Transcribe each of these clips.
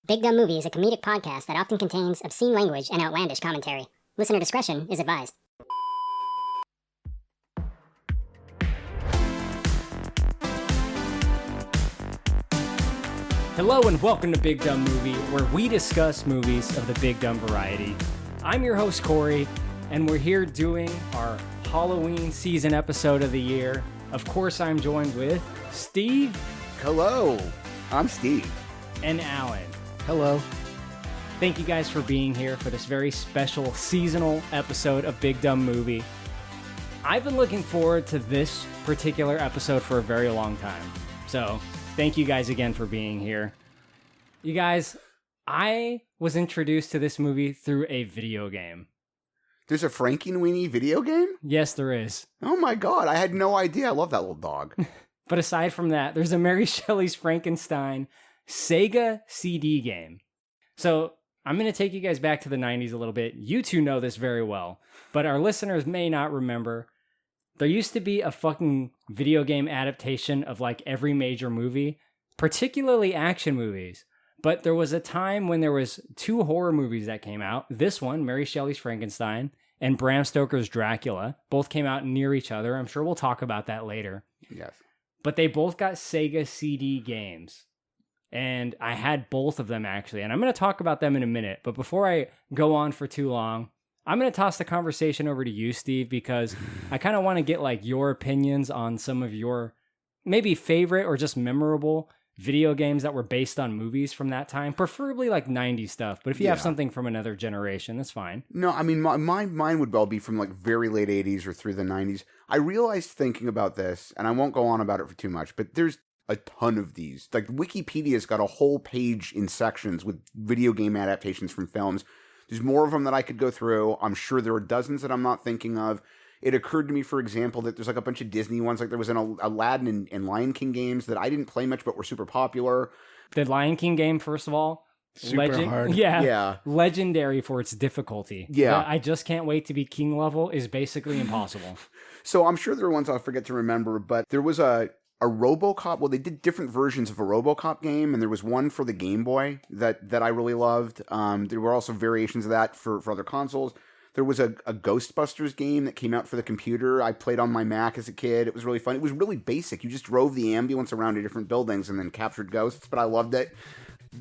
Big Dumb Movie is a comedic podcast that often contains obscene language and outlandish commentary. Listener discretion is advised. Hello and welcome to Big Dumb Movie, where we discuss movies of the big dumb variety. I'm your host, Corey, and we're here doing our Halloween season episode of the year. Of course, I'm joined with Steve. Hello, I'm Steve. And Alan. Hello. Thank you guys for being here for this very special seasonal episode of Big Dumb Movie. I've been looking forward to this particular episode for a very long time. So, thank you guys again for being here. You guys, I was introduced to this movie through a video game. There's a Frankenweenie video game? Yes, there is. Oh my god, I had no idea. I love that little dog. But aside from that, there's a Mary Shelley's Frankenstein Sega CD game. So I'm going to take you guys back to the 90s a little bit. You two know this very well, but our listeners may not remember. There used to be a fucking video game adaptation of like every major movie, particularly action movies. But there was a time when there was two horror movies that came out. This one, Mary Shelley's Frankenstein, and Bram Stoker's Dracula. Both came out near each other. I'm sure we'll talk about that later. Yes. But they both got Sega CD games. And I had both of them, actually. And I'm going to talk about them in a minute. But before I go on for too long, I'm going to toss the conversation over to you, Steve, because I kind of want to get like your opinions on some of your maybe favorite or just memorable video games that were based on movies from that time, preferably like 90s stuff. But if you have something from another generation, that's fine. No, I mean, mine would well be from like very late 80s or through the 90s. I realized thinking about this, and I won't go on about it for too much, but there's a ton of these. Like Wikipedia's got a whole page in sections with video game adaptations from films. There's more of them that I could go through. I'm sure there are dozens that I'm not thinking of. It occurred to me, for example, that there's like a bunch of Disney ones. Like there was an Aladdin and Lion King games that I didn't play much but were super popular. The Lion King game, first of all, Super hard. Yeah. Legendary for its difficulty. Yeah. I just can't wait to be king level is basically impossible. So I'm sure there are ones I'll forget to remember, but there was a RoboCop. Well, they did different versions of a RoboCop game, and there was one for the Game Boy that I really loved. There were also variations of that for other consoles. There was a Ghostbusters game that came out for the computer. I played on my Mac as a kid. It was really fun. It was really basic. You just drove the ambulance around to different buildings and then captured ghosts, but I loved it.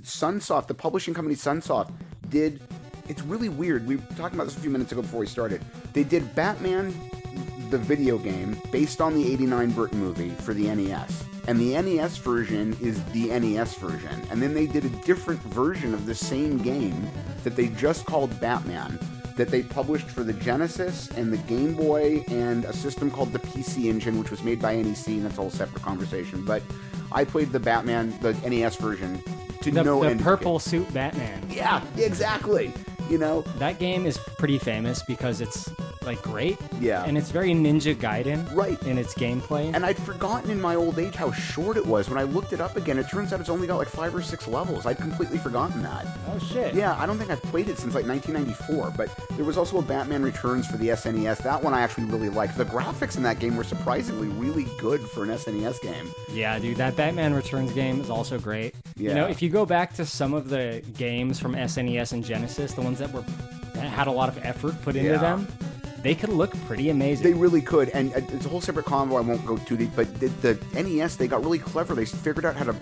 Sunsoft, the publishing company Sunsoft, did... It's really weird. We were talking about this a few minutes ago before we started. They did Batman, the video game, based on the 89 Burton movie for the NES. And the NES version is the NES version. And then they did a different version of the same game that they just called Batman, that they published for the Genesis and the Game Boy and a system called the PC Engine, which was made by NEC, and that's a whole separate conversation. But I played the Batman, the NES version, to no end. The purple suit Batman. Yeah, exactly. You know? That game is pretty famous because it's like great. Yeah. And it's very Ninja Gaiden. Right. In its gameplay. And I'd forgotten in my old age how short it was. When I looked it up again, it turns out it's only got like 5 or 6 levels. I'd completely forgotten that. Oh, shit. Yeah, I don't think I've played it since like 1994, but there was also a Batman Returns for the SNES. That one I actually really liked. The graphics in that game were surprisingly really good for an SNES game. Yeah, dude, that Batman Returns game is also great. Yeah. You know, if you go back to some of the games from SNES and Genesis, the ones that had a lot of effort put into them, they could look pretty amazing. They really could, and it's a whole separate convo. I won't go too deep, but the NES, they got really clever. They figured out how to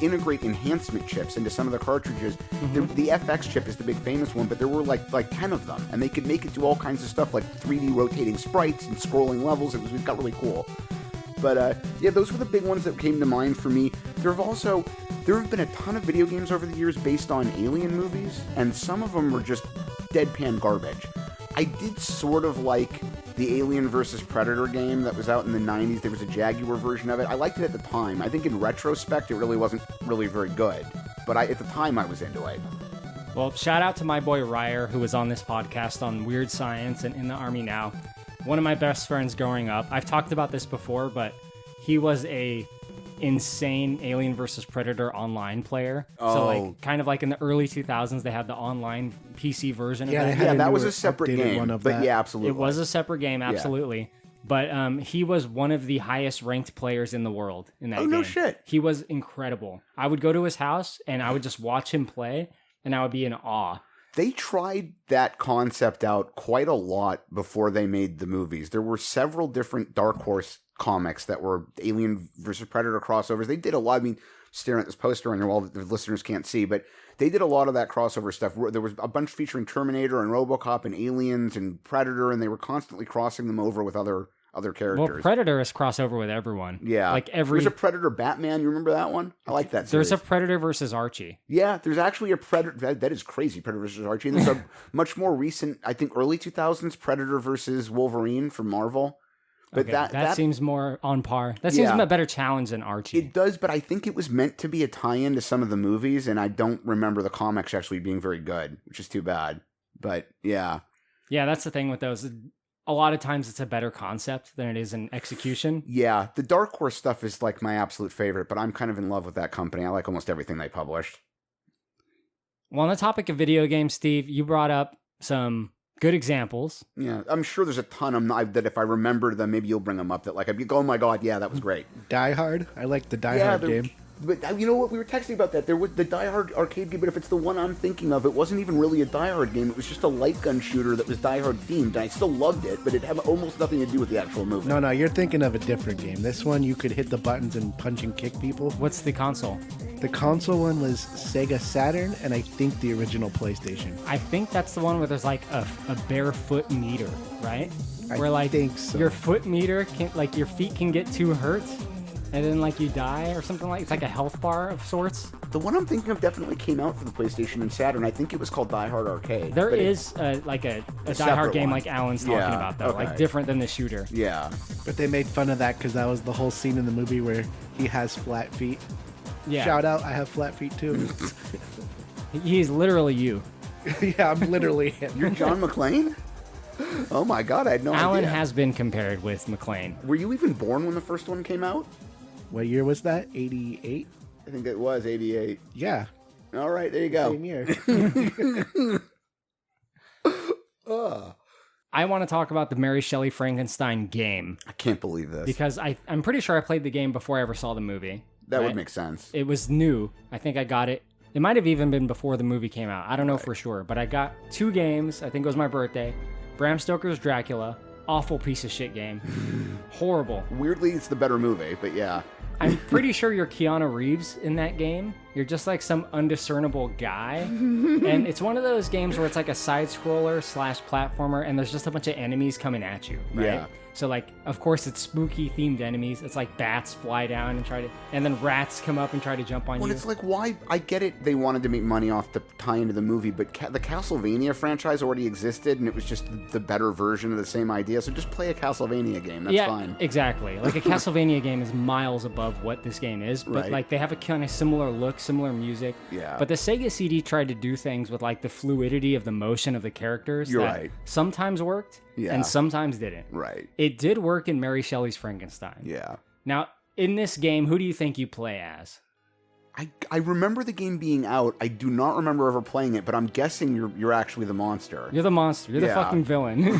integrate enhancement chips into some of the cartridges. Mm-hmm. The FX chip is the big famous one, but there were like 10 of them, and they could make it do all kinds of stuff like 3D rotating sprites and scrolling levels. It got really cool. But yeah, those were the big ones that came to mind for me. There have been a ton of video games over the years based on alien movies, and some of them were just deadpan garbage. I did sort of like the Alien vs. Predator game that was out in the 90s. There was a Jaguar version of it. I liked it at the time. I think in retrospect, it really wasn't really very good. But at the time, I was into it. Well, shout out to my boy Ryer, who was on this podcast on Weird Science and In the Army Now. One of my best friends growing up. I've talked about this before, but he was a insane Alien vs. Predator online player. Oh. So like kind of like in the early 2000s, they had the online PC version of Yeah, that. they had Yeah, that a was newer a separate updated game. one of But that. yeah, absolutely. It was a separate game, absolutely. But he was one of the highest ranked players in the world in that game. Oh, no shit. He was incredible. I would go to his house and I would just watch him play, and I would be in awe. They tried that concept out quite a lot before they made the movies. There were several different Dark Horse comics that were Alien versus Predator crossovers. They did a lot. I mean, staring at this poster on your wall that the listeners can't see, but they did a lot of that crossover stuff. There was a bunch featuring Terminator and RoboCop and Aliens and Predator, and they were constantly crossing them over with other characters. Well, Predator is crossover with everyone. Yeah. Like every... There's a Predator Batman. You remember that one? I like that series. There's a Predator versus Archie. Yeah, there's actually a Predator. That is crazy, Predator versus Archie. And there's a much more recent, I think early 2000s, Predator versus Wolverine from Marvel. But Okay, that seems more on par. That seems a better challenge than Archie. It does, but I think it was meant to be a tie-in to some of the movies, and I don't remember the comics actually being very good, which is too bad. But yeah. Yeah, that's the thing with those. A lot of times it's a better concept than it is in execution. Yeah, the Dark Horse stuff is like my absolute favorite, but I'm kind of in love with that company. I like almost everything they published. Well, on the topic of video games, Steve, you brought up some good examples. Yeah, I'm sure there's a ton of them that if I remember them, maybe you'll bring them up that like I'd be, oh my god, yeah, that was great. Die Hard? I like the Die Hard game. But you know what? We were texting about that. There was the Die Hard arcade game, but if it's the one I'm thinking of, it wasn't even really a Die Hard game. It was just a light gun shooter that was Die Hard themed. I still loved it, but it had almost nothing to do with the actual movie. No, you're thinking of a different game. This one, you could hit the buttons and punch and kick people. What's the console? The console one was Sega Saturn, and I think the original PlayStation. I think that's the one where there's like a barefoot meter, right? Where like think so. Your foot meter can, like your feet can get too hurt, and then like you die or something like. It's like a health bar of sorts. The one I'm thinking of definitely came out for the PlayStation and Saturn. I think it was called Die Hard Arcade. There is like a Die Hard game one. like Alan's talking about though, like different than the shooter. Yeah. But they made fun of that because that was the whole scene in the movie where he has flat feet. Yeah. Shout out, I have flat feet too. He's literally you. Yeah, I'm literally him. You're John McClane? Oh my god, I had no idea. Alan has been compared with McClane. Were you even born when the first one came out? What year was that? 88? I think it was 88. Yeah. All right, there you go. Same year. I want to talk about the Mary Shelley Frankenstein game I can't believe this. because I'm pretty sure I played the game before I ever saw the movie. That would right? make sense. It was new. I think I got it. It might have even been before the movie came out. I don't know for sure, but I got 2 games. I think it was my birthday. Bram Stoker's Dracula. Awful piece of shit game. Horrible. Weirdly, it's the better movie, but yeah. I'm pretty sure you're Keanu Reeves in that game. You're just like some undiscernible guy. And it's one of those games where it's like a side scroller / platformer and there's just a bunch of enemies coming at you, right? Yeah. So like, of course it's spooky themed enemies. It's like bats fly down and then rats come up and try to jump on Well, you. it's like, why? I get it. They wanted to make money off the tie into the movie, but the Castlevania franchise already existed, and it was just the better version of the same idea. So just play a Castlevania game. That's fine. Exactly. Like a Castlevania game is miles above what this game is, but Right. like they have a kind of similar look, similar music. Yeah. But the Sega CD tried to do things with like the fluidity of the motion of the characters. You're that right. Sometimes worked, Yeah. and sometimes didn't. Right. It did work in Mary Shelley's Frankenstein. Yeah. Now, in this game, who do you think you play as? I remember the game being out. I do not remember ever playing it, but I'm guessing you're actually the monster. You're the monster. You're the Yeah. fucking villain.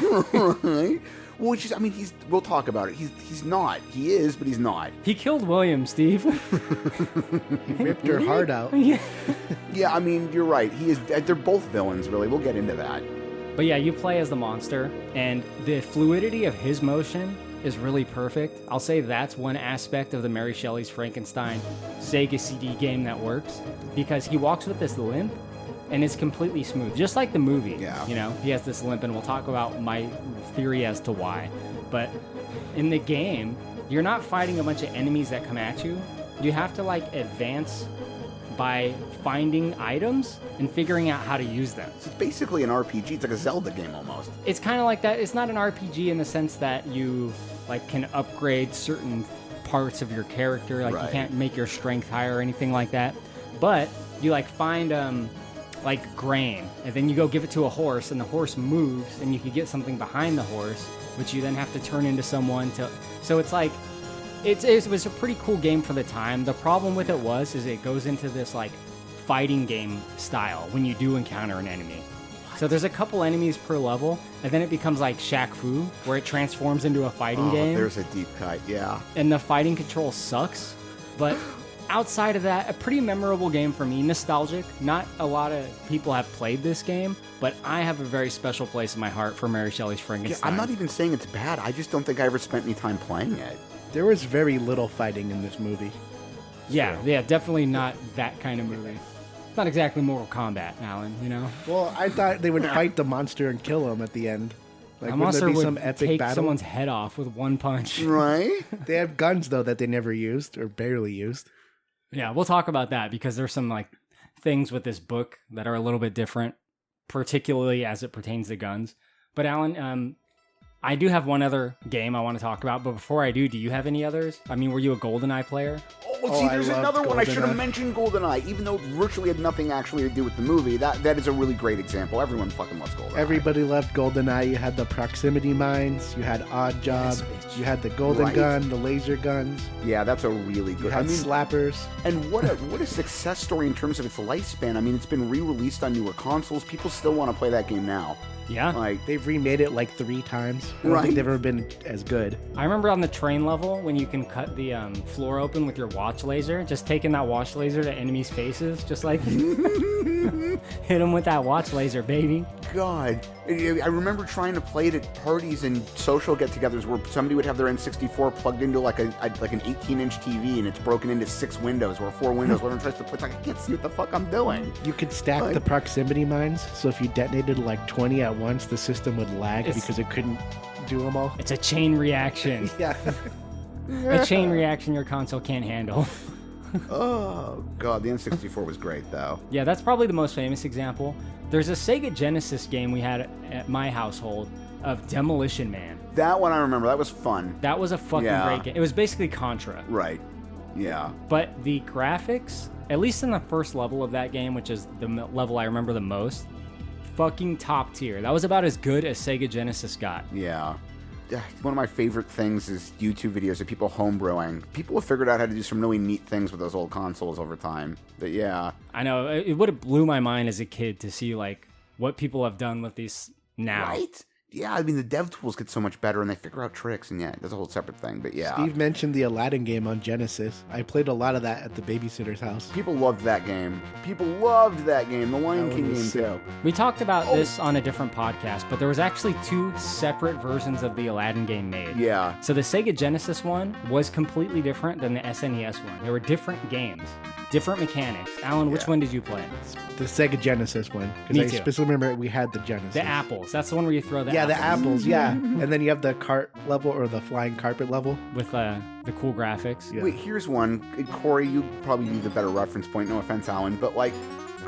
Right? Well, it's just, I mean, we'll talk about it. He's not. He is, but he's not. He killed William, Steve. He ripped her heart out. Yeah. Yeah, I mean, you're right. He is. They're both villains, really. We'll get into that. But yeah, you play as the monster, and the fluidity of his motion is really perfect. I'll say that's one aspect of the Mary Shelley's Frankenstein Sega CD game that works, because he walks with this limp, and it's completely smooth, just like the movie. Yeah. You know, he has this limp, and we'll talk about my theory as to why. But in the game, you're not fighting a bunch of enemies that come at you. You have to like advance by finding items and figuring out how to use them. So it's basically an RPG. It's like a Zelda game almost. It's kind of like that. It's not an RPG in the sense that you like can upgrade certain parts of your character. Like you Right. can't make your strength higher or anything like that. But you like find like grain, and then you go give it to a horse, and the horse moves, and you can get something behind the horse, which you then have to turn into someone to. So it's like it was a pretty cool game for the time. The problem with it is it goes into this like fighting game style when you do encounter an enemy. So there's a couple enemies per level, and then it becomes like Shaq Fu, where it transforms into a fighting game. There's a deep cut, yeah. And the fighting control sucks, but outside of that, a pretty memorable game for me. Nostalgic. Not a lot of people have played this game, but I have a very special place in my heart for Mary Shelley's Frankenstein. I'm not even saying it's bad. I just don't think I ever spent any time playing it. There was very little fighting in this movie. Yeah, definitely not that kind of movie. It's not exactly Mortal Kombat, Alan, you know? Well, I thought they would fight the monster and kill him at the end. Like, A wouldn't monster there be would some epic take battle? someone's head off with one punch. Right? They have guns, though, that they never used or barely used. Yeah, we'll talk about that because there's some like things with this book that are a little bit different, particularly as it pertains to guns. But Alan, I do have one other game I want to talk about, but before I do you have any others? I mean, were you a GoldenEye player? Oh, see, I there's loved another one. I should have GoldenEye. mentioned GoldenEye, even though it virtually had nothing actually to do with the movie. That is a really great example. Everyone fucking loves GoldenEye. Everybody loved GoldenEye. You had the proximity mines. You had Odd Job. Yes, bitch. You had the golden Right. gun, the laser guns. Yeah, that's a really You good. had slappers. And what a success story in terms of its lifespan. I mean, it's been re-released on newer consoles. People still want to play that game now. Yeah. Like, They've remade it like 3 times. I don't Right. think they've ever been as good. I remember on the train level when you can cut the floor open with your watch laser, just taking that watch laser to enemies' faces, just like hit them with that watch laser, baby. God, I remember trying to play it at parties and social get-togethers where somebody would have their N64 plugged into like an 18-inch TV and it's broken into 6 windows or 4 windows. Where everyone tries to put, like, I can't see what the fuck I'm doing. You could stack Like- the proximity mines, so if you detonated like 20 at once, the system would lag because it couldn't do them all. It's a chain reaction. Yeah. A chain reaction your console can't handle. Oh God, the N64 was great though. Yeah, that's probably the most famous example. There's a Sega Genesis game we had at my household of Demolition Man. That one I remember. That was fun. That was a fucking Yeah. great game. It was basically Contra. Right. Yeah. But the graphics, at least in the first level of that game, which is the level I remember the most, fucking top tier. That was about as good as Sega Genesis got. Yeah. One of my favorite things is YouTube videos of people homebrewing. People have figured out how to do some really neat things with those old consoles over time. But yeah. I know, it would have blew my mind as a kid to see like what people have done with these now. Right? Yeah, I mean, the dev tools get so much better and they figure out tricks, and yeah, that's a whole separate thing, but yeah. Steve mentioned the Aladdin game on Genesis. I played a lot of that at the babysitter's house. People loved that game. People loved that game. The Lion That King one game, was too. We talked about this on a different podcast, but there was actually 2 separate versions of the Aladdin game made. Yeah. So the Sega Genesis one was completely different than the SNES one. They were different games, different mechanics. Alan, which Yeah. one did you play? The Sega Genesis one. Me Because I too. specifically remember we had the Genesis. The apples. That's the one where you throw the Yeah, the apples apples, yeah. And then you have the cart level or the flying carpet level. with the cool graphics. Yeah. Wait, here's one. Corey, you probably need a better reference point. No offense, Alan, but like,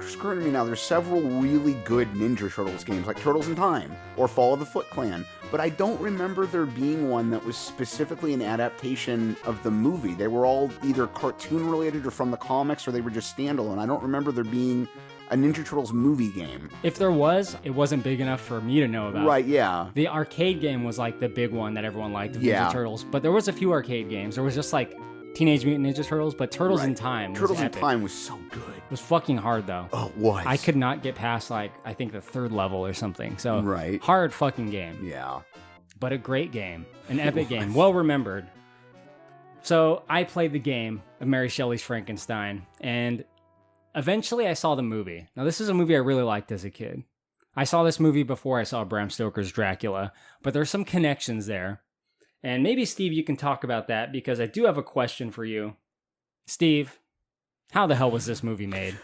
screwing me now, there's several really good Ninja Turtles games, like Turtles in Time or Fall of the Foot Clan, but I don't remember there being one that was specifically an adaptation of the movie. They were all either cartoon related or from the comics, or they were just standalone. I don't remember there being a Ninja Turtles movie game. If there was, it wasn't big enough for me to know about. Right, yeah. The arcade game was like the big one that everyone liked, of Yeah. Ninja Turtles. But there was a few arcade games. There was just like Teenage Mutant Ninja Turtles, but Turtles in Right. Time was Turtles in epic. Time was so good. It was fucking hard though. Oh, it was. I could not get past like I think the 3rd level or something. So Right. hard fucking game. Yeah. But a great game, an epic game, well remembered. So I played the game of Mary Shelley's Frankenstein, and eventually I saw the movie. Now this is a movie I really liked as a kid. I saw this movie before I saw Bram Stoker's Dracula, but there's some connections there. And maybe Steve, you can talk about that because I do have a question for you. Steve, how the hell was this movie made?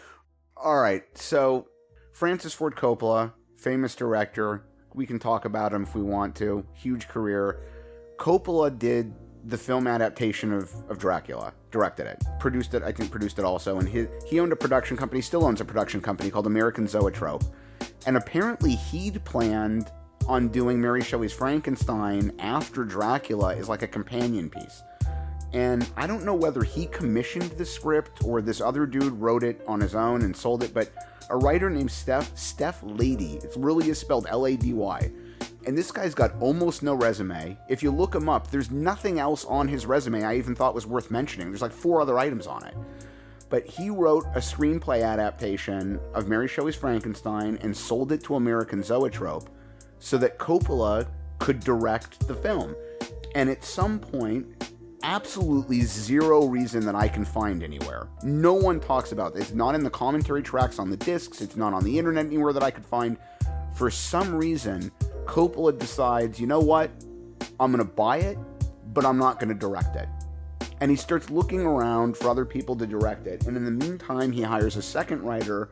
All right, so Francis Ford Coppola, famous director. We can talk about him if we want to. Huge career. Coppola did the film adaptation of Dracula, directed it, produced it also, and he owned a production company, still owns a production company called American Zoetrope. And apparently he'd planned on doing Mary Shelley's Frankenstein after Dracula as like a companion piece. And I don't know whether he commissioned the script or this other dude wrote it on his own and sold it, but a writer named Steph Lady, it really is spelled L-A-D-Y, and this guy's got almost no resume. If you look him up, there's nothing else on his resume I even thought was worth mentioning. There's like 4 other items on it. but he wrote a screenplay adaptation of Mary Shelley's Frankenstein and sold it to American Zoetrope so that Coppola could direct the film. And at some point, absolutely zero reason that I can find anywhere. No one talks about this. It's not in the commentary tracks on the discs. It's not on the internet anywhere that I could find. For some reason, Coppola decides, you know what? I'm going to buy it, but I'm not going to direct it. And he starts looking around for other people to direct it. And in the meantime, he hires a second writer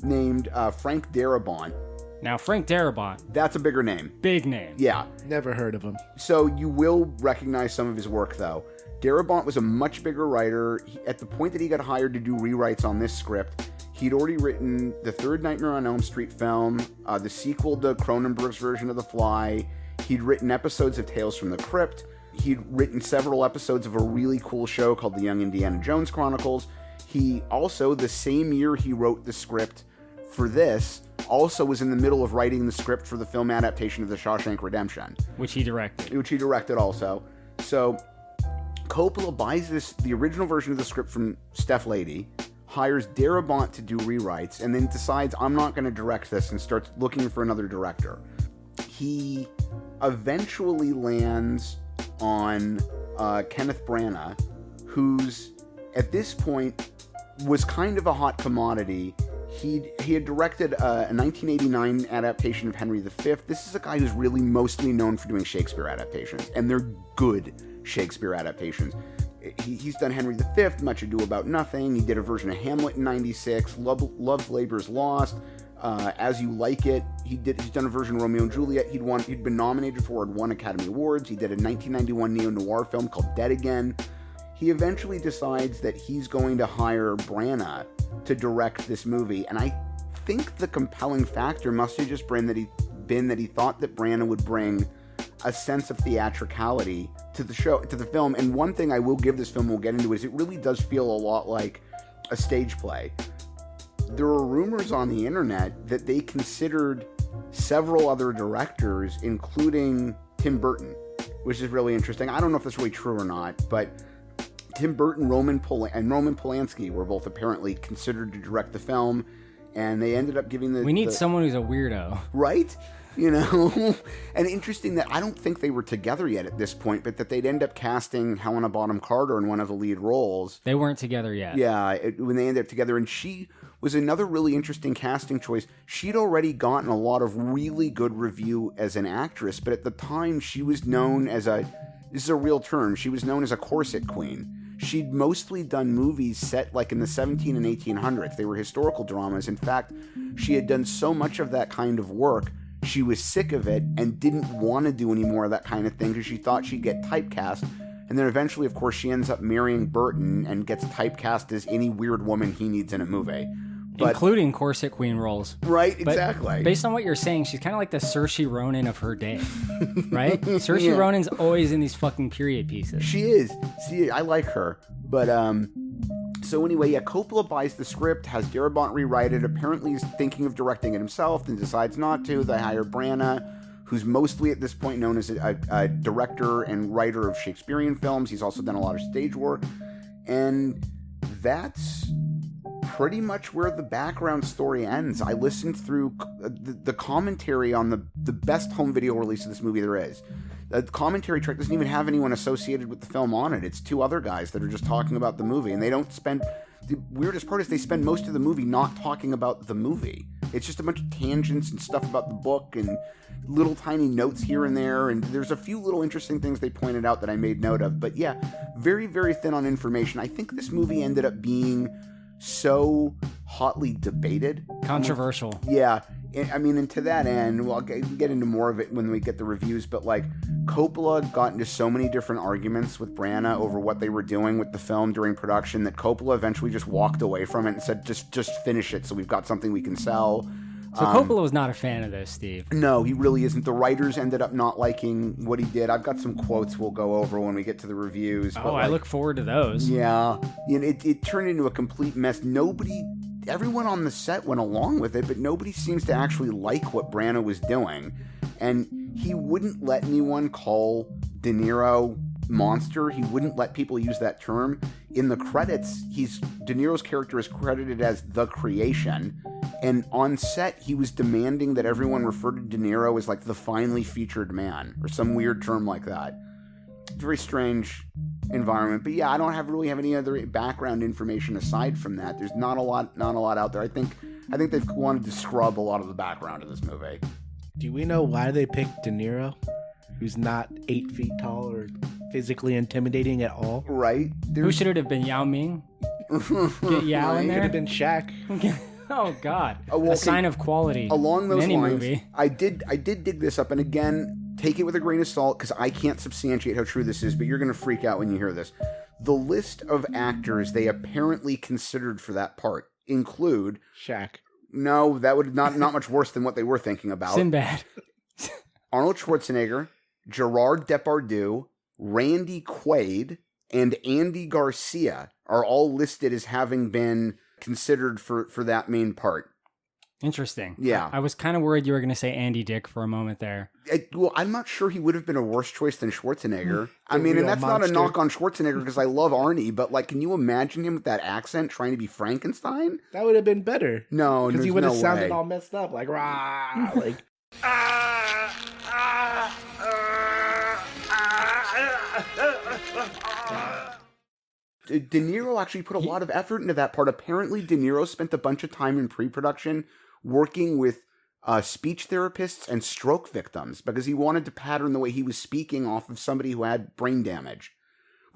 named Frank Darabont. Now, Frank Darabont. That's a bigger name. Big name. Yeah. Never heard of him. So you will recognize some of his work, though. Darabont was a much bigger writer. At the point that he got hired to do rewrites on this script, he'd already written the third Nightmare on Elm Street film, the sequel to Cronenberg's version of The Fly. He'd written episodes of Tales from the Crypt. He'd written several episodes of a really cool show called The Young Indiana Jones Chronicles. He also, the same year he wrote the script for this, also was in the middle of writing the script for the film adaptation of The Shawshank Redemption. Which he directed. Which he directed also. So Coppola buys the original version of the script from Steph Lady, hires Darabont to do rewrites, and then decides, I'm not going to direct this, and starts looking for another director. He eventually lands on Kenneth Branagh, who's, at this point, was kind of a hot commodity. He had directed a 1989 adaptation of Henry V. This is a guy who's really mostly known for doing Shakespeare adaptations, and they're good Shakespeare adaptations. He's done Henry V, Much Ado About Nothing. He did a version of Hamlet in '96, Love Labor's Lost, As You Like It. He's done a version of Romeo and Juliet. He'd been nominated for and won Academy Awards. He did a 1991 neo-noir film called Dead Again. He eventually decides that he's going to hire Branagh to direct this movie, and I think the compelling factor must have just been that he thought that Branagh would bring a sense of theatricality to the film. And one thing I will give this film, we'll get into, is it really does feel a lot like a stage play. There are rumors on the internet that they considered several other directors, including Tim Burton, which is really interesting. I don't know if that's really true or not, but Tim Burton and Roman Polanski were both apparently considered to direct the film, and they ended up giving We need someone who's a weirdo. Right? You know? And interesting that I don't think they were together yet at this point, but that they'd end up casting Helena Bonham Carter in one of the lead roles. They weren't together yet. Yeah, when they ended up together, and she was another really interesting casting choice. She'd already gotten a lot of really good review as an actress, but at the time she was known as this is a real term, she was known as a corset queen. She'd mostly done movies set like in the 17 and 1800s. They were historical dramas. In fact, she had done so much of that kind of work, she was sick of it and didn't want to do any more of that kind of thing because she thought she'd get typecast. And then eventually, of course, she ends up marrying Burton and gets typecast as any weird woman he needs in a movie. Including corset queen roles. Right, exactly. But based on what you're saying, she's kind of like the Saoirse Ronan of her day, right? Saoirse Ronan's always in these fucking period pieces. She is. See, I like her. But, so anyway, yeah, Coppola buys the script, has Darabont rewrite it, apparently he's thinking of directing it himself, then decides not to. They hire Branagh, who's mostly at this point known as a director and writer of Shakespearean films. He's also done a lot of stage work. And that's pretty much where the background story ends. I listened through the commentary on the best home video release of this movie there is. The commentary track doesn't even have anyone associated with the film on it. It's two other guys that are just talking about the movie, and they don't spend... The weirdest part is they spend most of the movie not talking about the movie. It's just a bunch of tangents and stuff about the book and little tiny notes here and there, and there's a few little interesting things they pointed out that I made note of. But yeah, very, very thin on information. I think this movie ended up being so hotly debated. Controversial. Yeah. I mean, and to that end, well, I'll get into more of it when we get the reviews, but like Coppola got into so many different arguments with Branagh over what they were doing with the film during production that Coppola eventually just walked away from it and said, just finish it so we've got something we can sell. So Coppola was not a fan of this, Steve. No, he really isn't. The writers ended up not liking what he did. I've got some quotes we'll go over when we get to the reviews. Oh, I look forward to those. Yeah. You know, it turned into a complete mess. Everyone on the set went along with it, but nobody seems to actually like what Branagh was doing. And he wouldn't let anyone call De Niro monster. He wouldn't let people use that term. In the credits, De Niro's character is credited as the Creation, and on set, he was demanding that everyone refer to De Niro as like the finely featured man, or some weird term like that. It's a very strange environment, but yeah, I don't really have any other background information aside from that. There's not a lot out there. I think they've wanted to scrub a lot of the background of this movie. Do we know why they picked De Niro, who's not 8 feet tall or physically intimidating at all? Right? Who should it have been? Yao Ming? Get Yao in Could there? have been Shaq. Oh God! Well, a sign of quality. Along those in any lines, movie. I did dig this up, and again, take it with a grain of salt because I can't substantiate how true this is, but you're going to freak out when you hear this. The list of actors they apparently considered for that part include Shaq. No, that would not much worse than what they were thinking about. Sinbad. Arnold Schwarzenegger, Gerard Depardieu, Randy Quaid, and Andy Garcia are all listed as having been considered for that main part. Interesting. Yeah. I was kind of worried you were going to say Andy Dick for a moment there. Well, I'm not sure he would have been a worse choice than Schwarzenegger. I mean, and that's monster. not a knock on Schwarzenegger because I love Arnie, but like, can you imagine him with that accent trying to be Frankenstein? That would have been better. No, Because he there's would have no sounded way. all messed up, like, rah, like. De Niro actually put a lot of effort into that part. Apparently, De Niro spent a bunch of time in pre-production working with speech therapists and stroke victims because he wanted to pattern the way he was speaking off of somebody who had brain damage.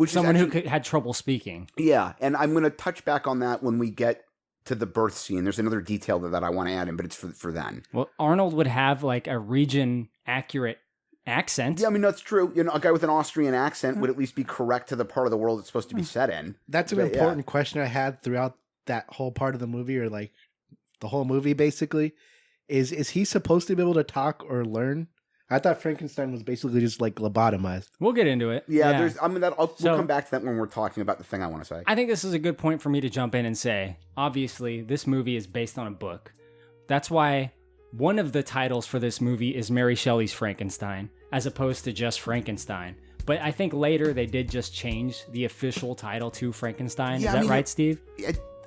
Someone who had trouble speaking. Yeah, and I'm going to touch back on that when we get to the birth scene. There's another detail that I want to add in, but it's for then. Well, Arnold would have like a region-accurate accent. Yeah, I mean, that's true. You know, a guy with an Austrian accent would at least be correct to the part of the world it's supposed to be set in. That's an important question I had throughout that whole part of the movie, or like the whole movie basically. Is he supposed to be able to talk or learn? I thought Frankenstein was basically just like lobotomized. We'll get into it. Yeah. We'll come back to that when we're talking about the thing I want to say. I think this is a good point for me to jump in and say, obviously, this movie is based on a book. That's why one of the titles for this movie is Mary Shelley's Frankenstein, as opposed to just Frankenstein. But I think later they did just change the official title to Frankenstein. Yeah, Is that right, Steve?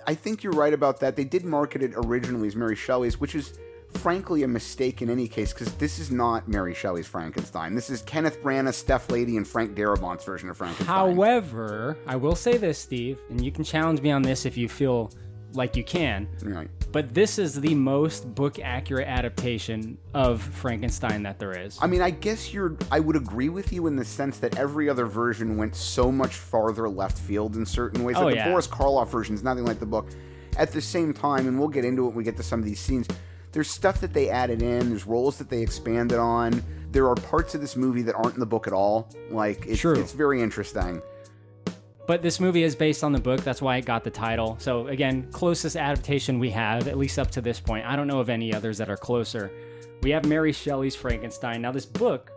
I think you're right about that. They did market it originally as Mary Shelley's, which is frankly a mistake in any case, because this is not Mary Shelley's Frankenstein. This is Kenneth Branagh, Steph Lady, and Frank Darabont's version of Frankenstein. However, I will say this, Steve, and you can challenge me on this if you feel like you can, Right. but this is the most book-accurate adaptation of Frankenstein that there is. I mean, I guess I would agree with you in the sense that every other version went so much farther left field in certain ways. Like the Boris Karloff version is nothing like the book. At the same time, and we'll get into it when we get to some of these scenes, there's stuff that they added in, there's roles that they expanded on. There are parts of this movie that aren't in the book at all. Like, it's very interesting. But this movie is based on the book. That's why it got the title. So again, closest adaptation we have, at least up to this point. I don't know of any others that are closer. We have Mary Shelley's Frankenstein. Now this book,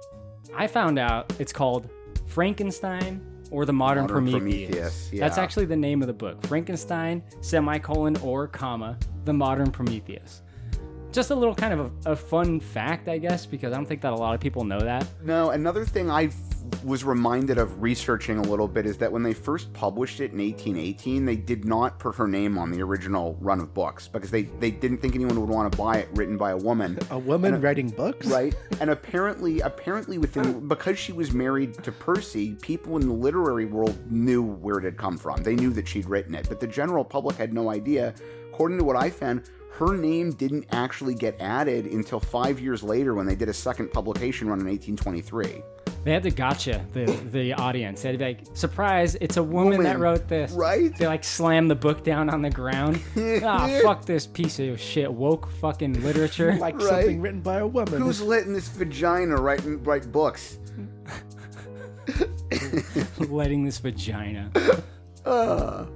I found out it's called Frankenstein or the Modern Prometheus. Yeah. That's actually the name of the book. Frankenstein, or comma, the Modern Prometheus. Just a little kind of a fun fact, I guess, because I don't think that a lot of people know that. No, another thing I was reminded of researching a little bit is that when they first published it in 1818, they did not put her name on the original run of books because they didn't think anyone would want to buy it written by a woman. A woman writing books? Right. And apparently because she was married to Percy, people in the literary world knew where it had come from. They knew that she'd written it, but the general public had no idea. According to what I found, her name didn't actually get added until 5 years later when they did a second publication run in 1823. They had to gotcha the audience. They'd be like, surprise, it's a woman that wrote this. Right? They like slam the book down on the ground. Fuck this piece of shit, woke fucking literature. Like something written by a woman. Who's letting this vagina write books? Letting this vagina. So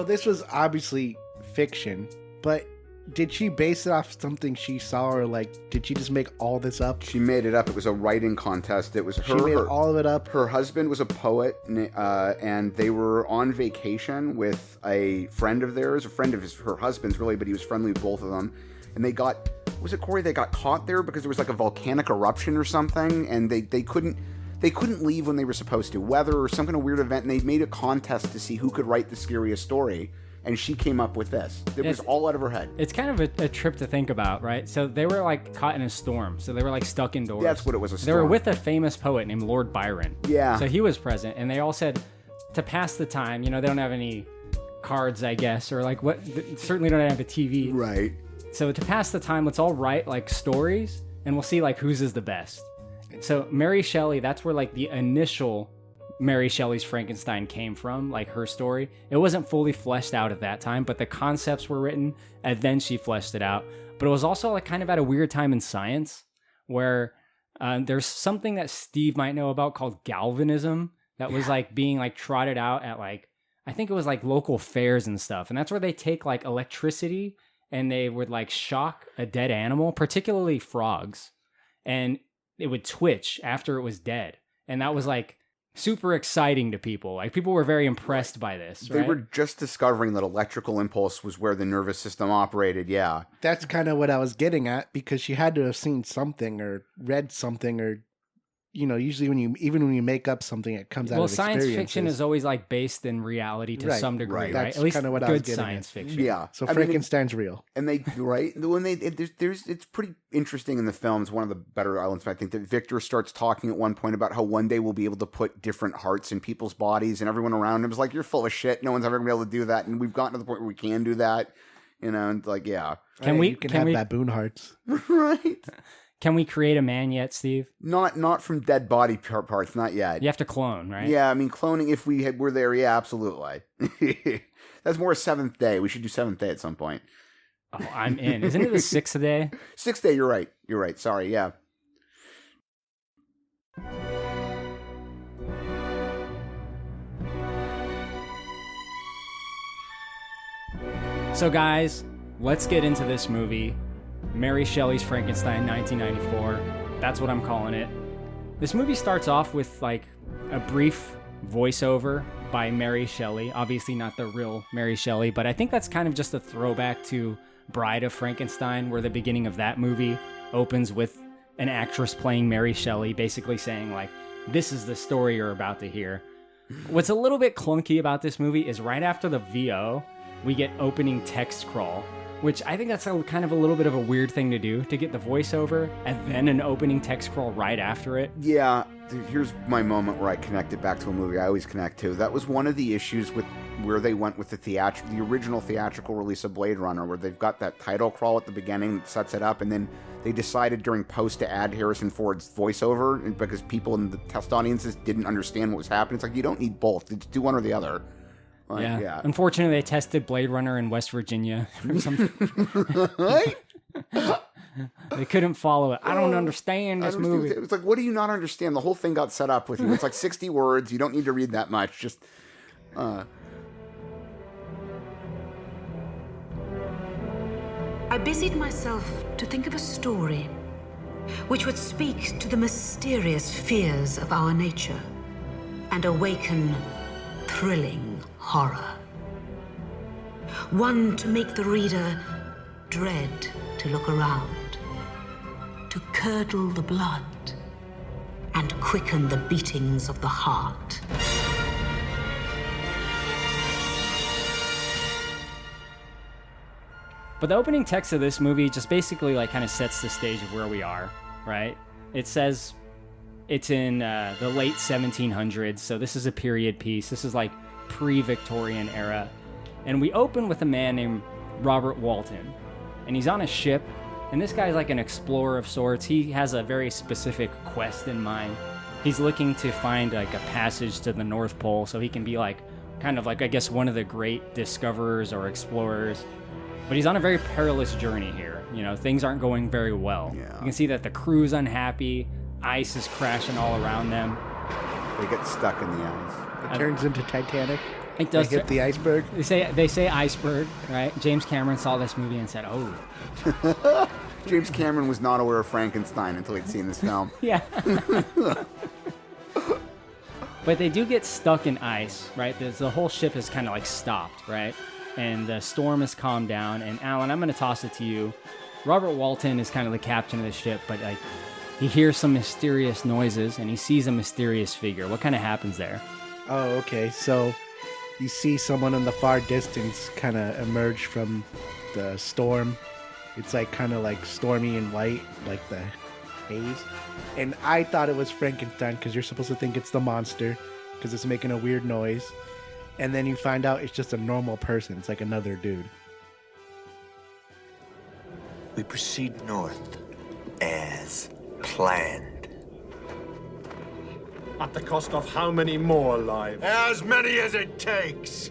this was obviously fiction, but did she base it off something she saw, or like did she just make all this up? She made it up. It was a writing contest. It was her. She made all of it up. Her husband was a poet, and they were on vacation with a friend of theirs, her husband's really, but he was friendly with both of them. And they got, was it Corey? They got caught there because there was like a volcanic eruption or something, and they couldn't. they couldn't leave when they were supposed to, weather or some kind of weird event, and they made a contest to see who could write the scariest story. And she came up with this. It was all out of her head. It's kind of a trip to think about, right? So they were like caught in a storm. So they were like stuck indoors. That's what it was, a storm. They were with a famous poet named Lord Byron. Yeah. So he was present, and they all said to pass the time, they don't have any cards, I guess, or like certainly don't have a TV. Right. So to pass the time, let's all write like stories, and we'll see like whose is the best. So Mary Shelley, that's where like the initial Mary Shelley's Frankenstein came from, like her story. It wasn't fully fleshed out at that time, but the concepts were written, and then she fleshed it out. But it was also like kind of at a weird time in science, where there's something that Steve might know about called galvanism that was like being like trotted out at like, I think it was like local fairs and stuff. And that's where they take like electricity and they would like shock a dead animal, particularly frogs, and it would twitch after it was dead. And that was like super exciting to people. Like people were very impressed by this. They were just discovering that electrical impulse was where the nervous system operated. Yeah. That's kind of what I was getting at, because she had to have seen something or read something, or usually when you make up something, it comes out of experiences. Science fiction is always like based in reality to some degree, right? That's At least kind of what I was good getting science at. fiction. Yeah. So Frankenstein's real. And they, right? When it's pretty interesting in the film. It's one of the better elements, I think, that Victor starts talking at one point about how one day we'll be able to put different hearts in people's bodies, and everyone around him is like, you're full of shit. No one's ever going to be able to do that. And we've gotten to the point where we can do that, and like, yeah. You can have baboon hearts. Right. Can we create a man yet, Steve? Not from dead body parts, not yet. You have to clone, right? Yeah, I mean, cloning, if were there, yeah, absolutely. That's more Seventh Day. We should do Seventh Day at some point. Oh, I'm in. Isn't it the sixth day? Sixth Day, you're right. Sorry, yeah. So guys, let's get into this movie. Mary Shelley's Frankenstein, 1994. That's what I'm calling it. This movie starts off with like a brief voiceover by Mary Shelley. Obviously not the real Mary Shelley, but I think that's kind of just a throwback to Bride of Frankenstein, where the beginning of that movie opens with an actress playing Mary Shelley, basically saying like, this is the story you're about to hear. What's a little bit clunky about this movie is right after the VO, we get opening text crawl, which I think that's kind of a little bit of a weird thing to do, to get the voiceover and then an opening text crawl right after it. Yeah, here's my moment where I connect it back to a movie I always connect to. That was one of the issues with where they went with the original theatrical release of Blade Runner, where they've got that title crawl at the beginning that sets it up, and then they decided during post to add Harrison Ford's voiceover because people in the test audiences didn't understand what was happening. It's like, you don't need both. Just do one or the other. Like, yeah. Unfortunately, they tested Blade Runner in West Virginia or something. Right? They couldn't follow it. I don't understand this movie. It's like, what do you not understand? The whole thing got set up with you. It's like 60 words. You don't need to read that much. Just, I busied myself to think of a story which would speak to the mysterious fears of our nature and awaken thrilling horror. One to make the reader dread to look around, to curdle the blood and quicken the beatings of the heart. But the opening text of this movie just basically like kind of sets the stage of where we are, right? It says it's in the late 1700s, so this is a period piece. This is like pre-Victorian era. And we open with a man named Robert Walton, and he's on a ship, and this guy's like an explorer of sorts. He has a very specific quest in mind. He's looking to find like a passage to the North Pole so he can be like kind of like, I guess, one of the great discoverers or explorers. But he's on a very perilous journey here. You know, things aren't going very well. Yeah. You can see that the crew's unhappy. Ice is crashing all around them. they get stuck in the ice. It turns into Titanic. It does. They hit the iceberg. They say iceberg, right? James Cameron saw this movie and said, "Oh." James Cameron was not aware of Frankenstein until he'd seen this film. Yeah. But they do get stuck in ice, right? The whole ship is kind of like stopped, right? And the storm has calmed down. And Alan, I'm going to toss it to you. Robert Walton is kind of the captain of the ship, but like He hears some mysterious noises and he sees a mysterious figure. What kind of happens there? Oh, okay. So you see someone in the far distance kind of emerge from the storm. It's like kind of like stormy and white, like the haze. And I thought it was Frankenstein because you're supposed to think it's the monster because it's making a weird noise. And then you find out it's just a normal person. It's like another dude. We proceed north as planned. At the cost of how many more lives? As many as it takes.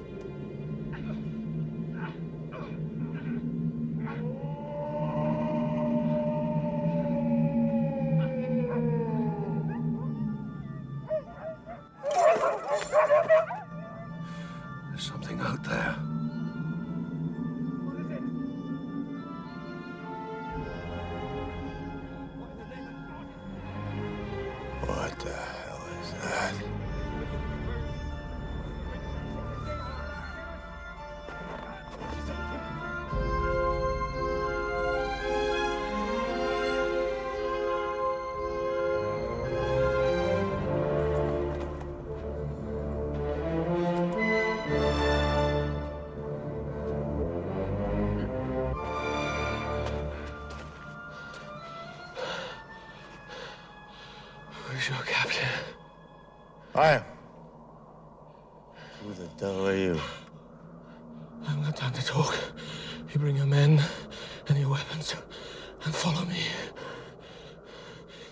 There's something out there. What the hell is that? Who's your captain? I am. Who the devil are you? I haven't got time to talk. You bring your men and your weapons and follow me.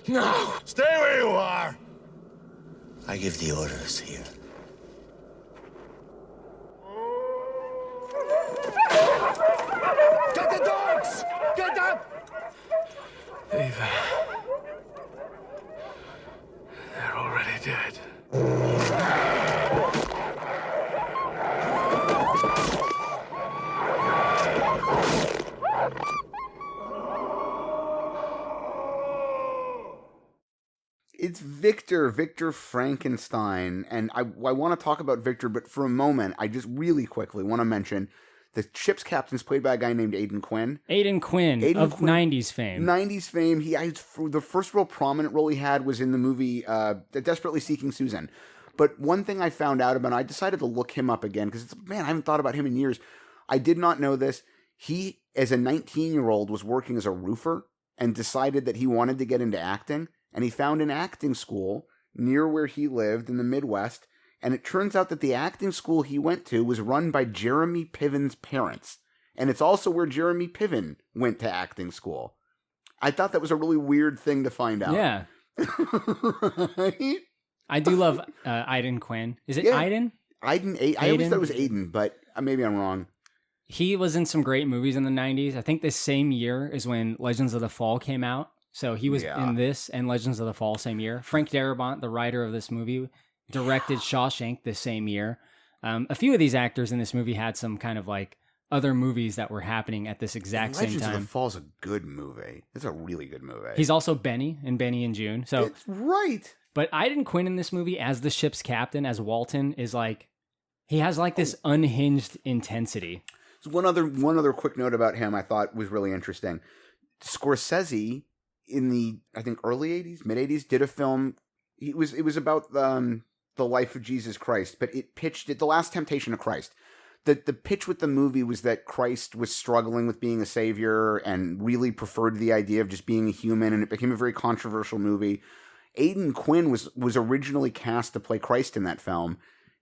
Now! Stay where you are! I give the orders here. Get the dogs! Get them! Eva. They're already dead. It's Victor Frankenstein. And I want to talk about Victor, but for a moment, I just really quickly want to mention the ship's captain's played by a guy named Aidan Quinn. Aidan Quinn of 90s fame. 90s fame. The first real prominent role he had was in the movie Desperately Seeking Susan. But one thing I found out about, I decided to look him up again because, man, I haven't thought about him in years. I did not know this. He, as a 19-year-old, was working as a roofer and decided that he wanted to get into acting. And he found an acting school near where he lived in the Midwest. And it turns out that the acting school he went to was run by Jeremy Piven's parents. And it's also where Jeremy Piven went to acting school. I thought that was a really weird thing to find out. Yeah. Right? I do love Aidan Quinn. Is it Yeah. Aidan? I always thought it was Aiden, but maybe I'm wrong. He was in some great movies in the 90s. I think this same year is when Legends of the Fall came out. So he was in this and Legends of the Fall same year. Frank Darabont, the writer of this movie, directed Shawshank this same year. A few of these actors in this movie had some kind of like other movies that were happening at this exact same Legends time. of the Fall's a good movie. It's a really good movie. He's also Benny in Benny and June. So It's right. But Aidan Quinn in this movie as the ship's captain, as Walton, is like, he has like this unhinged intensity. So one other quick note about him I thought was really interesting. Scorsese in the, I think, early 80s, mid 80s, did a film. It was about the life of Jesus Christ, but it pitched it, The Last Temptation of Christ. The pitch with the movie was that Christ was struggling with being a savior and really preferred the idea of just being a human, and it became a very controversial movie. Aidan Quinn was originally cast to play Christ in that film,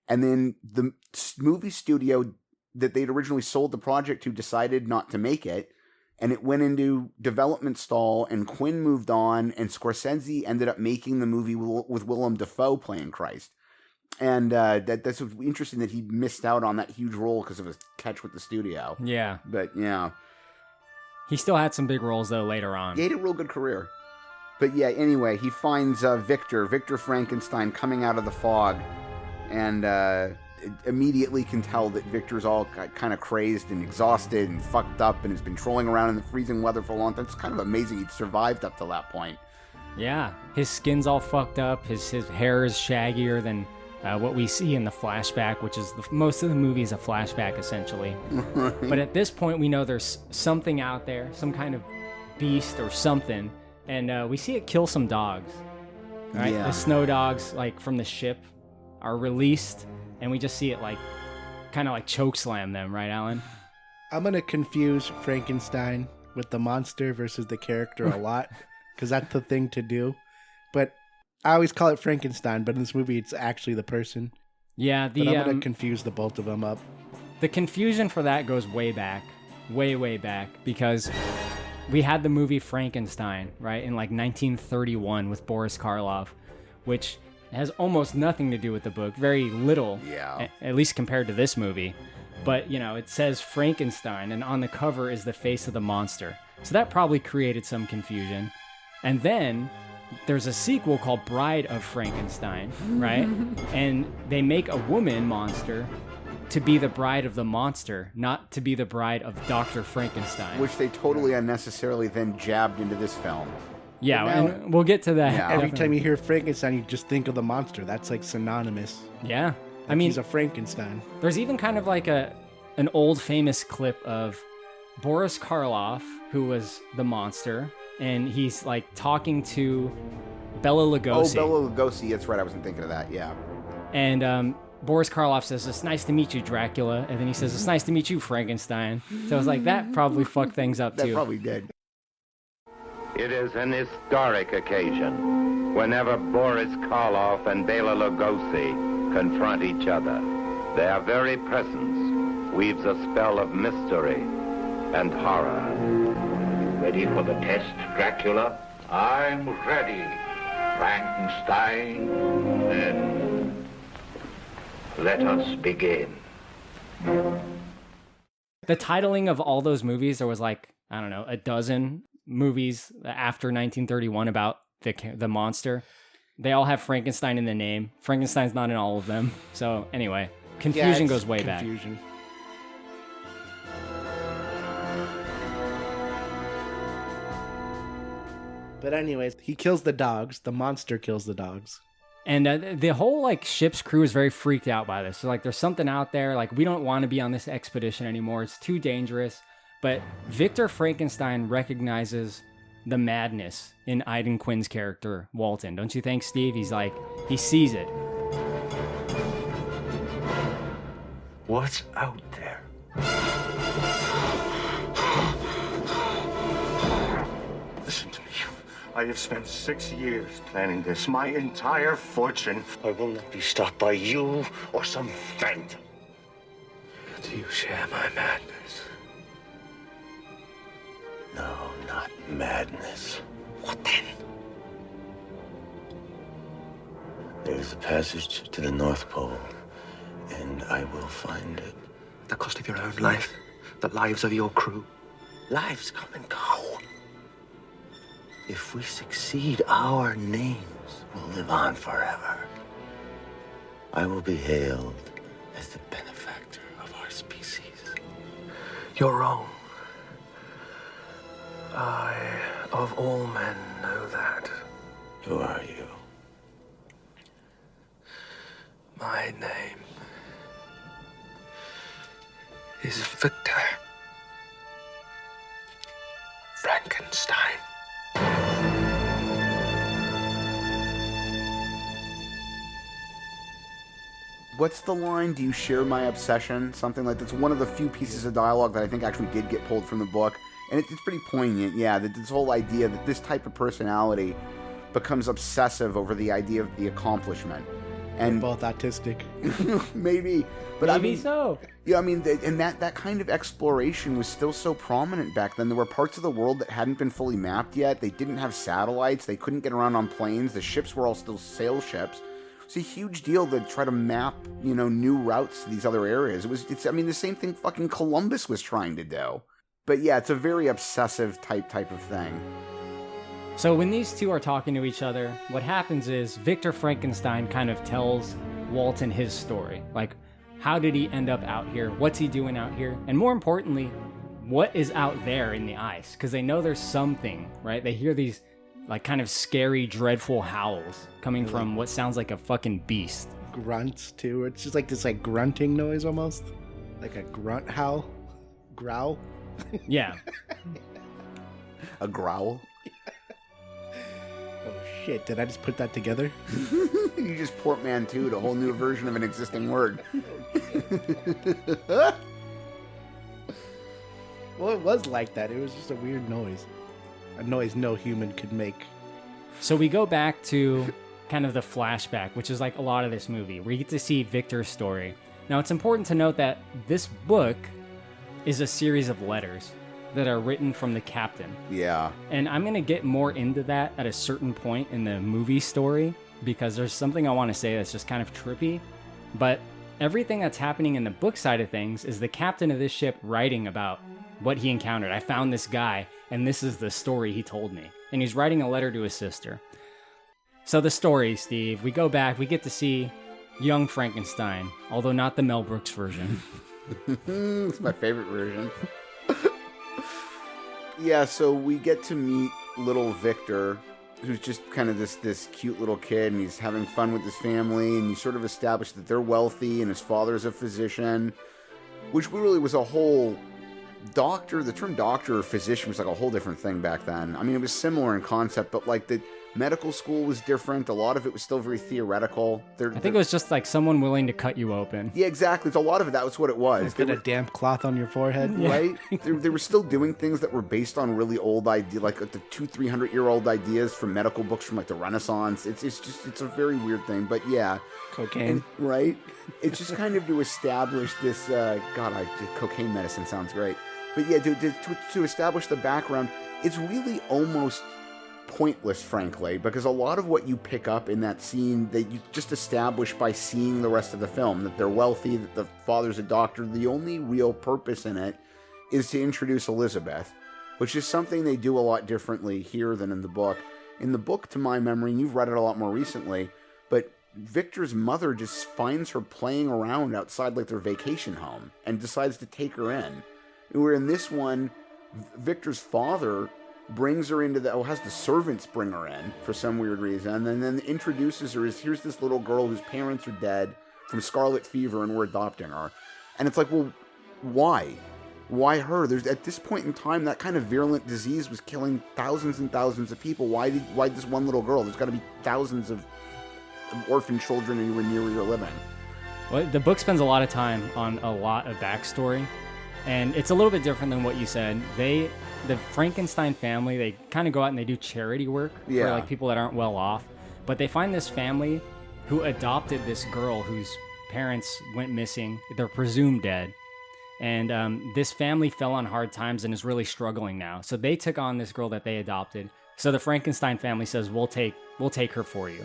and then the movie studio that they'd originally sold the project to decided not to make it, and it went into development stall, and Quinn moved on, and Scorsese ended up making the movie with Willem Dafoe playing Christ. And that's interesting that he missed out on that huge role because of his catch with the studio. Yeah. But, yeah. He still had some big roles, though, later on. He had a real good career. But, yeah, anyway, he finds Victor Frankenstein, coming out of the fog, and immediately can tell that Victor's all kind of crazed and exhausted and fucked up and has been trolling around in the freezing weather for a long time. It's kind of amazing he'd survived up to that point. Yeah. His skin's all fucked up. His hair is shaggier than what we see in the flashback, which is most of the movie is a flashback, essentially. But at this point, we know there's something out there, some kind of beast or something and we see it kill some dogs. Right, Yeah. the snow dogs, like from the ship, are released, and we just see it like kind of like choke slam them, right, Alan? I'm gonna confuse Frankenstein with the monster versus the character a lot, because that's the thing to do. But I always call it Frankenstein, but in this movie, it's actually the person. Yeah, But I'm gonna confuse the both of them up. the confusion for that goes way back, way back, because we had the movie Frankenstein, right, in like 1931 with Boris Karloff, which has almost nothing to do with the book, very little, Yeah. at least compared to this movie. But, you know, it says Frankenstein, and on the cover is the face of the monster. So that probably created some confusion. And then there's a sequel called Bride of Frankenstein, right? And they make a woman monster to be the bride of the monster, not to be the bride of Dr. Frankenstein. Which they totally unnecessarily then jabbed into this film. Yeah, But now- and we'll get to that. Yeah. Every definitely. time you hear Frankenstein, you just think of the monster. That's like synonymous. Yeah. I Like mean, he's a Frankenstein. there's even kind of like an old famous clip of Boris Karloff, who was the monster, and he's like talking to Bela Oh, Lugosi. Bela Lugosi. That's right. I wasn't thinking of that. Yeah. And Boris Karloff says, "It's nice to meet you, Dracula." And then he says, "It's nice to meet you, Frankenstein." So I was like, that probably fucked things up That too. probably did. It is an historic occasion whenever Boris Karloff and Bela Lugosi confront each other. Their very presence weaves a spell of mystery and horror. Ready for the test, Dracula? I'm ready, Frankenstein. Then let us begin. The titling of all those movies, there was like, I don't know, a dozen movies after 1931 about the monster. They all have Frankenstein in the name. Frankenstein's not in all of them. So anyway, confusion it's goes way confusion. But anyways, he kills the dogs. The monster kills the dogs. back. And the whole like ship's crew is very freaked out by this. So like there's something out there, like we don't want to be on this expedition anymore. It's too dangerous. But Victor Frankenstein recognizes the madness in Aidan Quinn's character, Walton. Don't you think, Steve? He's like, he sees it. What's out there? Listen to me. I have spent 6 years planning this, my entire fortune. I will not be stopped by you or some phantom. Do you share my madness? No, not madness. What then? There's a passage to the North Pole, and I will find it. At the cost of your own life, the lives of your crew. Lives come and go. If we succeed, our names will live on forever. I will be hailed as the benefactor of our species. You're wrong. I, of all men, know that. Who are you? My name is Victor Frankenstein. What's the line? Do you share my obsession? Something like that's one of the few pieces of dialogue that I think actually did get pulled from the book. And it's pretty poignant, yeah, that this whole idea that this type of personality becomes obsessive over the idea of the accomplishment. And Both autistic. maybe, but I Maybe mean, so. yeah, I mean, and that kind of exploration was still so prominent back then. There were parts of the world that hadn't been fully mapped yet. They didn't have satellites. They couldn't get around on planes. The ships were all still sail ships. It's a huge deal to try to map, new routes to these other areas. It's the same thing fucking Columbus was trying to do. But yeah, it's a very obsessive type of thing. So when these two are talking to each other, what happens is Victor Frankenstein kind of tells Walton his story. Like, how did he end up out here? What's he doing out here? And more importantly, what is out there in the ice? Because they know there's something, right? They hear these like kind of scary, dreadful howls coming from what sounds like a fucking beast. Grunts too. It's just like this like grunting noise almost. Like a grunt howl. Growl. Yeah. A growl. Shit, did I just put that together? You just portmanteaued a whole new version of an existing word. Well, it was like that. It was just a weird noise. A noise no human could make. So we go back to kind of the flashback, which is like a lot of this movie, where you get to see Victor's story. Now, it's important to note that this book is a series of letters that are written from the captain. Yeah. And I'm going to get more into that at a certain point in the movie story, because there's something I want to say that's just kind of trippy. But everything that's happening in the book side of things is the captain of this ship writing about what he encountered. I found this guy, and this is the story he told me. And he's writing a letter to his sister. So the story, Steve, we go back, we get to see young Frankenstein, although not the Mel Brooks version. It's my favorite version. Yeah, so we get to meet little Victor, who's just kind of this cute little kid, and he's having fun with his family, and you sort of establish that they're wealthy, and his father's a physician, which really was a whole doctor. The term doctor or physician was like a whole different thing back then. I mean, it was similar in concept, but like the medical school was different. A lot of it was still very theoretical. I think it was just like someone willing to cut you open. Yeah, exactly. It's a lot of it. That was what it was. Put a damp cloth on your forehead. Right? they were still doing things that were based on really old ideas, like the 200-300-year-old ideas from medical books from like the Renaissance. It's a very weird thing. But yeah. Cocaine. Right? It's just kind of to establish this, cocaine medicine sounds great. But yeah, to establish the background, it's really almost pointless, frankly, because a lot of what you pick up in that scene that you just establish by seeing the rest of the film, that they're wealthy, that the father's a doctor. The only real purpose in it is to introduce Elizabeth, which is something they do a lot differently here than in the book. In the book, to my memory, and you've read it a lot more recently, but Victor's mother just finds her playing around outside like their vacation home and decides to take her in. Where in this one, Victor's father brings her into has the servants bring her in for some weird reason, and then introduces her as, here's this little girl whose parents are dead from scarlet fever and we're adopting her. And it's like, well, why? Why her? There's, at this point in time, that kind of virulent disease was killing thousands and thousands of people. Why this one little girl? There's got to be thousands of orphan children anywhere near where you're living. Well, the book spends a lot of time on a lot of backstory, and it's a little bit different than what you said. The Frankenstein family, they kind of go out and they do charity work for like people that aren't well off. But they find this family who adopted this girl whose parents went missing. They're presumed dead. And this family fell on hard times and is really struggling now. So they took on this girl that they adopted. So the Frankenstein family says, we'll take her for you,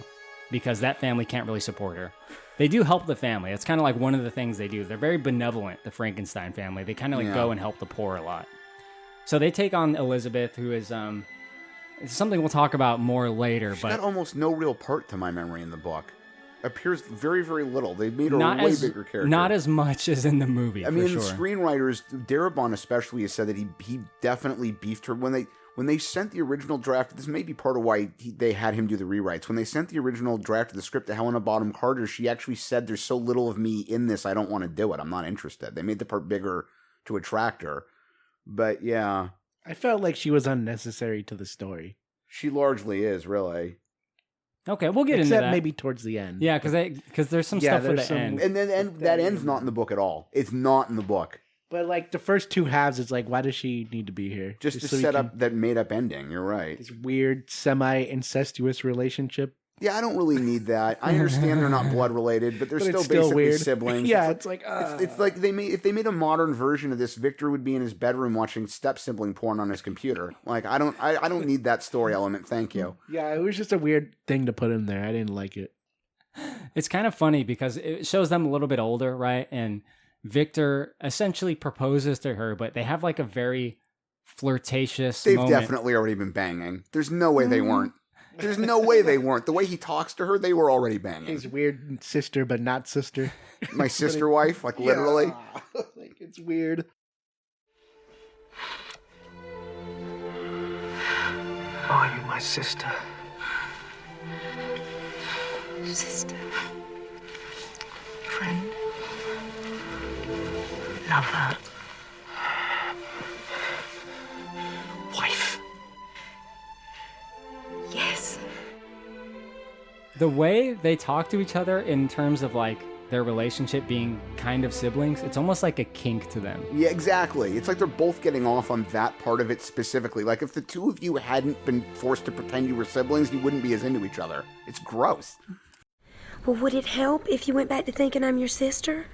because that family can't really support her. They do help the family. It's kind of like one of the things they do. They're very benevolent, the Frankenstein family. They kind of like go and help the poor a lot. So they take on Elizabeth, who is it's something we'll talk about more later. She's but got almost no real part to my memory in the book. Appears very, very little. They made her a way bigger character. Not as much as in the movie. I mean, the screenwriters, Darabont especially, has said that he definitely beefed her when they sent the original draft. This may be part of why they had him do the rewrites. When they sent the original draft of the script to Helena Bonham Carter, she actually said, "There's so little of me in this, I don't want to do it. I'm not interested." They made the part bigger to attract her. But yeah, I felt like she was unnecessary to the story. She largely is, really. Okay, we'll get into that. Except maybe towards the end. Yeah, because there's some stuff for the end. And then that end's not in the book at all. It's not in the book. But like the first two halves, it's like, why does she need to be here? Just to set up that made-up ending. You're right. This weird, semi-incestuous relationship. Yeah, I don't really need that. I understand they're not blood related, but they're still basically weird. Siblings. Yeah, it's like if they made a modern version of this, Victor would be in his bedroom watching step-sibling porn on his computer. Like I don't need that story element. Thank you. Yeah, it was just a weird thing to put in there. I didn't like it. It's kind of funny because it shows them a little bit older, right? And Victor essentially proposes to her, but they have like a very flirtatious They've moment. definitely already been banging. There's no way they weren't. There's no way they weren't. The way he talks to her, they were already banging. His weird sister, but not sister. My sister wife, like literally. Yeah. Like it's weird. Are you my sister? Sister. Friend? Lover? Wife? Yes. The way they talk to each other in terms of like their relationship being kind of siblings, it's almost like a kink to them. Yeah, exactly. It's like they're both getting off on that part of it specifically. Like if the two of you hadn't been forced to pretend you were siblings, you wouldn't be as into each other. It's gross. Well, would it help if you went back to thinking I'm your sister?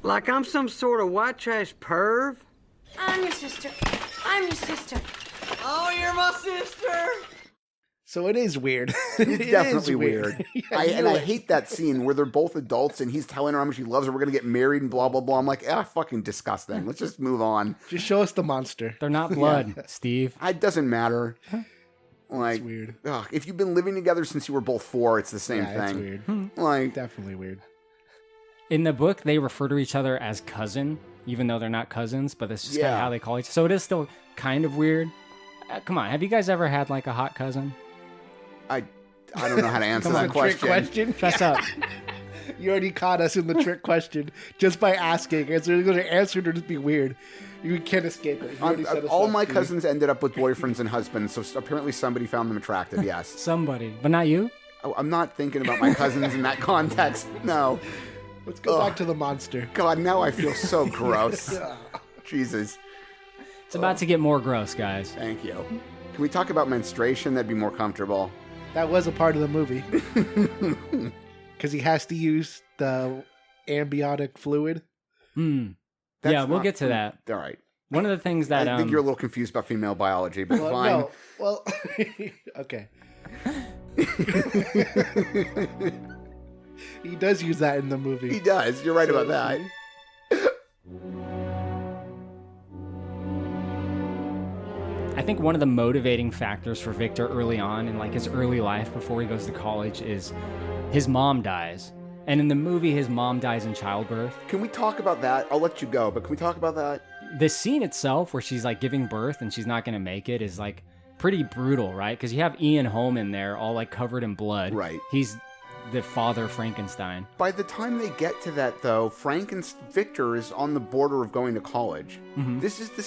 Like I'm some sort of white trash perv? I'm your sister. I'm your sister. Oh, you're my sister! So it is weird. It's definitely weird. I hate that scene where they're both adults and he's telling her how much he loves her. We're going to get married and blah, blah, blah. I'm like, fucking disgusting. Let's just move on. Just show us the monster. They're not blood, Steve. It doesn't matter. Like, it's weird. If you've been living together since you were both 4, it's the same thing. It's weird. Like, definitely weird. In the book, they refer to each other as cousin, even though they're not cousins, but that's just kind of how they call each other. So it is still kind of weird. Come on, have you guys ever had like a hot cousin? I don't know how to answer that Trick question. Fess up. You already caught us in the trick question just by asking. It's going to answer it or just be weird. You can't escape it. All my cousins ended up with boyfriends and husbands, so apparently somebody found them attractive, yes. Somebody, but not you? I'm not thinking about my cousins in that context, no. Let's go back to the monster. God, now I feel so gross. Jesus. It's about to get more gross, guys. Thank you. Can we talk about menstruation? That'd be more comfortable. That was a part of the movie. Because he has to use the amniotic fluid. Yeah, we'll get to that. All right. One of the things that... I think you're a little confused about female biology, but fine. No. Well, okay. He does use that in the movie. He does. You're right about that. I think one of the motivating factors for Victor early on in like his early life before he goes to college is his mom dies. And in the movie, his mom dies in childbirth. Can we talk about that? I'll let you go, but can we talk about that? The scene itself where she's like giving birth and she's not going to make it is like pretty brutal, right? Because you have Ian Holm in there all like covered in blood. Right. He's the father Frankenstein. By the time they get to that, though, Victor is on the border of going to college. Mm-hmm. This is the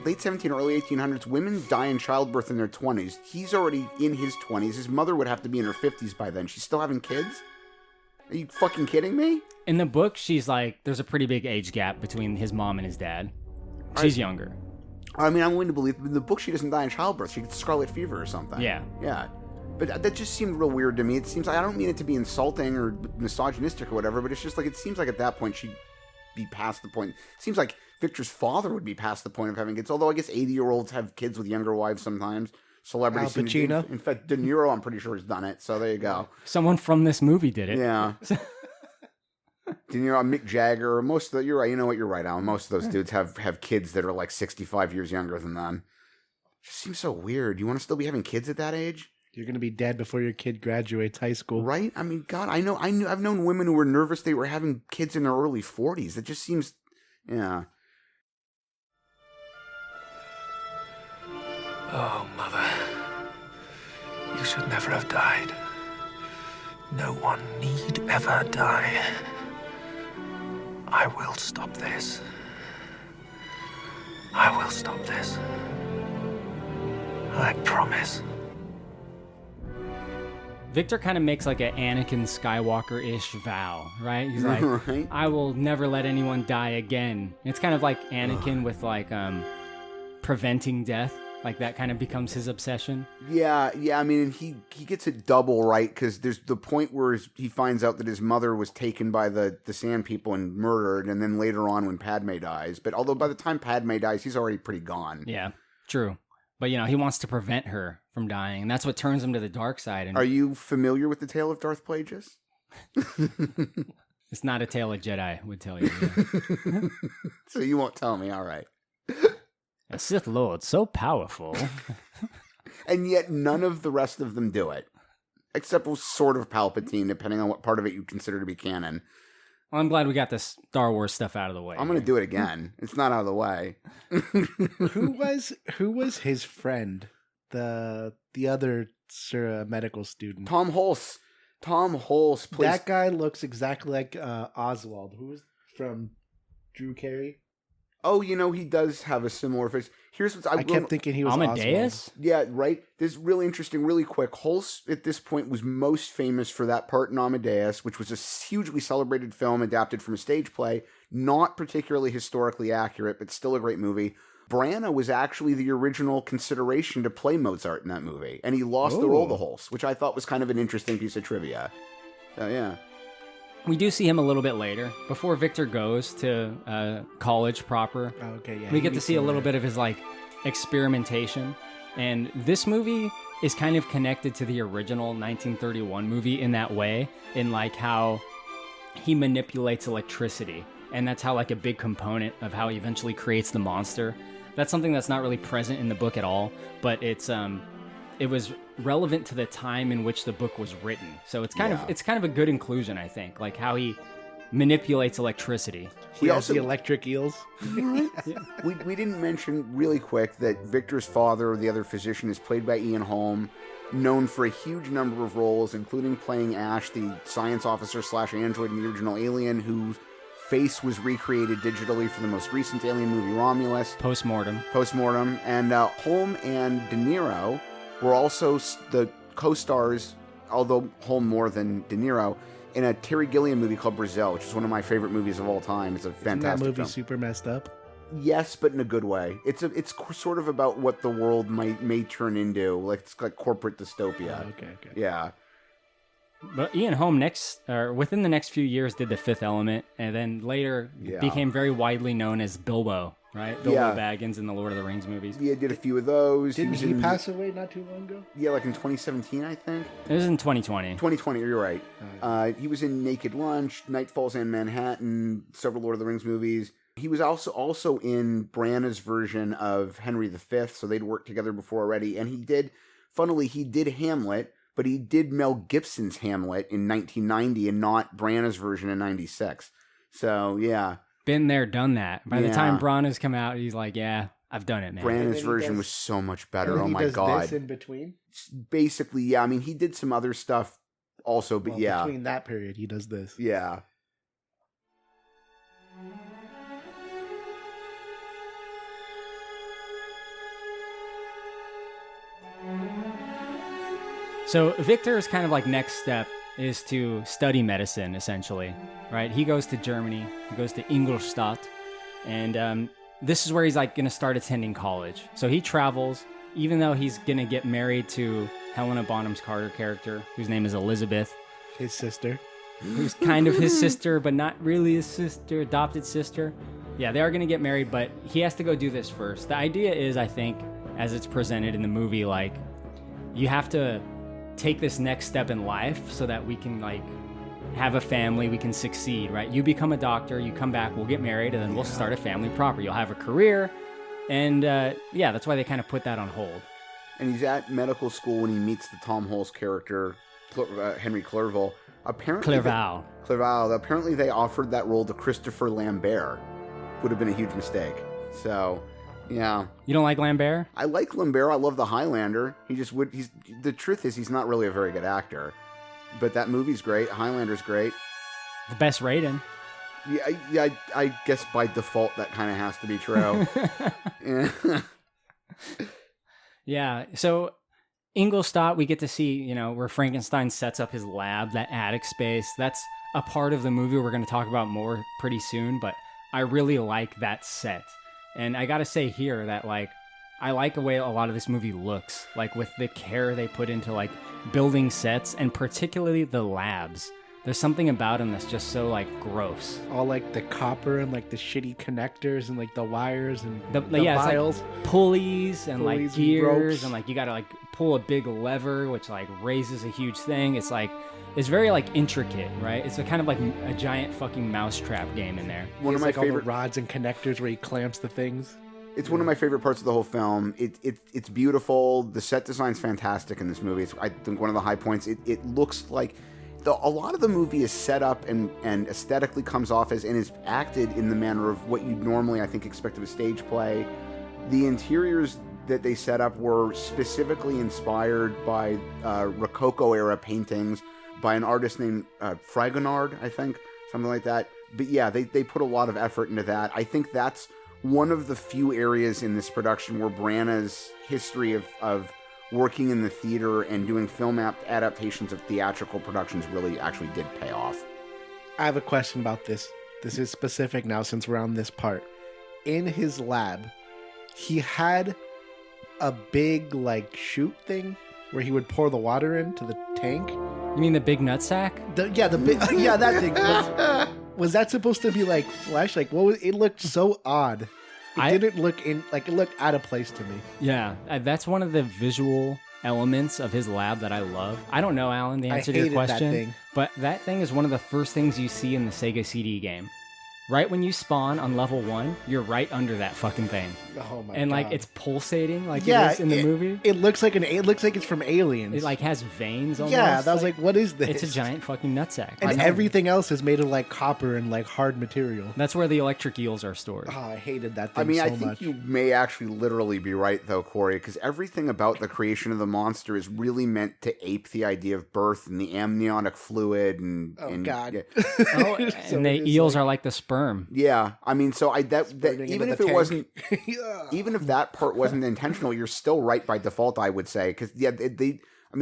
late 17 or early 1800s. Women die in childbirth in their 20s. He's already in his 20s. His mother would have to be in her 50s by then. She's still having kids? Are you fucking kidding me? In the book, she's like, there's a pretty big age gap between his mom and his dad. She's younger. I mean, I'm willing to believe in the book she doesn't die in childbirth. She gets scarlet fever or something. Yeah. Yeah. But that just seemed real weird to me. It seems like, I don't mean it to be insulting or misogynistic or whatever, but it's just like, it seems like at that point she'd be past the point. It seems like Victor's father would be past the point of having kids, although I guess 80-year-olds have kids with younger wives sometimes. Celebrities. Al Pacino. In fact, De Niro, I'm pretty sure, has done it, so there you go. Someone from this movie did it. Yeah. De Niro, Mick Jagger, most of the, you're right, you know what, you're right, Alan. Most of those dudes have kids that are like 65 years younger than them. It just seems so weird. You want to still be having kids at that age? You're going to be dead before your kid graduates high school. Right? I mean, God, I've known women who were nervous they were having kids in their early 40s. It just seems, yeah. Oh, Mother. You should never have died. No one need ever die. I will stop this. I will stop this. I promise. Victor kind of makes like an Anakin Skywalker-ish vow, right? He's like, Right. I will never let anyone die again. It's kind of like Anakin with like preventing death. Like that kind of becomes his obsession. Yeah. I mean, he gets it double right because there's the point where he finds out that his mother was taken by the Sand People and murdered, and then later on when Padme dies. But although by the time Padme dies, he's already pretty gone. Yeah, true. But, you know, he wants to prevent her from dying, and that's what turns him to the dark side. And Are you familiar with the tale of Darth Plagueis? It's not a tale a Jedi would tell you. Yeah. So you won't tell me, all right. A Sith Lord so powerful. And yet none of the rest of them do it. Except sort of Palpatine, depending on what part of it you consider to be canon. Well, I'm glad we got this Star Wars stuff out of the way. I'm going to do it again. It's not out of the way. Who was his friend? The other medical student. Tom Hulse. Tom Hulse plays... That guy looks exactly like Oswald, who was from Drew Carey. Oh, he does have a similar face. Here's what I kept thinking he was Amadeus. Oswald. Yeah, right. This is really interesting. Really quick. Holst at this point was most famous for that part in Amadeus, which was a hugely celebrated film adapted from a stage play. Not particularly historically accurate, but still a great movie. Branagh was actually the original consideration to play Mozart in that movie, and he lost the role to Holst, which I thought was kind of an interesting piece of trivia. Yeah. We do see him a little bit later, before Victor goes to college proper. Oh, okay, yeah. We get to see a little bit of his like experimentation, and this movie is kind of connected to the original 1931 movie in that way, in like how he manipulates electricity, and that's how like a big component of how he eventually creates the monster. That's something that's not really present in the book at all, but it was relevant to the time in which the book was written. So it's kind of a good inclusion, I think, like how he manipulates electricity. He also the electric eels. We didn't mention really quick that Victor's father, the other physician, is played by Ian Holm, known for a huge number of roles, including playing Ash, the science officer / android in the original Alien, whose face was recreated digitally for the most recent Alien movie, Romulus. Postmortem. And Holm and De Niro were also the co-stars, although Holm more than De Niro, in a Terry Gilliam movie called Brazil, which is one of my favorite movies of all time. It's a fantastic Isn't that movie film. super messed up? Yes, but in a good way. It's sort of about what the world may turn into. Like it's like corporate dystopia. Oh, okay. Yeah. But Ian Holm within the next few years did The Fifth Element, and then later became very widely known as Bilbo, right? Bilbo Baggins in the Lord of the Rings movies. Yeah, did a few of those. Didn't he pass away not too long ago? Yeah, like in 2017, I think. It was in 2020. 2020, you're right. He was in Naked Lunch, Night Falls and Manhattan, several Lord of the Rings movies. He was also in Branagh's version of Henry V, so they'd worked together before already. And he did Hamlet, but he did Mel Gibson's Hamlet in 1990 and not Branagh's version in 96. So, yeah. Been there, done that. By the time Branagh's come out, he's like, yeah, I've done it, man. Branagh's version was so much better. Oh, my God. This in between? Basically, yeah. I mean, he did some other stuff also, but yeah. Between that period, he does this. Yeah. So Victor's kind of like next step is to study medicine, essentially, right? He goes to Germany, he goes to Ingolstadt, and this is where he's like going to start attending college. So he travels, even though he's going to get married to Helena Bonham Carter character, whose name is Elizabeth. His sister. Who's kind of his sister, but not really his sister, adopted sister. Yeah, they are going to get married, but he has to go do this first. The idea is, I think, as it's presented in the movie, like, you have to take this next step in life so that we can like have a family, we can succeed, right? You become a doctor, you come back, we'll get married, and then we'll start a family proper. You'll have a career, and that's why they kind of put that on hold. And he's at medical school when he meets the Tom Hulce character, Henry Clerval. Clerval. Apparently they offered that role to Christopher Lambert. Would have been a huge mistake. So, yeah. You don't like Lambert? I like Lambert. I love The Highlander. The truth is, he's not really a very good actor. But that movie's great. Highlander's great. The best rating. Yeah, I guess by default that kind of has to be true. Yeah. So Ingolstadt, we get to see, where Frankenstein sets up his lab, that attic space. That's a part of the movie we're going to talk about more pretty soon. But I really like that set. And I gotta say here that, like, I like the way a lot of this movie looks, like with the care they put into, like, building sets, and particularly the labs. There's something about them that's just so, like, gross. All, like, the copper and, like, the shitty connectors and, like, the wires and the vials. Like pulleys and, like, gears, and, like, you gotta, like, pull a big lever, which, like, raises a huge thing. It's, like, it's very, like, intricate, right? It's a kind of like a giant fucking mousetrap game in there. One of my favorite all the rods and connectors where he clamps the things. It's one of my favorite parts of the whole film. It's beautiful. The set design's fantastic in this movie. It's, I think, one of the high points. It looks like a lot of the movie is set up and aesthetically comes off as and is acted in the manner of what you'd normally, I think, expect of a stage play. The interiors that they set up were specifically inspired by Rococo era paintings by an artist named Fragonard, I think, something like that. But yeah, they put a lot of effort into that. I think that's one of the few areas in this production where Branagh's history of working in the theater and doing film adaptations of theatrical productions really actually did pay off. I have a question about this. This is specific now since we're on this part. In his lab, he had a big, like, chute thing where he would pour the water into the tank. You mean the big nutsack? Yeah, that thing. Was that supposed to be, like, flesh? Like, what was it? Looked so odd. It didn't look it looked out of place to me. Yeah, that's one of the visual elements of his lab that I love. I don't know, Alan, the answer to your question, but that thing is one of the first things you see in the Sega CD game. Right when you spawn on level 1, you're right under that fucking thing. Oh my god! And like it's pulsating like it is in the movie. It looks like it's from Aliens. It like has veins almost. Yeah, that was like, what is this? It's a giant fucking nutsack. And everything else is made of like copper and like hard material. That's where the electric eels are stored. Oh, I hated that thing I mean, so I think much. you may actually literally be right though, Corey, because everything about the creation of the monster is really meant to ape the idea of birth and the amniotic fluid and god. Yeah. And the eels are like the sperm. Yeah, I mean, so that even if it tank. wasn't, even if that part wasn't intentional, you're still right by default, I would say, because they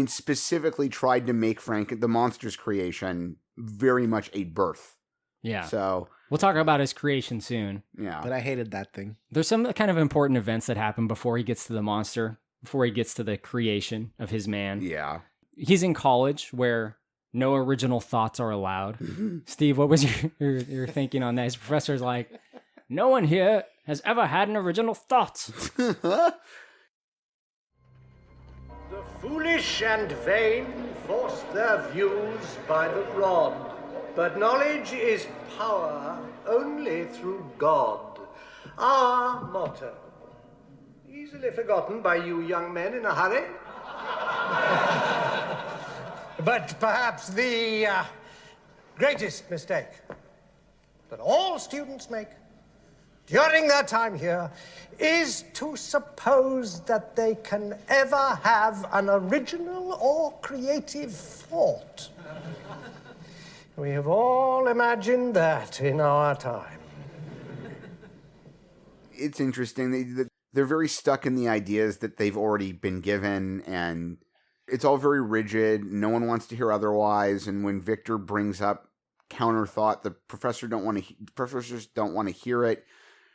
specifically tried to make the monster's creation very much a birth. Yeah. So we'll talk about his creation soon. Yeah. But I hated that thing. There's some kind of important events that happen before he gets to the monster, before he gets to the creation of his man. Yeah. He's in college where no original thoughts are allowed. Steve, what was your thinking on that? His professor's like, no one here has ever had an original thought. The foolish and vain force their views by the rod, but knowledge is power only through God. Our motto, easily forgotten by you young men in a hurry. But perhaps the greatest mistake that all students make during their time here is to suppose that they can ever have an original or creative thought. We have all imagined that in our time. It's interesting. They're very stuck in the ideas that they've already been given, and it's all very rigid. No one wants to hear otherwise. And when Victor brings up counter thought, the professors don't want to hear it.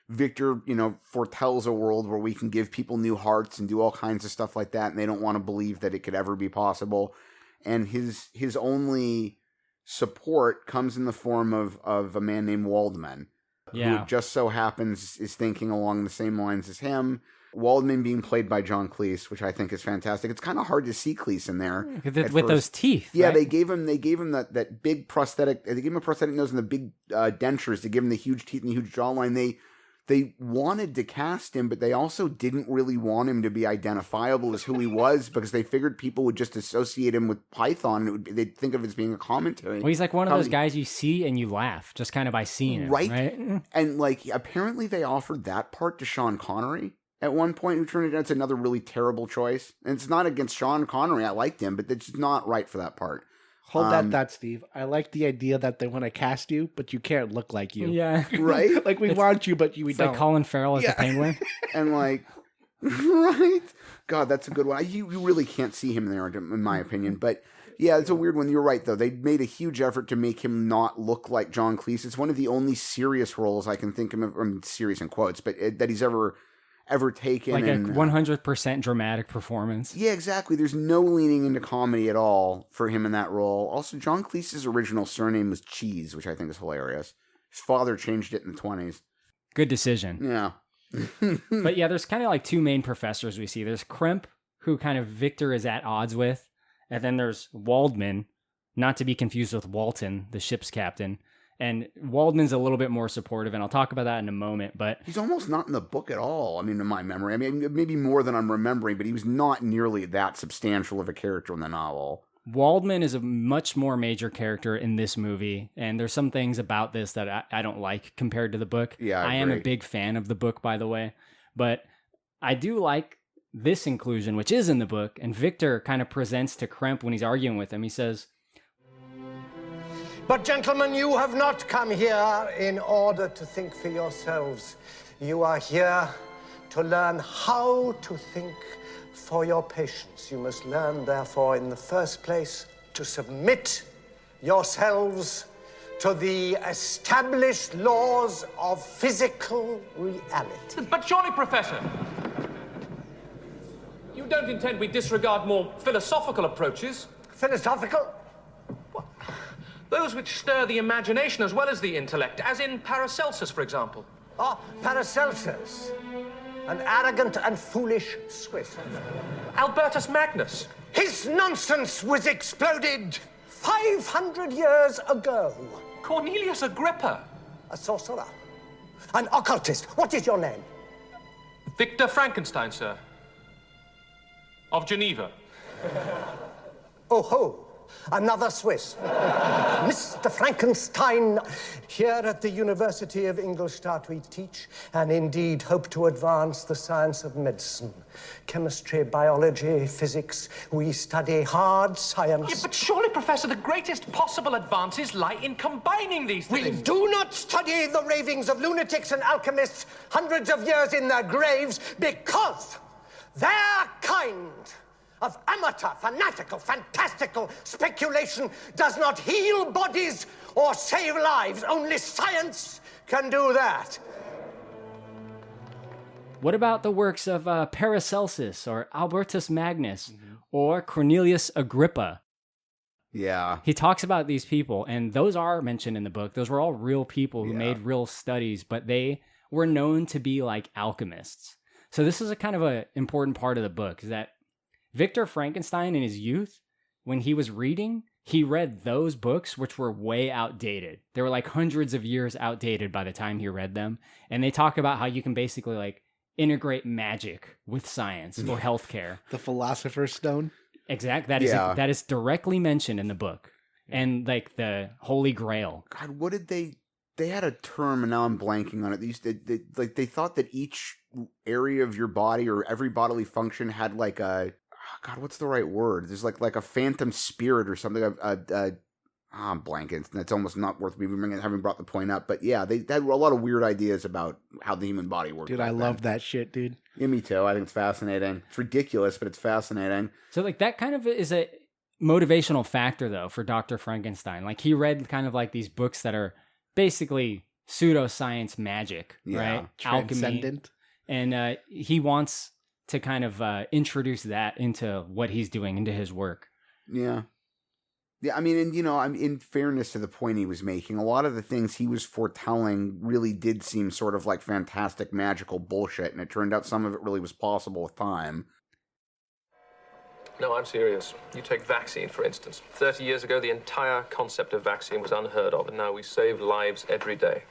Victor, foretells a world where we can give people new hearts and do all kinds of stuff like that, and they don't want to believe that it could ever be possible. And his only support comes in the form of a man named Waldman, who just so happens is thinking along the same lines as him. Waldman being played by John Cleese, which I think is fantastic. It's kind of hard to see Cleese in there with those teeth. Yeah, right? they gave him that big prosthetic. They gave him a prosthetic nose and the big dentures to give him the huge teeth and the huge jawline. They wanted to cast him, but they also didn't really want him to be identifiable as who he was because they figured people would just associate him with Python. And they'd think of it as being a commentary. Well, he's like one of those guys you see and you laugh just kind of by seeing him, right? And like apparently they offered that part to Sean Connery at one point, who turned it out. It's another really terrible choice. And it's not against Sean Connery. I liked him, but it's just not right for that part. Hold that thought, Steve. I like the idea that they want to cast you, but you can't look like you. Yeah. Right? Like, we want you, but we don't. Like Colin Farrell as the Penguin. And like, right? God, that's a good one. You really can't see him there, in my opinion. But yeah, it's a weird one. You're right, though. They made a huge effort to make him not look like John Cleese. It's one of the only serious roles I can think of, serious in quotes, but that he's ever taken. Like a 100% dramatic performance. Yeah, exactly. There's no leaning into comedy at all for him in that role. Also, John Cleese's original surname was Cheese, which I think is hilarious. His father changed it in the 1920s. Good decision. Yeah. But yeah, there's kind of like two main professors we see. There's Crimp, who kind of Victor is at odds with. And then there's Waldman, not to be confused with Walton, the ship's captain. And Waldman's a little bit more supportive, and I'll talk about that in a moment. But he's almost not in the book at all. I mean, in my memory. I mean, maybe more than I'm remembering, but he was not nearly that substantial of a character in the novel. Waldman is a much more major character in this movie, and there's some things about this that I don't like compared to the book. Yeah, I am a big fan of the book, by the way. But I do like this inclusion, which is in the book, and Victor kind of presents to Crimp when he's arguing with him. He says, "But gentlemen, you have not come here in order to think for yourselves. You are here to learn how to think for your patients. You must learn, therefore, in the first place, to submit yourselves to the established laws of physical reality. But surely, Professor, you don't intend we disregard more philosophical approaches? Philosophical? What? Those which stir the imagination as well as the intellect, as in Paracelsus, for example. Ah, Paracelsus, an arrogant and foolish Swiss. Albertus Magnus. His nonsense was exploded 500 years ago. Cornelius Agrippa. A sorcerer. An occultist. What is your name? Victor Frankenstein, sir. Of Geneva. Oh ho, another Swiss. Mr. Frankenstein, here at the University of Ingolstadt we teach and indeed hope to advance the science of medicine. Chemistry, biology, physics, we study hard science. Yeah, but surely, Professor, the greatest possible advances lie in combining these things. We do not study the ravings of lunatics and alchemists hundreds of years in their graves because their kind of amateur, fanatical, fantastical speculation does not heal bodies or save lives. Only science can do that. What about the works of Paracelsus or Albertus Magnus or Cornelius Agrippa? Yeah. He talks about these people, and those are mentioned in the book. Those were all real people who made real studies, but they were known to be like alchemists. So this is a kind of an important part of the book, is that Victor Frankenstein in his youth, when he was reading, he read those books, which were way outdated. They were like hundreds of years outdated by the time he read them. And they talk about how you can basically like integrate magic with science or healthcare. The Philosopher's Stone? Exact. That is directly mentioned in the book. And like the Holy Grail. God, what did they had a term, and now I'm blanking on it. They thought that each area of your body or every bodily function had like a, God, what's the right word? There's like a phantom spirit or something. I'm blanking. That's almost not worth me having brought the point up. But yeah, they had a lot of weird ideas about how the human body works. Dude, I love that shit, dude. Yeah, me too. I think it's fascinating. It's ridiculous, but it's fascinating. So like that kind of is a motivational factor though for Dr. Frankenstein. Like he read kind of like these books that are basically pseudoscience magic, right? Transcendent. Alchemy. And he wants to kind of introduce that into what he's doing, into his work. Yeah. Yeah, I mean, and in fairness to the point he was making, a lot of the things he was foretelling really did seem sort of like fantastic magical bullshit, and it turned out some of it really was possible with time. No, I'm serious. You take vaccine, for instance. 30 years ago, the entire concept of vaccine was unheard of, and now we save lives every day.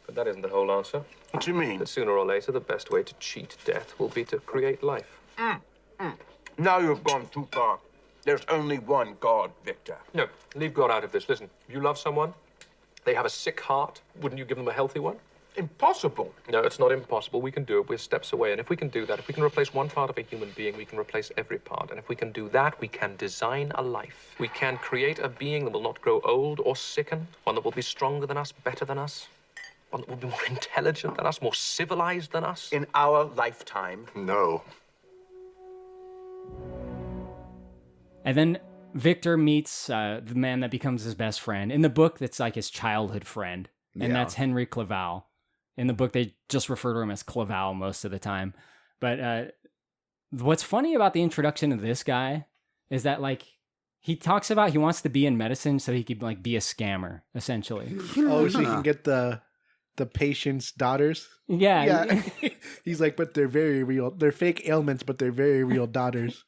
But that isn't the whole answer. What do you mean? That sooner or later, the best way to cheat death will be to create life. Now you've gone too far. There's only one God, Victor. No, leave God out of this. Listen, you love someone, they have a sick heart, wouldn't you give them a healthy one? Impossible. No, it's not impossible. We can do it. We're steps away. And if we can do that, if we can replace one part of a human being, we can replace every part. And if we can do that, we can design a life. We can create a being that will not grow old or sicken, one that will be stronger than us, better than us, one that will be more intelligent than us, more civilized than us. In our lifetime? No. And then Victor meets the man that becomes his best friend. In the book, that's like his childhood friend. And that's Henry Clerval. In the book, they just refer to him as Clerval most of the time. But what's funny about the introduction of this guy is that, like, he talks about he wants to be in medicine so he could, like, be a scammer, essentially. Oh, so he can get the patient's daughters? Yeah. He's like, but they're very real. They're fake ailments, but they're very real daughters.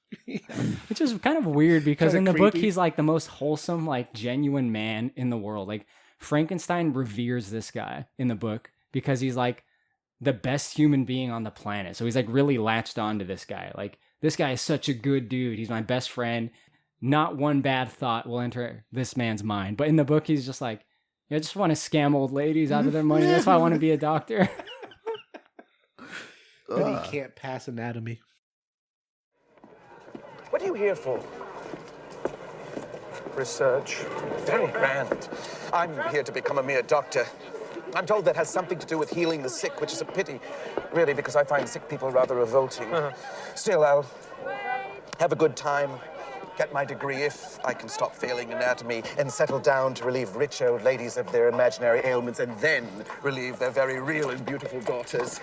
Which is kind of weird because Kinda in the creepy. book, he's, like, the most wholesome, like, genuine man in the world. Like, Frankenstein reveres this guy in the book because he's like the best human being on the planet. So he's like really latched on to this guy. Like, this guy is such a good dude. He's my best friend. Not one bad thought will enter this man's mind. But in the book, he's just like, I just want to scam old ladies out of their money. That's why I want to be a doctor. But he can't pass anatomy. What are you here for? Research. Very grand. I'm here to become a mere doctor. I'm told that has something to do with healing the sick, which is a pity, really, because I find sick people rather revolting. Still, I'll have a good time, get my degree if I can stop failing anatomy, and settle down to relieve rich old ladies of their imaginary ailments, and then relieve their very real and beautiful daughters.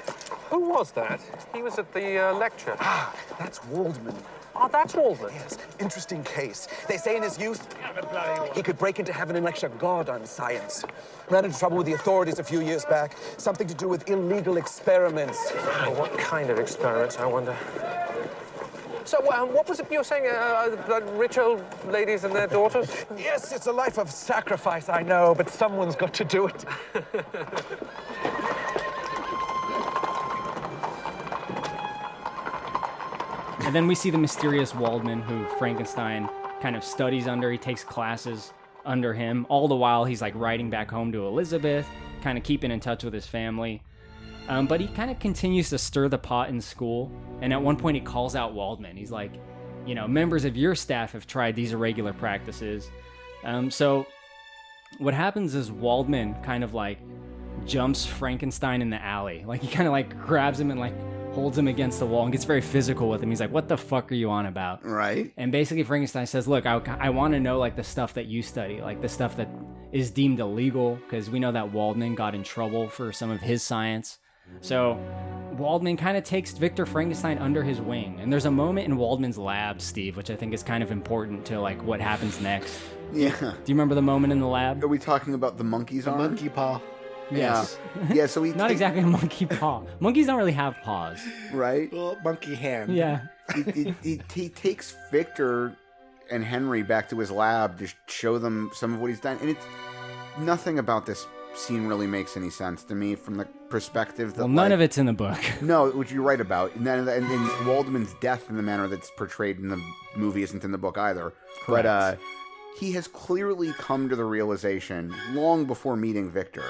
Who was that? He was at the lecture. Ah, that's Waldman. Oh, that's Waldman. Yes, interesting case. They say in his youth, he could break into heaven and lecture God on science. Ran into trouble with the authorities a few years back. Something to do with illegal experiments. Oh, what kind of experiments, I wonder? So, what was it you were saying? Rich old ladies and their daughters? Yes, it's a life of sacrifice, I know, but someone's got to do it. And then we see the mysterious Waldman, who Frankenstein kind of studies under. He takes classes under him. All the while, he's like writing back home to Elizabeth, kind of keeping in touch with his family. But he kind of continues to stir the pot in school. And at one point, he calls out Waldman. He's like, you know, members of your staff have tried these irregular practices. So what happens is Waldman kind of like jumps Frankenstein in the alley. Like he kind of like grabs him and like holds him against the wall and gets very physical with him. He's like, what the fuck are you on about? Right. And basically Frankenstein says, look, I want to know like the stuff that you study, like the stuff that is deemed illegal, because we know that Waldman got in trouble for some of his science. So Waldman kind of takes Victor Frankenstein under his wing. And there's a moment in Waldman's lab, Steve, which I think is kind of important to like what happens next. Yeah. Do you remember the moment in the lab? Are we talking about the monkey's arm? Monkey paw. Yes. Yeah, so he not exactly a monkey paw. Monkeys don't really have paws. Right? Well, monkey hand. Yeah. He takes Victor and Henry back to his lab to show them some of what he's done. And it's nothing about this scene really makes any sense to me from the perspective that... Well, none of it's in the book. No, which you're right about. And Waldman's death in the manner that's portrayed in the movie isn't in the book either. Correct. But he has clearly come to the realization, long before meeting Victor,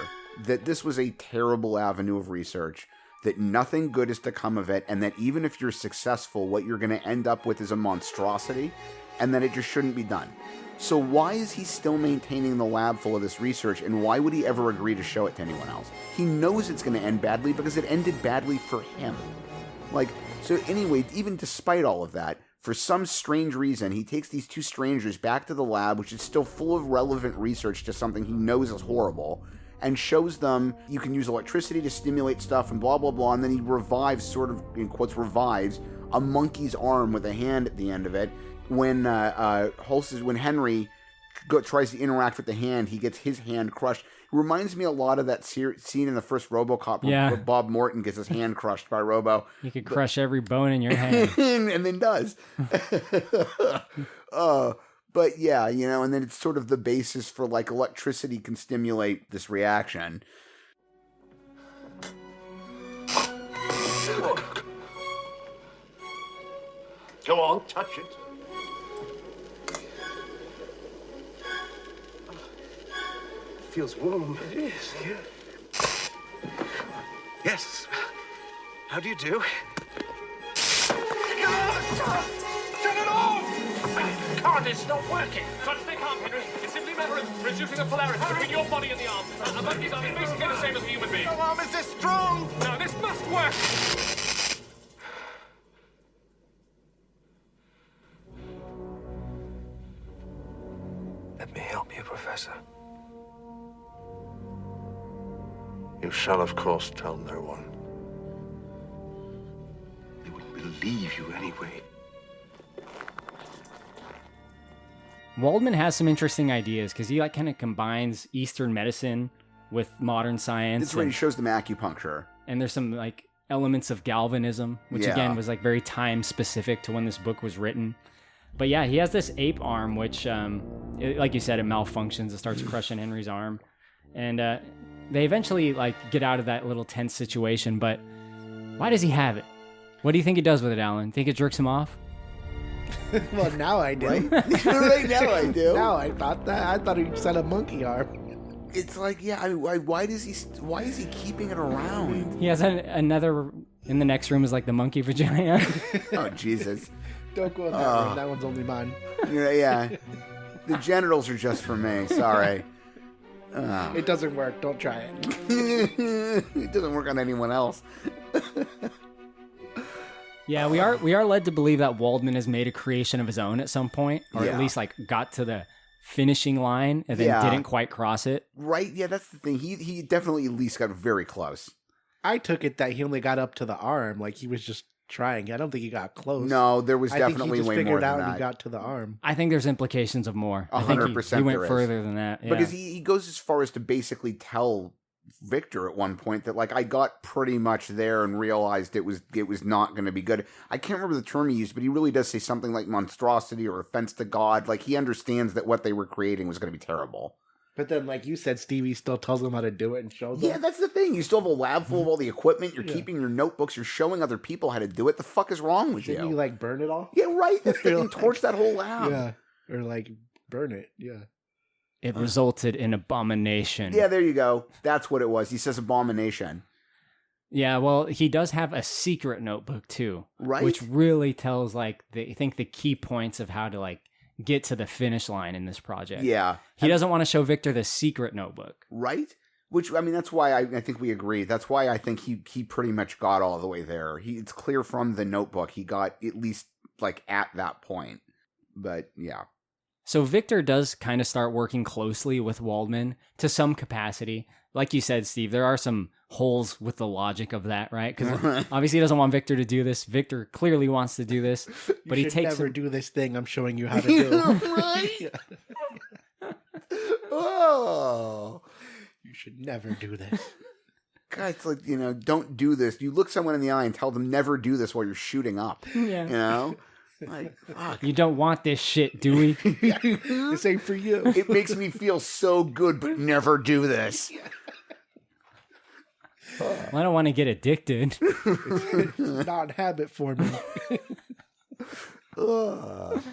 that this was a terrible avenue of research, that nothing good is to come of it, and that even if you're successful, what you're going to end up with is a monstrosity, and that it just shouldn't be done. So why is he still maintaining the lab full of this research, and why would he ever agree to show it to anyone else? He knows it's going to end badly because it ended badly for him. So anyway, even despite all of that, for some strange reason, he takes these two strangers back to the lab, which is still full of relevant research to something he knows is horrible, and shows them you can use electricity to stimulate stuff and blah, blah, blah. And then he revives, sort of, in quotes, revives a monkey's arm with a hand at the end of it. When Henry tries to interact with the hand, he gets his hand crushed. It reminds me a lot of that scene in the first RoboCop where Bob Morton gets his hand crushed by Robo. You could crush every bone in your hand. And then does. But yeah, you know, and then it's sort of the basis for like electricity can stimulate this reaction. Go on, touch it. Feels warm. It is, yeah. Yes. How do you do? Shut it off! God, it's not working. Touch the arm, Henry. It's simply a matter of reducing the polarity between your body and the arm. A monkey's arm is basically the same as a human being. Your arm is this strong! No, this must work! Let me help you, Professor. You shall, of course, tell no one. They wouldn't believe you anyway. Waldman has some interesting ideas because he like kind of combines Eastern medicine with modern science. That's right. He shows them acupuncture, and there's some like elements of galvanism, which again was like very time specific to when this book was written. But yeah, he has this ape arm, which, like you said, it malfunctions. It starts crushing Henry's arm, and they eventually like get out of that little tense situation. But why does he have it? What do you think he does with it, Alan? Think it jerks him off? Well, now I do. Right? Right now I do. Now I thought that. I thought he just had a monkey arm. It's like, yeah, I mean, why is he keeping it around? He has another in the next room is like the monkey vagina. Oh, Jesus. Don't go in that room. That one's only mine. Yeah. The genitals are just for me. Sorry. It doesn't work. Don't try it. It doesn't work on anyone else. Yeah, we are led to believe that Waldman has made a creation of his own at some point, or at least like got to the finishing line and then didn't quite cross it. Right? Yeah, that's the thing. He definitely at least got very close. I took it that he only got up to the arm, like he was just trying. I don't think he got close. No, there was definitely way more. I think he just more figured out than and that. he got to the arm. I think there's implications of more. 100% I think he went there is. further than that. Yeah. Because he goes as far as to basically tell Victor at one point that, like, I got pretty much there and realized it was not going to be good. I can't remember the term he used, but he really does say something like monstrosity or offense to God. Like, he understands that what they were creating was going to be terrible. But then, like you said, Stevie still tells them how to do it and shows them. Yeah, that's the thing. You still have a lab full of all the equipment. You're keeping your notebooks. You're showing other people how to do it. The fuck is wrong with Shouldn't you? you, like, burn it all? Yeah, right. That's the thing. Torch that whole lab. Yeah. Or, like, burn it. Yeah. It resulted in abomination. Yeah, there you go. That's what it was. He says abomination. Yeah, well, he does have a secret notebook too, right? Which really tells like I think the key points of how to like get to the finish line in this project. Yeah, he doesn't want to show Victor the secret notebook, right? Which I mean, that's why I think we agree. That's why I think he pretty much got all the way there. It's clear from the notebook he got at least like at that point. But yeah. So Victor does kind of start working closely with Waldman to some capacity. Like you said, Steve, there are some holes with the logic of that, right? Because obviously he doesn't want Victor to do this. Victor clearly wants to do this, but he takes never do this thing I'm showing you how to do. Right? Oh, you should never do this. Guys, like, don't do this. You look someone in the eye and tell them never do this while you're shooting up. Yeah. Like, fuck. You don't want this shit, do we? This ain't for you. It makes me feel so good, but never do this. Well, I don't want to get addicted. It's not a habit for me. Well,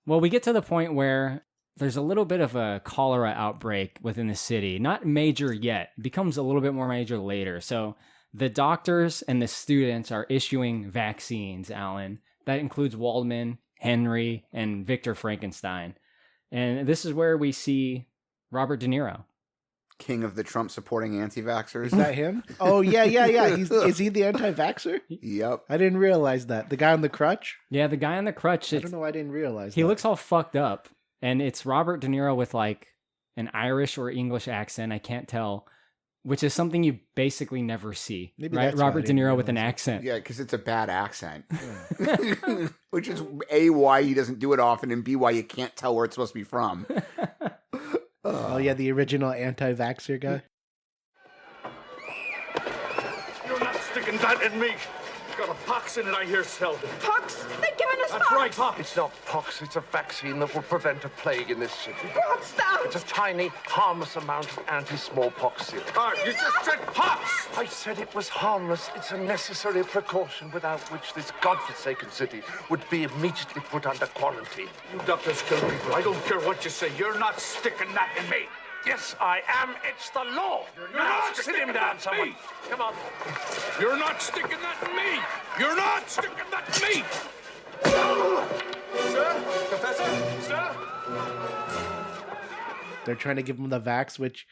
we get to the point where there's a little bit of a cholera outbreak within the city. Not major yet. It becomes a little bit more major later. So the doctors and the students are issuing vaccines, Alan. That includes Waldman, Henry, and Victor Frankenstein. And this is where we see Robert De Niro. King of the Trump-supporting anti-vaxxers. Is that him? Oh, yeah. Is he the anti-vaxxer? Yep. I didn't realize that. The guy on the crutch? Yeah, the guy on the crutch. I don't know. I didn't realize He that. looks all fucked up. And it's Robert De Niro with like an Irish or English accent. I can't tell. Which is something you basically never see. Maybe right? that's why I Robert De didn't Niro with an realize accent. Yeah, because it's a bad accent. Which is A, why he doesn't do it often, and B, why you can't tell where it's supposed to be from. Oh, yeah, the original anti-vaxxer guy. You're not sticking that in me. It's got a pox in it, I hear, Selden. Pox? They've given us That's pox! right, pox. It's not pox, it's a vaccine that will prevent a plague in this city. What's that? It's a tiny, harmless amount of anti-smallpox serum. Ah, you just said pox! I said it was harmless. It's a necessary precaution without which this godforsaken city would be immediately put under quarantine. You doctors kill people. I don't care what you say. You're not sticking that in me. Yes, I am. It's the law. You're not sit him down, someone. Come on. You're not sticking that in me. You're not sticking that in me. Sir? Professor? Sir? They're trying to give him the vax, which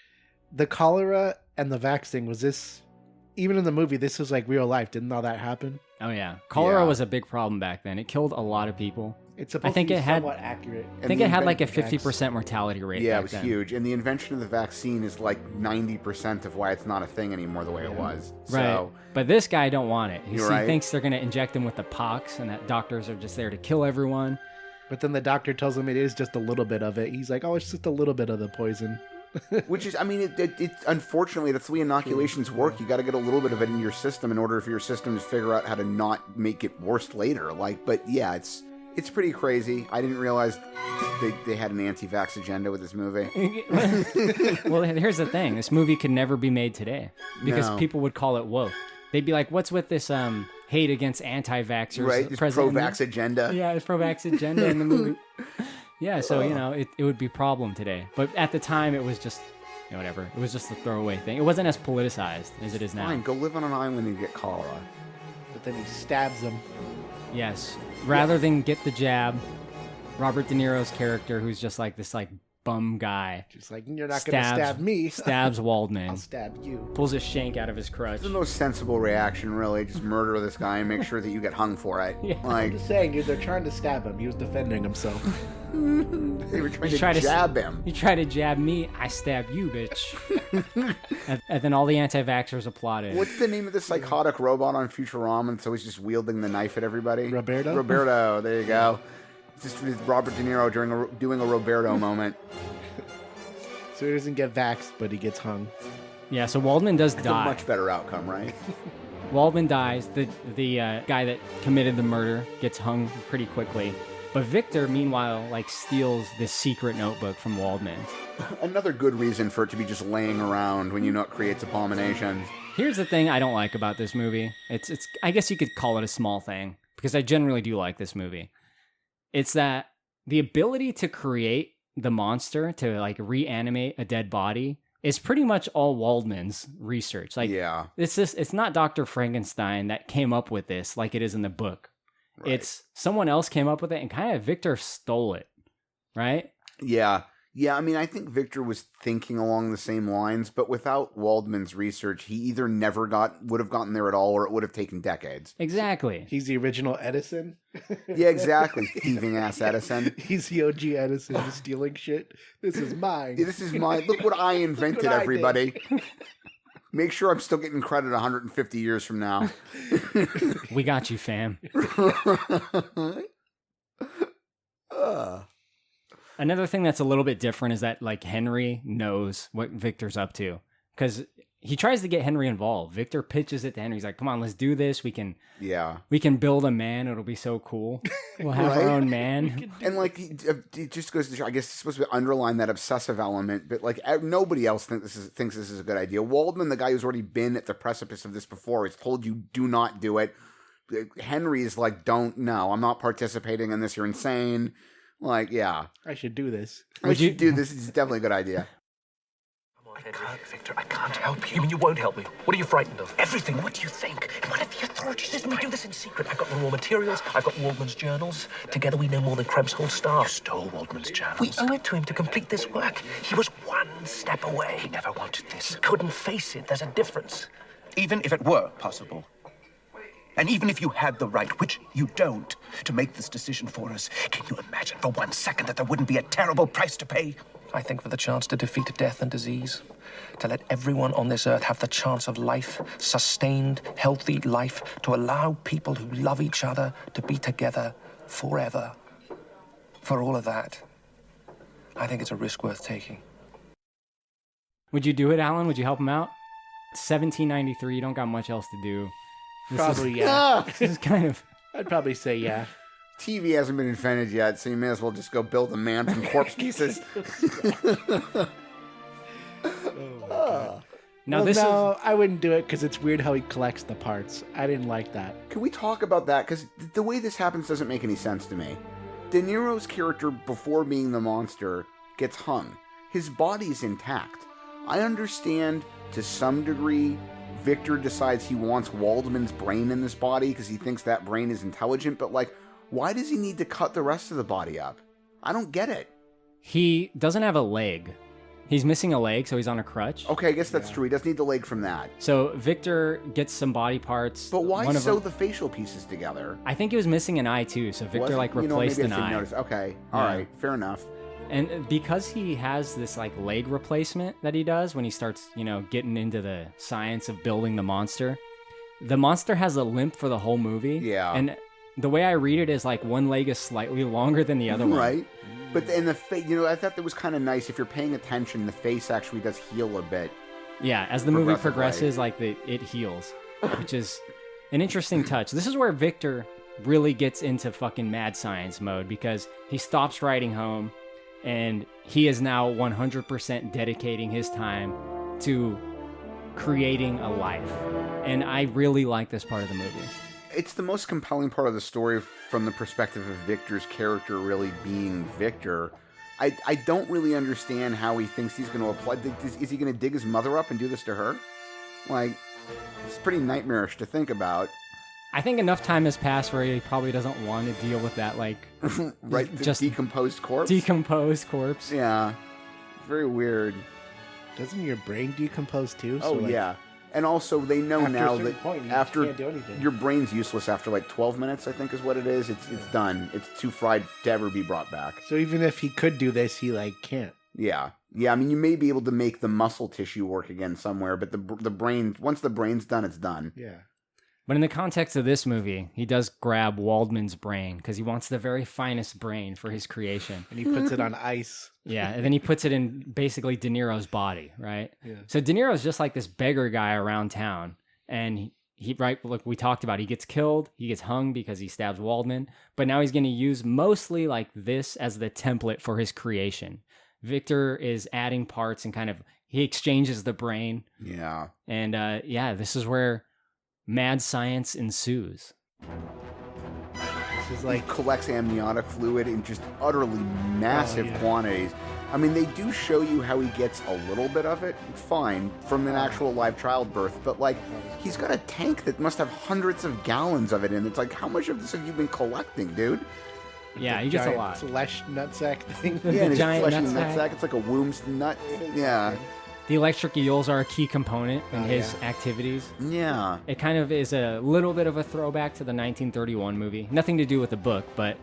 the cholera and the vax thing was this. Even in the movie, this was like real life. Didn't all that happen? Oh yeah, cholera was a big problem back then. It killed a lot of people. It's supposed to be somewhat accurate. I think it had like a 50% mortality rate. Yeah, back it was then. huge. And the invention of the vaccine is like 90% of why it's not a thing anymore the way it was. Right. So, But this guy don't want it. He Right. thinks they're going to inject him with the pox and that doctors are just there to kill everyone. But then the doctor tells him it is just a little bit of it. He's like, oh, it's just a little bit of the poison. which is, I mean, it unfortunately, that's the way inoculations work. You got to get a little bit of it in your system in order for your system to figure out how to not make it worse later. But yeah, it's pretty crazy. I didn't realize they had an anti-vax agenda with this movie. Well, here's the thing. This movie could never be made today because No. people would call it woke. They'd be like, what's with this hate against anti-vaxxers? Right, this pro-vax agenda. Yeah, this pro-vax agenda in the movie. Yeah, so, it would be a problem today. But at the time, it was just, whatever. It was just a throwaway thing. It wasn't as politicized as it is now. Fine, go live on an island and get cholera. But then he stabs him. Yes. Rather than get the jab, Robert De Niro's character, who's just like this like bum guy. Just like, you're not going to stab me. Stabs Waldman. I'll stab you. Pulls a shank out of his crutch. It's the most sensible reaction, really. Just murder this guy and make sure that you get hung for it. Yeah. Like, I'm just saying, dude, they're trying to stab him. He was defending himself. They were trying to jab him. You try to jab me, I stab you, bitch. and then all the anti-vaxxers applauded. What's the name of the psychotic robot on Futurama that's always just wielding the knife at everybody? Roberto? Roberto, there you go. It's just with Robert De Niro doing a Roberto moment. So he doesn't get vaxxed, but he gets hung. Yeah, so Waldman does That's die. a much better outcome, right? Waldman dies. The guy that committed the murder gets hung pretty quickly. But Victor, meanwhile, like steals this secret notebook from Waldman. Another good reason for it to be just laying around when you know it creates abominations. Here's the thing I don't like about this movie. It's I guess you could call it a small thing, because I generally do like this movie. It's that the ability to create the monster, to like reanimate a dead body, is pretty much all Waldman's research. Like, yeah. It's not Dr. Frankenstein that came up with this like it is in the book. Right. It's someone else came up with it and kind of Victor stole it, right? Yeah. Yeah, I mean, I think Victor was thinking along the same lines, but without Waldman's research, he either never would have gotten there at all, or it would have taken decades. Exactly. He's the original Edison. Yeah, exactly. Thieving ass Edison. He's the OG Edison, just stealing shit. This is mine. Yeah, this is mine. Look what I invented, what I everybody. Make sure I'm still getting credit 150 years from now. We got you, fam. Another thing that's a little bit different is that like Henry knows what Victor's up to, because he tries to get Henry involved. Victor pitches it to Henry. He's like, "Come on, let's do this. We can build a man. It'll be so cool. We'll have our own man." And like, it just goes to show, I guess it's supposed to underline that obsessive element, but like nobody else thinks this is a good idea. Waldman, the guy who's already been at the precipice of this before, has told you do not do it. Henry is like, "Don't, no, I'm not participating in this. You're insane." Like, yeah. I should do this. I should do this. It's definitely a good idea. I can't, Victor. I can't help you. You mean you won't help me? What are you frightened of? Everything. What do you think? And what if the authorities listen? We do this in secret. I've got the raw materials. I've got Waldman's journals. Together we know more than Krebs' whole staff. You stole Waldman's journals. We owe it to him to complete this work. He was one step away. He never wanted this. He couldn't face it. There's a difference. Even if it were possible, and even if you had the right, which you don't, to make this decision for us, can you imagine for 1 second that there wouldn't be a terrible price to pay? I think for the chance to defeat death and disease, to let everyone on this earth have the chance of life, sustained, healthy life, to allow people who love each other to be together forever. For all of that, I think it's a risk worth taking. Would you do it, Alan? Would you help him out? It's 1793. You don't got much else to do. This is kind of... I'd probably say yeah. TV hasn't been invented yet, so you may as well just go build a man from corpse pieces. I wouldn't do it because it's weird how he collects the parts. I didn't like that. Can we talk about that? Because the way this happens doesn't make any sense to me. De Niro's character, before being the monster, gets hung. His body's intact. I understand, to some degree, Victor decides he wants Waldman's brain in this body because he thinks that brain is intelligent, but like, why does he need to cut the rest of the body up? I don't get it. He doesn't have a leg. He's missing a leg, so he's on a crutch. Okay, I guess that's true. He does need the leg from that. So Victor gets some body parts. But why sew the facial pieces together? I think he was missing an eye too, so Victor replaced an eye. Notice. Okay, all right, fair enough. And because he has this like leg replacement that he does when he starts, getting into the science of building the monster has a limp for the whole movie. Yeah. And the way I read it is like one leg is slightly longer than the other one. Right. But in the face, I thought that was kind of nice. If you're paying attention, the face actually does heal a bit. Yeah, as the movie progresses, like it heals, which is an interesting touch. This is where Victor really gets into fucking mad science mode because he stops writing home. And he is now 100% dedicating his time to creating a life. And I really like this part of the movie. It's the most compelling part of the story from the perspective of Victor's character really being Victor. I don't really understand how he thinks he's going to apply. Is he going to dig his mother up and do this to her? Like, it's pretty nightmarish to think about. I think enough time has passed where he probably doesn't want to deal with that, like... right, just decomposed corpse? Decomposed corpse. Yeah. very weird. Doesn't your brain decompose too? Oh, like, yeah. And also, they know after a now certain that point, you after can't do anything. your brain's useless after like 12 minutes, I think is what it is. It's done. It's too fried to ever be brought back. So even if he could do this, he like can't. Yeah. Yeah, I mean, you may be able to make the muscle tissue work again somewhere, but the brain, once the brain's done, it's done. Yeah. But in the context of this movie, he does grab Waldman's brain because he wants the very finest brain for his creation. And he puts it on ice. Yeah, and then he puts it in basically De Niro's body, right? Yeah. So De Niro's just like this beggar guy around town. And he right, look, we talked about, he gets killed, he gets hung because he stabs Waldman. But now he's going to use mostly like this as the template for his creation. Victor is adding parts and kind of, he exchanges the brain. Yeah. And this is where mad science ensues. This is like, he collects amniotic fluid in just utterly massive quantities. I mean, they do show you how he gets a little bit of it, fine, from an actual live childbirth, but like, he's got a tank that must have hundreds of gallons of it in. It's like, how much of this have you been collecting, dude? Yeah, he gets a lot. Flesh nutsack thing. Yeah, and his giant fleshy nutsack. nutsack. It's like a womb's nut. Yeah. The electric eels are a key component in his activities. Yeah. It kind of is a little bit of a throwback to the 1931 movie. Nothing to do with the book, but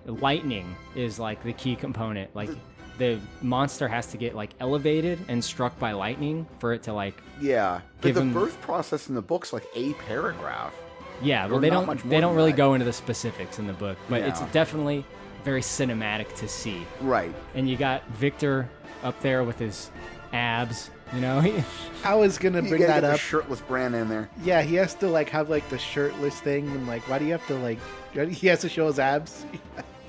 lightning is like the key component. Like the monster has to get like elevated and struck by lightning for it to like Yeah. But give the him... birth process in the book's like a paragraph. Yeah, well, Or they not don't much more they don't than really that. go into the specifics in the book, but it's Yeah. definitely very cinematic to see. Right. And you got Victor up there with his abs, you know. I was gonna You bring gotta that get the up. shirtless brand in there. Yeah, he has to like have like the shirtless thing, and like, why do you have to like? He has to show his abs.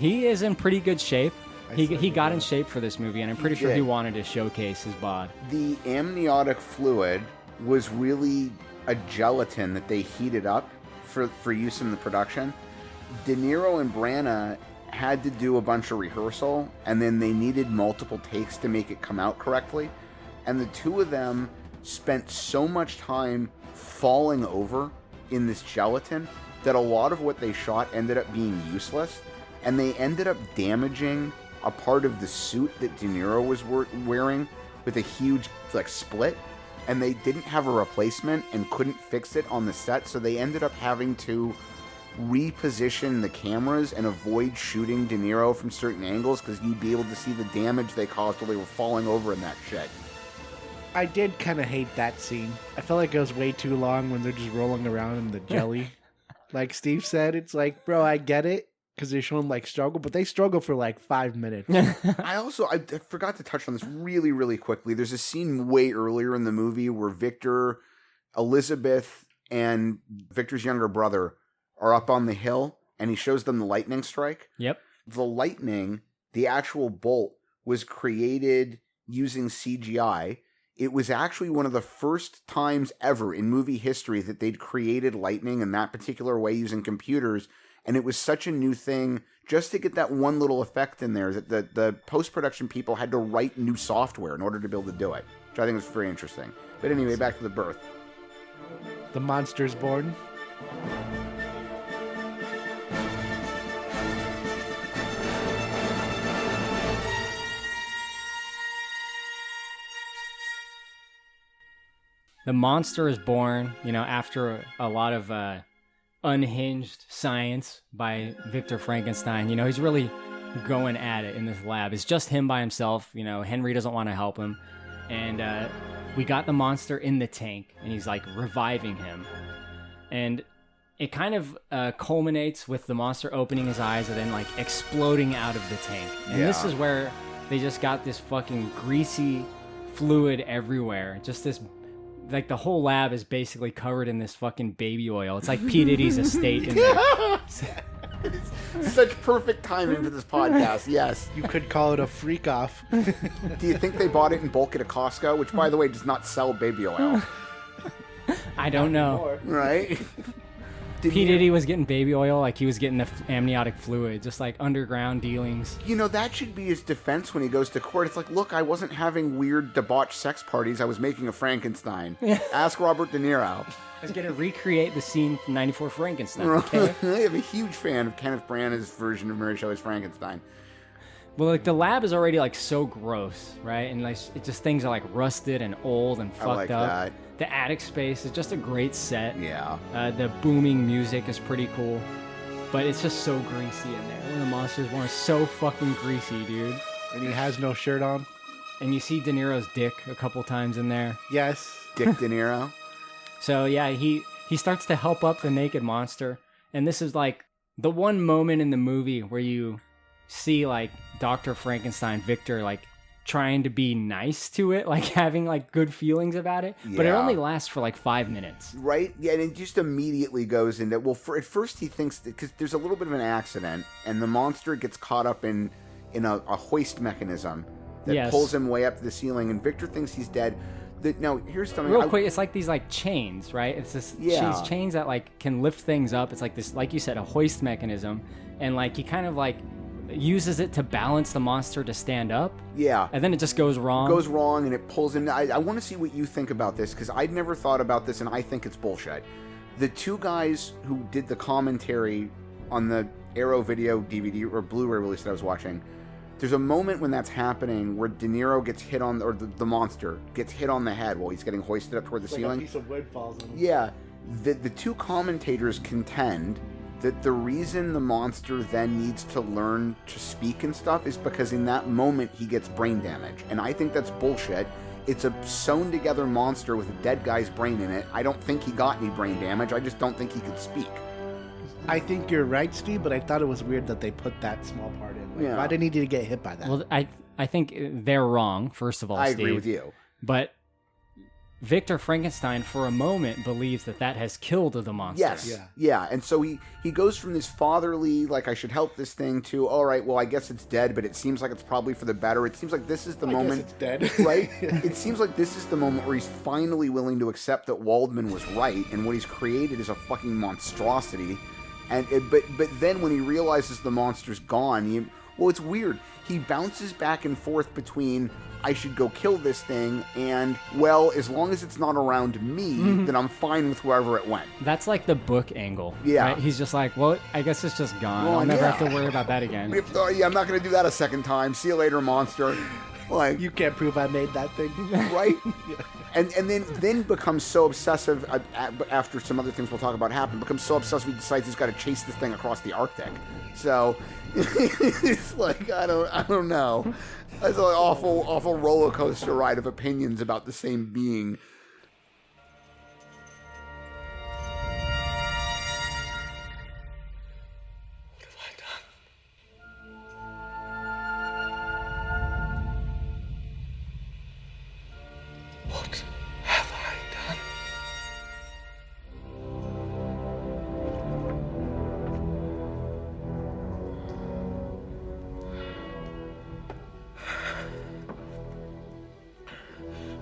He is in pretty good shape. He said got that. in shape for this movie, and I'm pretty He sure he did. wanted to showcase his bod. The amniotic fluid was really a gelatin that they heated up for use in the production. De Niro and Branagh had to do a bunch of rehearsal, and then they needed multiple takes to make it come out correctly. And the two of them spent so much time falling over in this gelatin that a lot of what they shot ended up being useless, and they ended up damaging a part of the suit that De Niro was wearing with a huge like split, and they didn't have a replacement and couldn't fix it on the set, so they ended up having to reposition the cameras and avoid shooting De Niro from certain angles because you'd be able to see the damage they caused while they were falling over in that shit. I did kind of hate that scene. I felt like it was way too long when they're just rolling around in the jelly. Like Steve said, it's like, bro, I get it because they show them like struggle, but they struggle for like 5 minutes. I forgot to touch on this really, really quickly. There's a scene way earlier in the movie where Victor, Elizabeth, and Victor's younger brother are up on the hill, and he shows them the lightning strike. Yep. The lightning, the actual bolt, was created using CGI. It was actually one of the first times ever in movie history that they'd created lightning in that particular way using computers, and it was such a new thing just to get that one little effect in there that the post-production people had to write new software in order to be able to do it, which I think was very interesting. But anyway, back to the birth. The monster's born. The monster is born, you know, after a lot of unhinged science by Victor Frankenstein. You know, he's really going at it in this lab. It's just him by himself. You know, Henry doesn't want to help him. And we got the monster in the tank, and he's like reviving him. And it kind of culminates with the monster opening his eyes and then like exploding out of the tank. And this is where they just got this fucking greasy fluid everywhere. Just this, like the whole lab is basically covered in this fucking baby oil. It's like P. Diddy's estate in there. Such perfect timing for this podcast, yes. You could call it a freak off. Do you think they bought it in bulk at a Costco, which, by the way, does not sell baby oil? I don't know. Right? P. Diddy was getting baby oil like he was getting the amniotic fluid, just like underground dealings. You know, that should be his defense when he goes to court. It's like, look, I wasn't having weird debauched sex parties. I was making a Frankenstein. Ask Robert De Niro. I was going to recreate the scene from 94 Frankenstein, okay? I'm a huge fan of Kenneth Branagh's version of Mary Shelley's Frankenstein. Well, like the lab is already like so gross, right? And like it just things are like rusted and old and fucked like up. that. The attic space is just a great set. Yeah. The booming music is pretty cool, but it's just so greasy in there. One of the monsters one is so fucking greasy, dude. And he has no shirt on. And you see De Niro's dick a couple times in there. Yes. Dick De Niro. So yeah, he starts to help up the naked monster, and this is like the one moment in the movie where you see like Dr. Frankenstein, Victor, like trying to be nice to it, like having like good feelings about it, but it Yeah. only lasts for like 5 minutes. Right? Yeah, and it just immediately goes into, well, at first he thinks, because there's a little bit of an accident, and the monster gets caught up in a hoist mechanism that Yes. pulls him way up to the ceiling, and Victor thinks he's dead. Now, here's something. Real quick, it's like these like chains, right? It's this Yeah. these chains that like can lift things up. It's like this, like you said, a hoist mechanism, and like he kind of like uses it to balance the monster to stand up. Yeah. And then it just goes wrong. Goes wrong, and it pulls him. I want to see what you think about this, because I'd never thought about this, and I think it's bullshit. The two guys who did the commentary on the Arrow video DVD or Blu-ray release that I was watching, there's a moment when that's happening where De Niro gets hit on, or the monster gets hit on the head while he's getting hoisted up toward the It's ceiling. like a piece of wood falls on him. Yeah, the two commentators contend that the reason the monster then needs to learn to speak and stuff is because in that moment he gets brain damage. And I think that's bullshit. It's a sewn together monster with a dead guy's brain in it. I don't think he got any brain damage. I just don't think he could speak. I think you're right, Steve, but I thought it was weird that they put that small part in. Like, Yeah. Why did he need to get hit by that? Well, I think they're wrong, first of all, I Steve. agree with you. But Victor Frankenstein, for a moment, believes that has killed the monster. Yes. Yeah. And so he goes from this fatherly, like, I should help this thing, to, all right, well, I guess it's dead, but it seems like it's probably for the better. It seems like this is the moment. Guess it's dead. Right? It seems like this is the moment where he's finally willing to accept that Waldman was right, and what he's created is a fucking monstrosity. And but then when he realizes the monster's gone, well, it's weird. He bounces back and forth between, I should go kill this thing, and, well, as long as it's not around me, then I'm fine with wherever it went. That's like the book angle. Yeah. Right? He's just like, well, I guess it's just gone. Well, I'll never yeah. have to worry about that again. Yeah, I'm not going to do that a second time. See you later, monster. Like, you can't prove I made that thing. Right? And then becomes so obsessive, after some other things we'll talk about happen, becomes so obsessive he decides he's got to chase this thing across the Arctic. So, it's like, I don't know. It's an awful roller coaster ride of opinions about the same being. What have I done?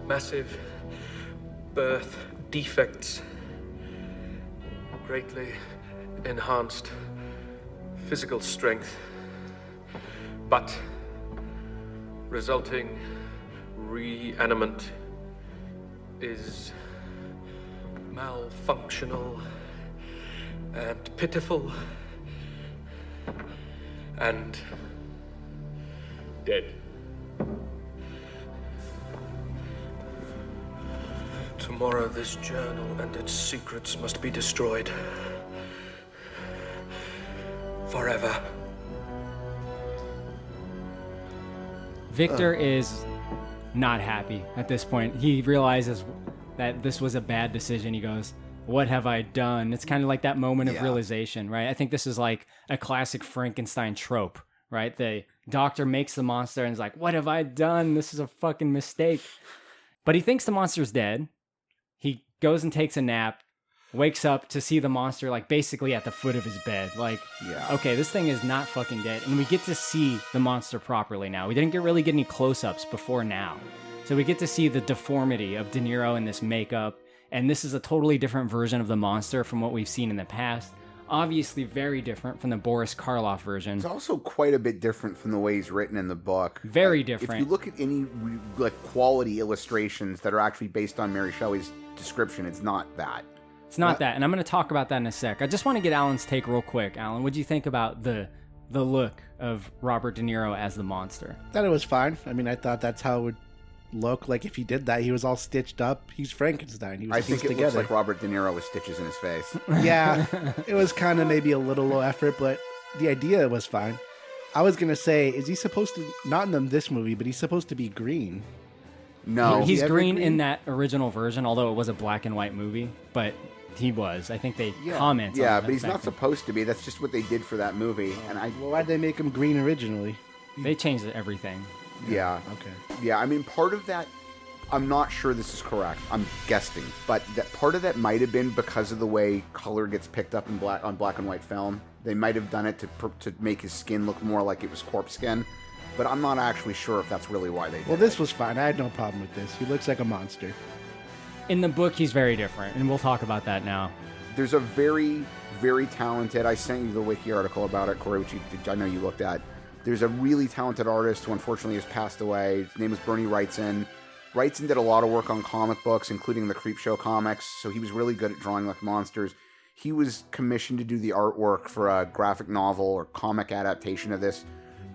Massive birth defects, greatly enhanced physical strength, but resulting reanimant is malfunctional and pitiful and dead. Tomorrow this journal and its secrets must be destroyed. Forever. Victor is not happy at this point. He realizes that this was a bad decision. He goes, what have I done? It's kind of like that moment of realization, right? I think this is like a classic Frankenstein trope, right? The doctor makes the monster and is like, what have I done? This is a fucking mistake. But he thinks the monster's dead. He goes and takes a nap, wakes up to see the monster like basically at the foot of his bed. Like, okay, this thing is not fucking dead. And we get to see the monster properly now. We didn't really get any close-ups before now. So we get to see the deformity of De Niro in this makeup. And this is a totally different version of the monster from what we've seen in the past. Obviously very different from the Boris Karloff version. It's also quite a bit different from the way he's written in the book. Very different. If you look at any like quality illustrations that are actually based on Mary Shelley's description, it's not that. It's not that, and I'm going to talk about that in a sec. I just want to get Alan's take real quick. Alan, what do you think about the the look of Robert De Niro as the monster? Thought it was fine. I mean, I thought that's how it would look. Like if he did that, he was all stitched up. He's Frankenstein. He was I think pieced it together. looks like Robert De Niro with stitches in his face. Yeah, it was kind of maybe a little low effort, but the idea was fine. I was gonna say, is he supposed to, not in this movie, but he's supposed to be green? No, He's green in that original version, although it was a black and white movie. But he was. I think they comment. Yeah, on but he's that not fact. supposed to be. That's just what they did for that movie. And Well, why'd they make him green originally? They changed everything. Yeah. Okay. Yeah, I mean, part of that, I'm not sure this is correct. I'm guessing, but that part of that might have been because of the way color gets picked up in black and white film. They might have done it to make his skin look more like it was corpse skin, but I'm not actually sure if that's really why they did. Well, this was fine. I had no problem with this. He looks like a monster. In the book, he's very different, and we'll talk about that now. There's a very, very talented, I sent you the wiki article about it, Corey, which I know you looked at. There's a really talented artist who unfortunately has passed away. His name is Bernie Wrightson. Wrightson did a lot of work on comic books, including the Creepshow comics, so he was really good at drawing like monsters. He was commissioned to do the artwork for a graphic novel or comic adaptation of this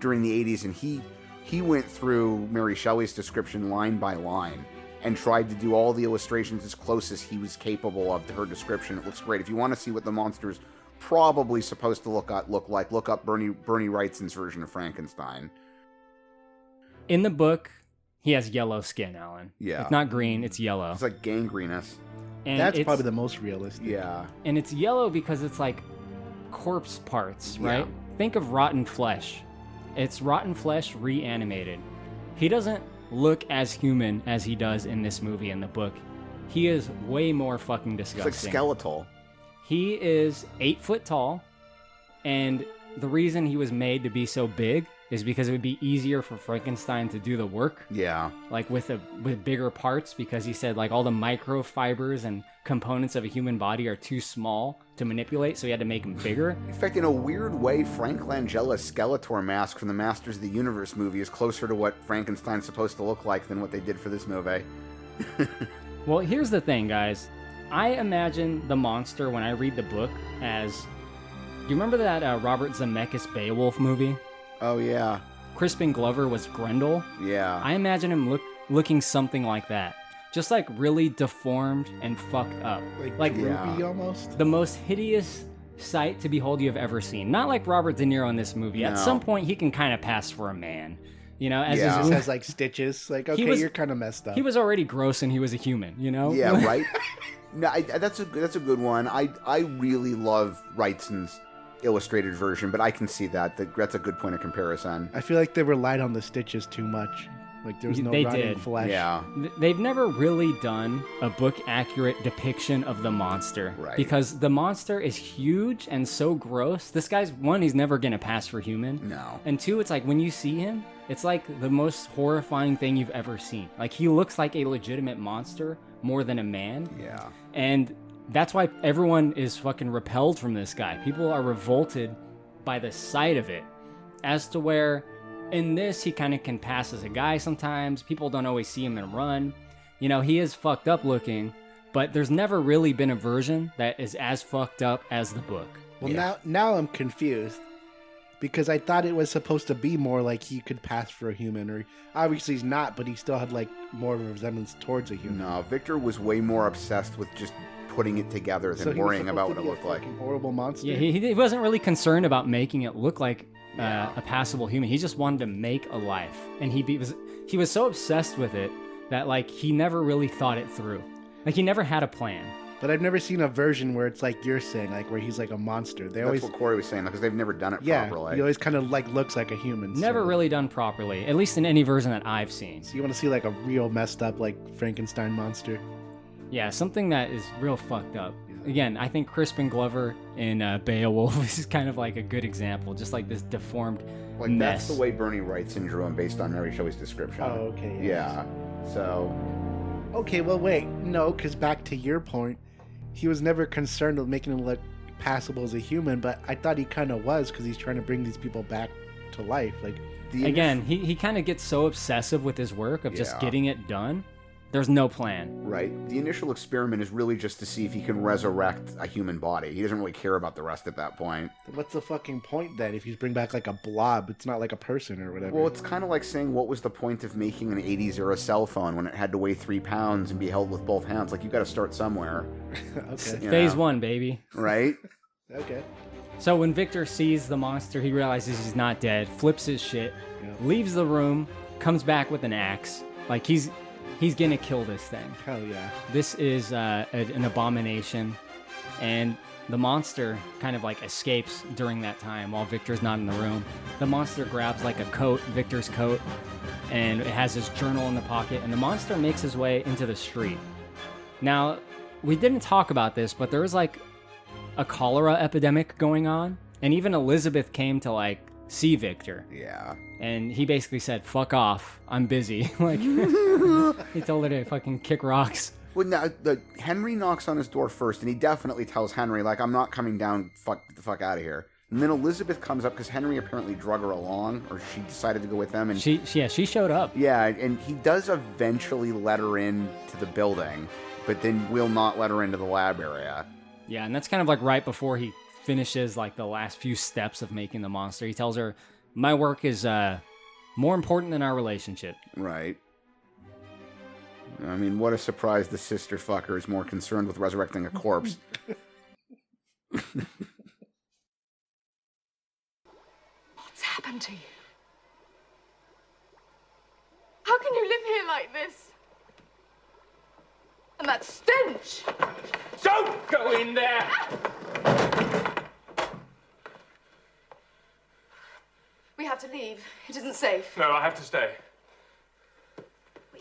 during the 80s, and he went through Mary Shelley's description line by line and tried to do all the illustrations as close as he was capable of to her description. It looks great. If you want to see what the monster's probably supposed to look like, look up Bernie Wrightson's version of Frankenstein. In the book, he has yellow skin, Alan. Yeah. It's not green, it's yellow. It's like gangrenous. And That's it's- probably the most realistic. Yeah. And it's yellow because it's like corpse parts, right? Yeah. Think of rotten flesh. It's rotten flesh reanimated. He doesn't look as human as he does in this movie in the book. He is way more fucking disgusting. It's like skeletal. He is 8 foot tall, and the reason he was made to be so big is because it would be easier for Frankenstein to do the work. Yeah. Like with bigger parts, because he said like all the microfibers and components of a human body are too small to manipulate, so he had to make them bigger. In fact, in a weird way, Frank Langella's Skeletor mask from the Masters of the Universe movie is closer to what Frankenstein's supposed to look like than what they did for this movie. Well, here's the thing, guys. I imagine the monster when I read the book as... Do you remember that Robert Zemeckis Beowulf movie? Oh, yeah. Crispin Glover was Grendel? Yeah. I imagine him looking something like that. Just like really deformed and fucked up. Like droopy almost? The most hideous sight to behold you've ever seen. Not like Robert De Niro in this movie. At No. some point, he can kind of pass for a man. You know, as He his just has like stitches. Like, okay, you're kind of messed up. He was already gross and he was a human, you know? Yeah, right? No, that's a good one. I really love Wrightson's illustrated version, but I can see that. That's a good point of comparison. I feel like they relied on the stitches too much. Like there was no They rotting did. flesh. Yeah. They've never really done a book-accurate depiction of the monster. Right. Because the monster is huge and so gross. This guy's, one, he's never going to pass for human. No. And two, it's like when you see him, it's like the most horrifying thing you've ever seen. Like he looks like a legitimate monster more than a man. Yeah. And that's why everyone is fucking repelled from this guy. People are revolted by the sight of it. As to where in this, he kind of can pass as a guy sometimes. People don't always see him and run. You know, he is fucked up looking, but there's never really been a version that is as fucked up as the book. Well, now I'm confused because I thought it was supposed to be more like he could pass for a human, or obviously he's not, but he still had like more of a resemblance towards a human. No, Victor was way more obsessed with just putting it together than worrying about what it looked like. Horrible monster. Yeah, he wasn't really concerned about making it look like a passable human. He just wanted to make a life, and he was so obsessed with it that like he never really thought it through. Like he never had a plan. But I've never seen a version where it's like you're saying, like where he's like a monster. That's what Corey was saying, because they've never done it yeah, properly. he always kind of like looks like a human. Never really done properly, at least in any version that I've seen. So you want to see like a real messed up like Frankenstein monster? Yeah, something that is real fucked up. Again, I think Crispin Glover in Beowulf is kind of like a good example, just like this deformed Like mess. that's the way Bernie Wrightson drew him based on Mary Shelley's description. Oh, okay. Yeah. So. Okay, well, wait. No, because back to your point, he was never concerned with making him look passable as a human, but I thought he kind of was because he's trying to bring these people back to life. Like Again, he kind of gets so obsessive with his work of just Yeah. getting it done There's no plan. Right. The initial experiment is really just to see if he can resurrect a human body. He doesn't really care about the rest at that point. What's the fucking point then if you bring back like a blob? It's not like a person or whatever. Well, it's kind of like saying, what was the point of making an 80s era cell phone when it had to weigh 3 pounds and be held with both hands? Like, you got to start somewhere. Okay. Phase 1, baby. Right? Okay. So when Victor sees the monster, he realizes he's not dead, flips his shit, leaves the room, comes back with an axe. Like, he's gonna kill this thing. Hell yeah. This is an abomination, and the monster kind of like escapes during that time while Victor's not in the room. The monster grabs like a coat, Victor's coat, and it has his journal in the pocket, and the monster makes his way into the street. Now, we didn't talk about this, but there was like a cholera epidemic going on, and even Elizabeth came to like see Victor. Yeah. And he basically said, "Fuck off, I'm busy." Like, he told her to fucking kick rocks. Well, now, Henry knocks on his door first, and he definitely tells Henry, like, I'm not coming down, get the fuck out of here. And then Elizabeth comes up, because Henry apparently drug her along, or she decided to go with them. And she showed up. Yeah, and he does eventually let her in to the building, but then will not let her into the lab area. Yeah, and that's kind of like right before he finishes like the last few steps of making the monster. He tells her, "My work is more important than our relationship." Right. I mean, what a surprise the sister fucker is more concerned with resurrecting a corpse. What's happened to you? How can you live here like this? And that stench! Don't go in there! We have to leave. It isn't safe. No, I have to stay.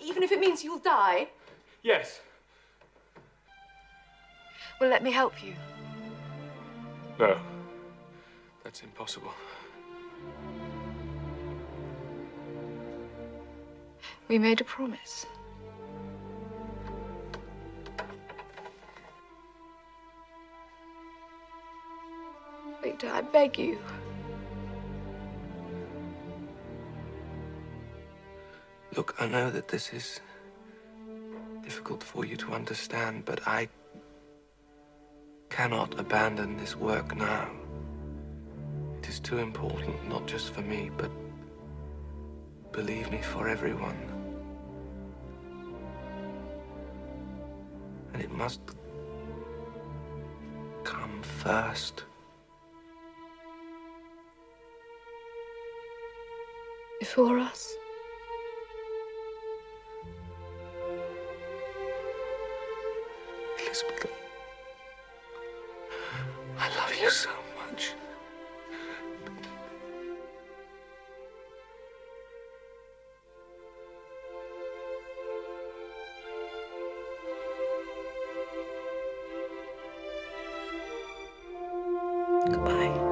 Even if it means you'll die? Yes. Well, let me help you. No. That's impossible. We made a promise. Victor, I beg you. Look, I know that this is difficult for you to understand, but I cannot abandon this work now. It is too important, not just for me, but believe me, for everyone. And it must come first. Before us? Elizabeth, I love you so much. Goodbye.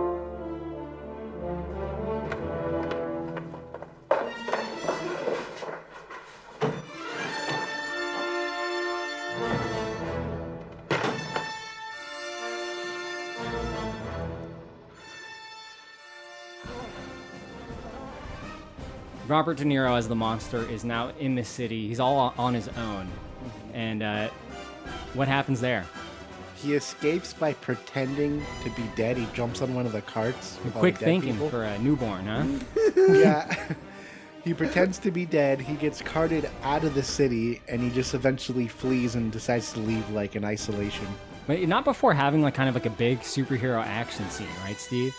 Robert De Niro as the monster is now in the city. He's all on his own. And what happens there? He escapes by pretending to be dead. He jumps on one of the carts. With all Quick the dead thinking people. for a newborn, huh? Yeah. He pretends to be dead. He gets carted out of the city, and he just eventually flees and decides to leave like in isolation. But not before having like kind of like a big superhero action scene, right, Steve?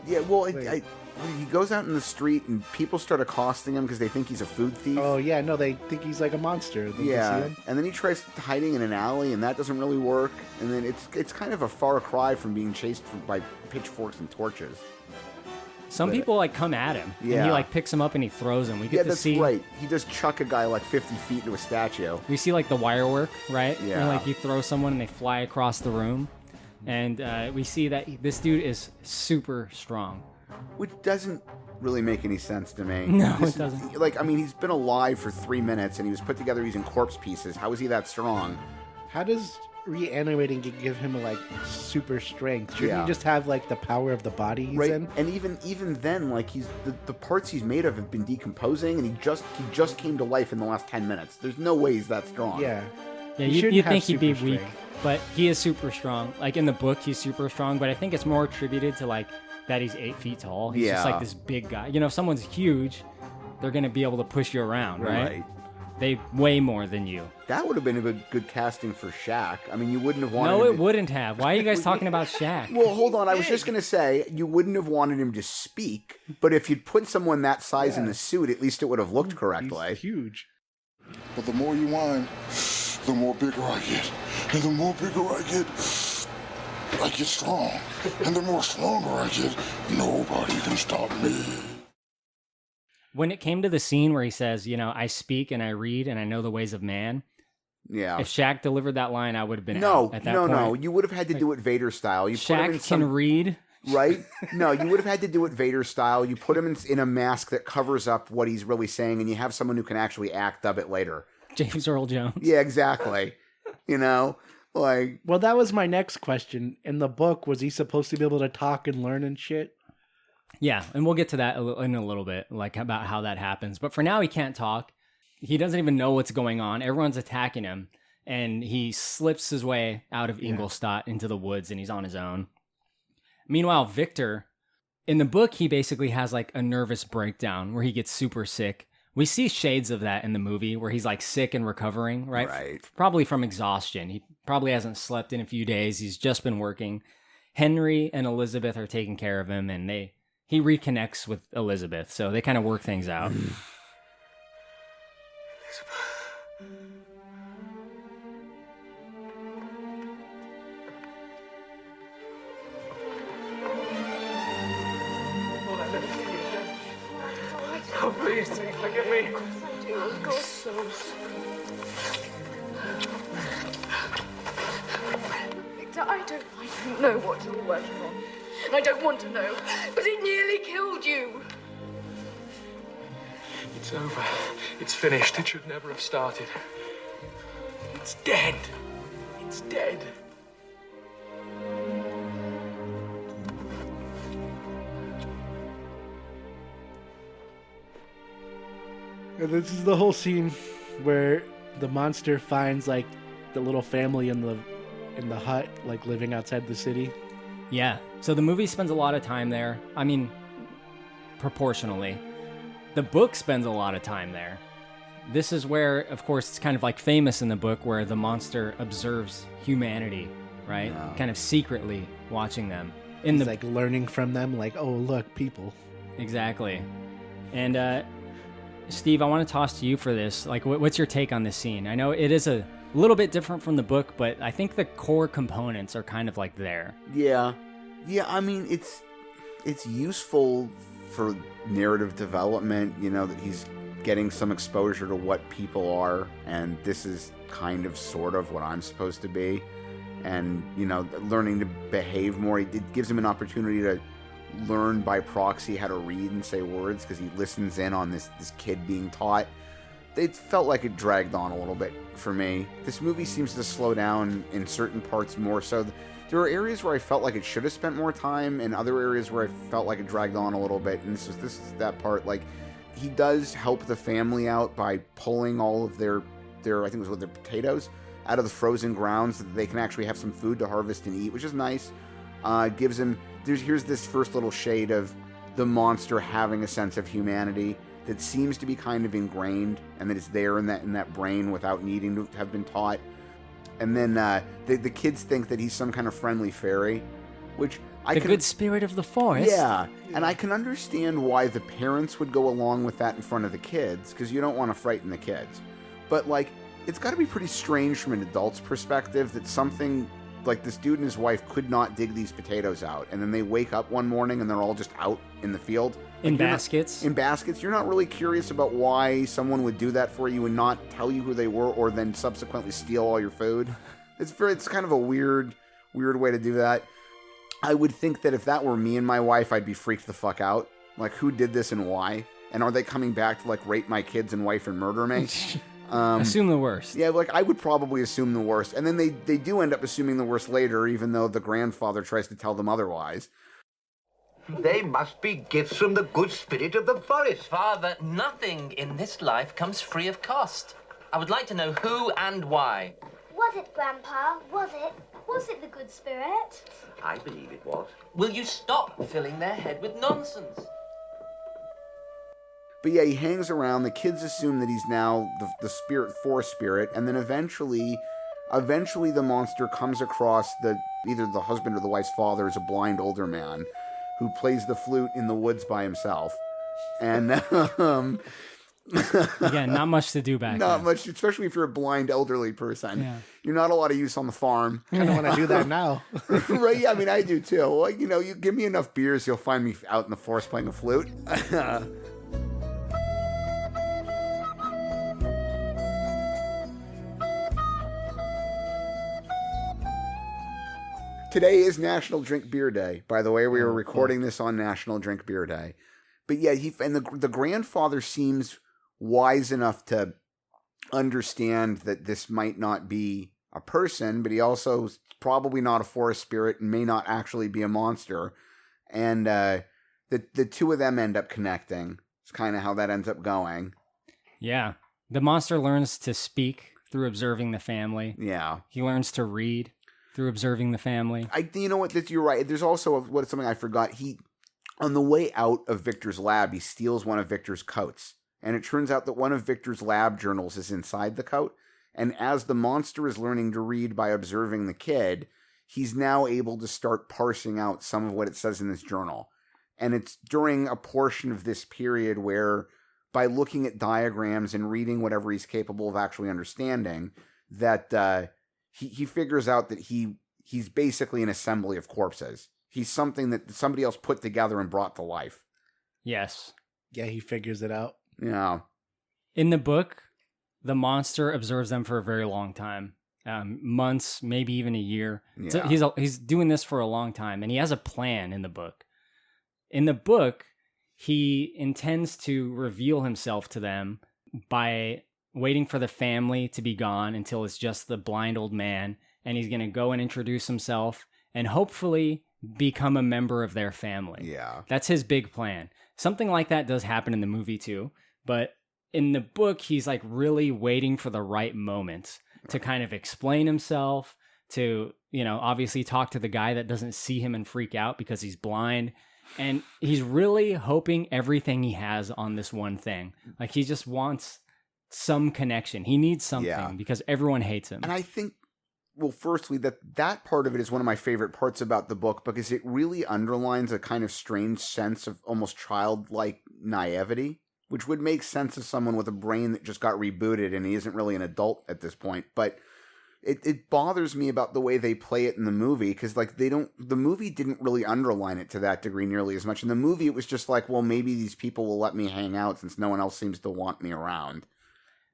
Yeah, well, he goes out in the street and people start accosting him because they think he's a food thief. Oh, yeah, no, they think he's like a monster. Don't you see Yeah, him? and then he tries hiding in an alley, and that doesn't really work. And then it's kind of a far cry from being chased by pitchforks and torches. Some people like come at him, and he Yeah. like picks him up and he throws him. We get Yeah, to that's see right. He does chuck a guy like 50 feet into a statue. we see like the wire work, right? Yeah. Where, like you throw someone and they fly across the room, and we see that this dude is super strong. Which doesn't really make any sense to me. No, it doesn't. Like, I mean, he's been alive for 3 minutes, and he was put together using corpse pieces. How is he that strong? How does reanimating can give him like super strength? Shouldn't he just have like the power of the body he's in? And even then, like he's the parts he's made of have been decomposing, and he just came to life in the last 10 minutes. There's no way he's that strong. Yeah. Yeah, you'd think he'd be weak, but he is super strong. Like in the book, he's super strong, but I think it's more attributed to like that he's 8 feet tall. He's just like this big guy. You know, if someone's huge, they're gonna be able to push you around, right? They weigh more than you. That would have been a good casting for Shaq. I mean, you wouldn't have wanted No, it wouldn't have. Why are you guys talking about Shaq? Well, hold on. I was just going to say, you wouldn't have wanted him to speak, but if you'd put someone that size in the suit, at least it would have looked correctly. He's huge. But the more you whine, the more bigger I get. And the more bigger I get strong. And the more stronger I get, nobody can stop me. When it came to the scene where he says, you know, I speak and I read and I know the ways of man. Yeah. If Shaq delivered that line, I would have been out at that point. No. You would have had to do it Vader style. You put him in Shaq can read. Right? No, you would have had to do it Vader style. You put him in a mask that covers up what he's really saying, and you have someone who can actually act of it later. James Earl Jones. Yeah, exactly. You know? Like. Well, that was my next question. In the book, was he supposed to be able to talk and learn and shit? Yeah, and we'll get to that in a little bit, like about how that happens. But for now, he can't talk. He doesn't even know what's going on. Everyone's attacking him, and he slips his way out of Ingolstadt into the woods, and he's on his own. Meanwhile, Victor, in the book, he basically has like a nervous breakdown where he gets super sick. We see shades of that in the movie where he's like sick and recovering, right? Right. Probably from exhaustion. He probably hasn't slept in a few days. He's just been working. Henry and Elizabeth are taking care of him, and he reconnects with Elizabeth, so they kind of work things out. Oh, please, forgive me. Of course I do, of course. Victor, I don't know what you're working on. And I don't want to know, but it nearly killed you. It's over. It's finished. It should never have started. It's dead. It's dead. And this is the whole scene where the monster finds like the little family in the hut, like living outside the city. Yeah. So the movie spends a lot of time there. I mean, proportionally. The book spends a lot of time there. This is where, of course, it's kind of like famous in the book where the monster observes humanity, right? Yeah. Kind of secretly watching them. He's like learning from them, like, oh, look, people. Exactly. And Steve, I want to toss to you for this. Like, what's your take on this scene? I know it is a little bit different from the book, but I think the core components are kind of like there. Yeah. I mean, it's useful for narrative development, you know, that he's getting some exposure to what people are, and this is kind of sort of what I'm supposed to be, and, you know, learning to behave more. It gives him an opportunity to learn by proxy how to read and say words, because he listens in on this kid being taught. It felt like it dragged on a little bit for me. This movie seems to slow down in certain parts more so. There are areas where I felt like it should have spent more time, and other areas where I felt like it dragged on a little bit, and this is that part. Like, he does help the family out by pulling all of their I think it was their potatoes out of the frozen ground so that they can actually have some food to harvest and eat, which is nice. Gives him, here's this first little shade of the monster having a sense of humanity that seems to be kind of ingrained, and that is there in that brain without needing to have been taught. And then the kids think that he's some kind of friendly fairy, which the good spirit of the forest. Yeah, and I can understand why the parents would go along with that in front of the kids, because you don't want to frighten the kids. But, like, it's got to be pretty strange from an adult's perspective that something like this dude and his wife could not dig these potatoes out, and then they wake up one morning and they're all just out in the field. In baskets? In baskets. You're not really curious about why someone would do that for you and not tell you who they were, or then subsequently steal all your food. It's kind of a weird way to do that. I would think that if that were me and my wife, I'd be freaked the fuck out. Like, who did this and why? And are they coming back to, like, rape my kids and wife and murder me? Assume the worst. Yeah, like I would probably assume the worst. And then they do end up assuming the worst later, even though the grandfather tries to tell them otherwise. They must be gifts from the good spirit of the forest. Father, nothing in this life comes free of cost. I would like to know who and why. Was it, Grandpa? Was it? Was it the good spirit? I believe it was. Will you stop filling their head with nonsense? But yeah, he hangs around. The kids assume that he's now the spirit for spirit, and then eventually the monster comes across either the husband or the wife's father is a blind older man who plays the flute in the woods by himself. And again, not much to do back not then. much, especially if you're a blind elderly person. Yeah. You're not a lot of use on the farm. I kind of want to do that now. Right? Yeah, I mean, I do too. Well, you give me enough beers, you'll find me out in the forest playing a flute. Today is National Drink Beer Day. By the way, we were recording this on National Drink Beer Day. But yeah, the grandfather seems wise enough to understand that this might not be a person, but he also is probably not a forest spirit and may not actually be a monster. And the two of them end up connecting. It's kind of how that ends up going. Yeah. The monster learns to speak through observing the family. Yeah. He learns to read through observing the family. You know what? You're right. There's also something I forgot. On the way out of Victor's lab, he steals one of Victor's coats. And it turns out that one of Victor's lab journals is inside the coat. And as the monster is learning to read by observing the kid, he's now able to start parsing out some of what it says in this journal. And it's during a portion of this period where, by looking at diagrams and reading whatever he's capable of actually understanding, that he figures out that he's basically an assembly of corpses. He's something that somebody else put together and brought to life. Yes. Yeah, he figures it out. Yeah. In the book, the monster observes them for a very long time. Months, maybe even a year. Yeah. So he's doing this for a long time, and he has a plan in the book. In the book, he intends to reveal himself to them by waiting for the family to be gone until it's just the blind old man, and he's going to go and introduce himself and hopefully become a member of their family. Yeah. That's his big plan. Something like that does happen in the movie too, but in the book, he's like really waiting for the right moment to kind of explain himself, to, obviously talk to the guy that doesn't see him and freak out because he's blind. And he's really hoping everything he has on this one thing. Like, he just wants some connection. He needs something because everyone hates him. And I think, well, firstly, that part of it is one of my favorite parts about the book because it really underlines a kind of strange sense of almost childlike naivety, which would make sense of someone with a brain that just got rebooted and he isn't really an adult at this point. But it bothers me about the way they play it in the movie because, like, the movie didn't really underline it to that degree nearly as much. In the movie, it was just like, well, maybe these people will let me hang out since no one else seems to want me around.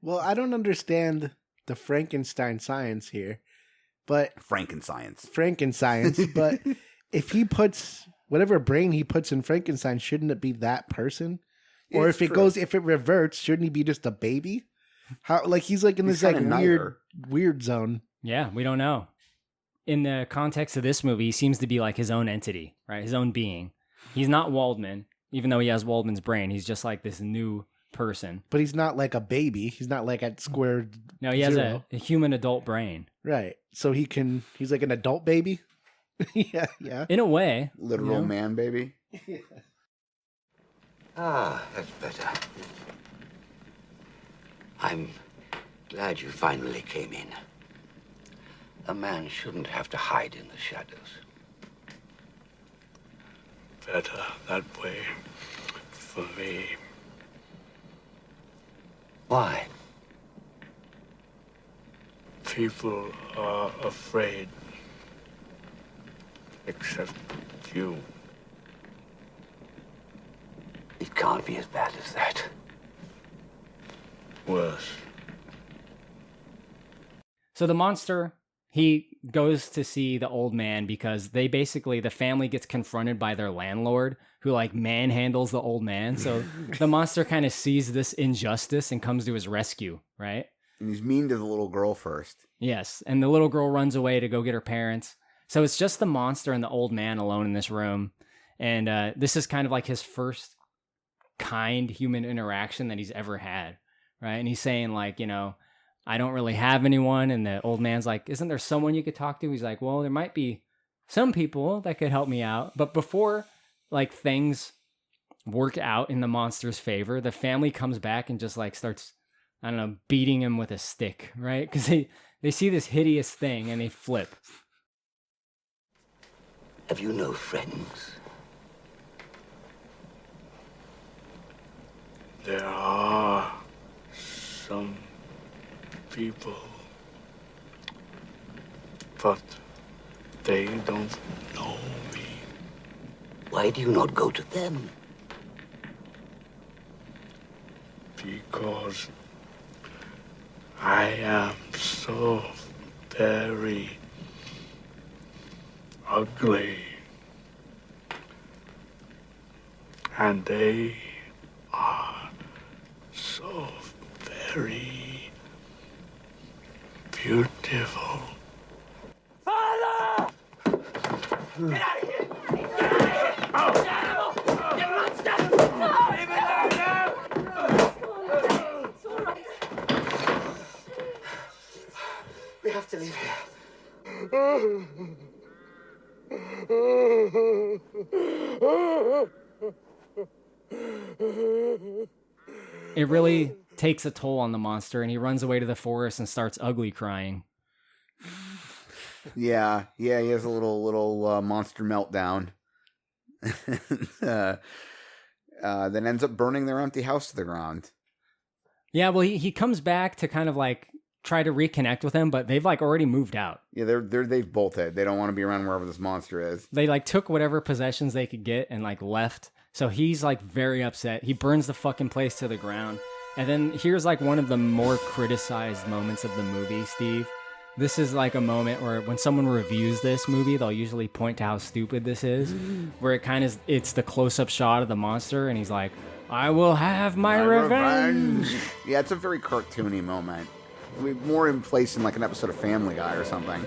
Well, I don't understand the Frankenstein science here, but Frankenstein. But if he puts whatever brain he puts in Frankenstein, shouldn't it be that person? Or It's if it reverts, shouldn't he be just a baby? How, like, he's like in this like weird zone. Yeah, we don't know. In the context of this movie, he seems to be like his own entity, right? His own being. He's not Waldman, even though he has Waldman's brain. He's just like this new person. But he's not like a baby. He's not like at square No, he has a human adult brain. Right. So he's like an adult baby? yeah. In a way. Literal man baby. Ah, that's better. I'm glad you finally came in. A man shouldn't have to hide in the shadows. Better that way for me. Why? People are afraid. Except you. It can't be as bad as that. Worse. So the monster, he goes to see the old man because the family gets confronted by their landlord who like manhandles the old man. So the monster kind of sees this injustice and comes to his rescue, right? And he's mean to the little girl first. Yes, and the little girl runs away to go get her parents. So it's just the monster and the old man alone in this room. And this is kind of like his first kind human interaction that he's ever had, right? And he's saying like, you know, I don't really have anyone. And the old man's like, isn't there someone you could talk to? He's like, well, there might be some people that could help me out. But before like things work out in the monster's favor, the family comes back and just like starts, I don't know, beating him with a stick, right? Because they see this hideous thing and they flip. Have you no friends? There are some people, but they don't know me. Why do you not go to them? Because I am so very ugly. And they are so very beautiful. Father! Get out of here! Get out of here! Oh. You animal! You monster! No! Leave it alone now! It's all right. We have to leave here. It really takes a toll on the monster, and he runs away to the forest and starts ugly crying. Yeah, he has a little monster meltdown. Then ends up burning their empty house to the ground. Yeah, well, he comes back to kind of like try to reconnect with him, but they've like already moved out. Yeah, they've bolted. They don't want to be around wherever this monster is. They like took whatever possessions they could get and like left. So he's like very upset. He burns the fucking place to the ground. And then here's like one of the more criticized moments of the movie, Steve. This is like a moment where when someone reviews this movie, they'll usually point to how stupid this is, where it's the close-up shot of the monster and he's like, I will have my revenge. Yeah, it's a very cartoony moment. I mean, more in place in like an episode of Family Guy or something.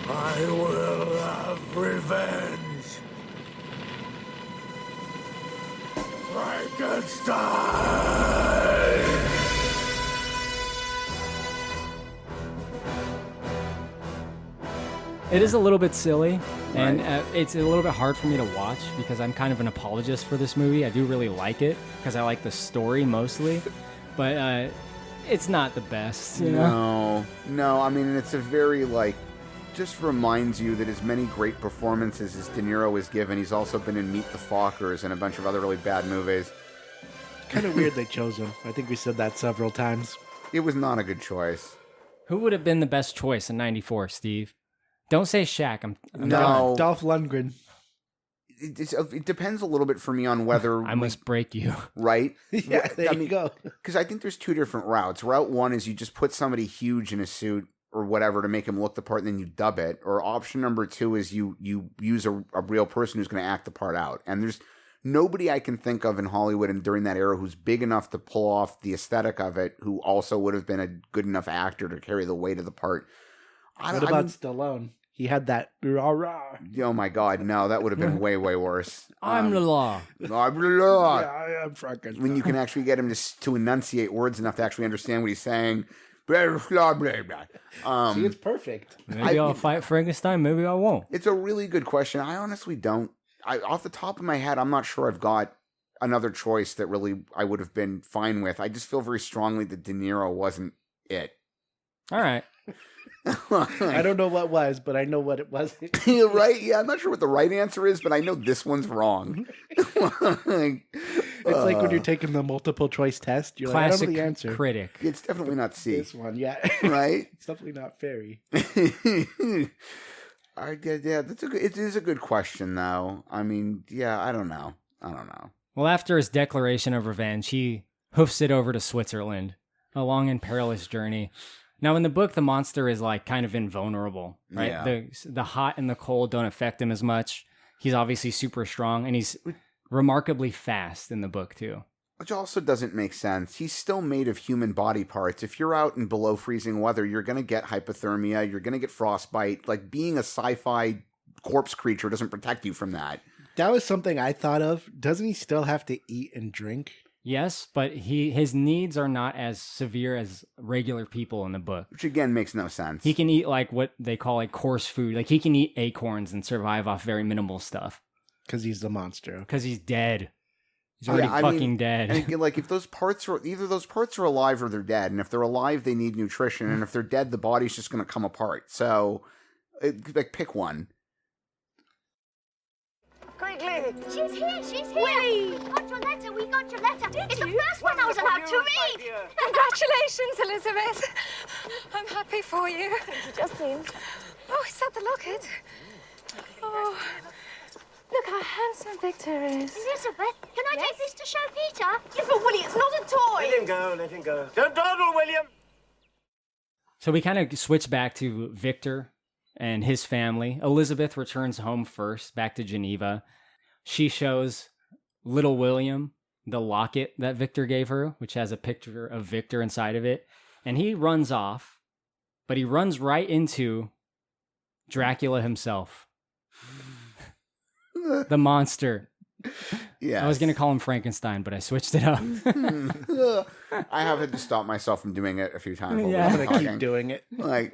I will have revenge. Frankenstein! It is a little bit silly, and it's a little bit hard for me to watch because I'm kind of an apologist for this movie. I do really like it because I like the story mostly, but it's not the best, you know? No. I mean, it's a very, like, just reminds you that as many great performances as De Niro has given, he's also been in Meet the Fockers and a bunch of other really bad movies. Kind of weird they chose him. I think we said that several times. It was not a good choice. Who would have been the best choice in '94, Steve? Don't say Shaq. I'm No. Dolph Lundgren. It depends a little bit for me on whether I must break you. Right? Yeah, there you go. Because I think there's two different routes. Route one is you just put somebody huge in a suit or whatever to make him look the part, and then you dub it. Or option number two is you use a real person who's going to act the part out. And there's nobody I can think of in Hollywood and during that era who's big enough to pull off the aesthetic of it, who also would have been a good enough actor to carry the weight of the part. What about Stallone? He had that rah-rah. Oh my God, no, that would have been way, way worse. I'm the law. I'm the law. Yeah, I am Frankenstein. When you can actually get him to enunciate words enough to actually understand what he's saying. Blah, blah, blah, blah. See, it's perfect. Maybe I'll fight Frankenstein, maybe I won't. It's a really good question. I honestly don't. Off the top of my head, I'm not sure I've got another choice that really I would have been fine with. I just feel very strongly that De Niro wasn't it. All right. I don't know what was, but I know what it wasn't. Right? Yeah, I'm not sure what the right answer is, but I know this one's wrong. It's like when you're taking the multiple choice test. You're classic like, I don't know the answer. critic. It's definitely not C. This one, yeah. Right? It's definitely not fairy. Yeah, it is a good question, though. I mean, yeah, I don't know. Well, after his declaration of revenge, he hoofs it over to Switzerland, a long and perilous journey. Now, in the book, the monster is like kind of invulnerable, right? Yeah. The hot and the cold don't affect him as much. He's obviously super strong, and he's remarkably fast in the book too. Which also doesn't make sense. He's still made of human body parts. If you're out in below freezing weather, you're going to get hypothermia. You're going to get frostbite. Like, being a sci-fi corpse creature doesn't protect you from that. That was something I thought of. Doesn't he still have to eat and drink? Yes, but his needs are not as severe as regular people in the book. Which, again, makes no sense. He can eat, like, what they call, like, coarse food. Like, he can eat acorns and survive off very minimal stuff. Because he's the monster. Because he's dead. He's already dead. And again, like, if those parts are either those parts are alive or they're dead, and if they're alive, they need nutrition, and if they're dead, the body's just going to come apart. So, like, pick one. Quickly! She's here! She's here! We got your letter! We got your letter! It's the first one I was allowed to read! Congratulations, Elizabeth. I'm happy for you. Thank you, Justine. Oh, is that the locket? Oh, look how handsome Victor is. Elizabeth, can I take this to show Peter? Yes, but Willie, it's not a toy. Let him go, let him go. Don't dawdle, William! So we kind of switch back to Victor and his family. Elizabeth returns home first, back to Geneva. She shows little William the locket that Victor gave her, which has a picture of Victor inside of it. And he runs off, but he runs right into Dracula himself. The monster. Yeah. I was going to call him Frankenstein, but I switched it up. I have had to stop myself from doing it a few times. Yeah. I'm going to keep doing it. Like,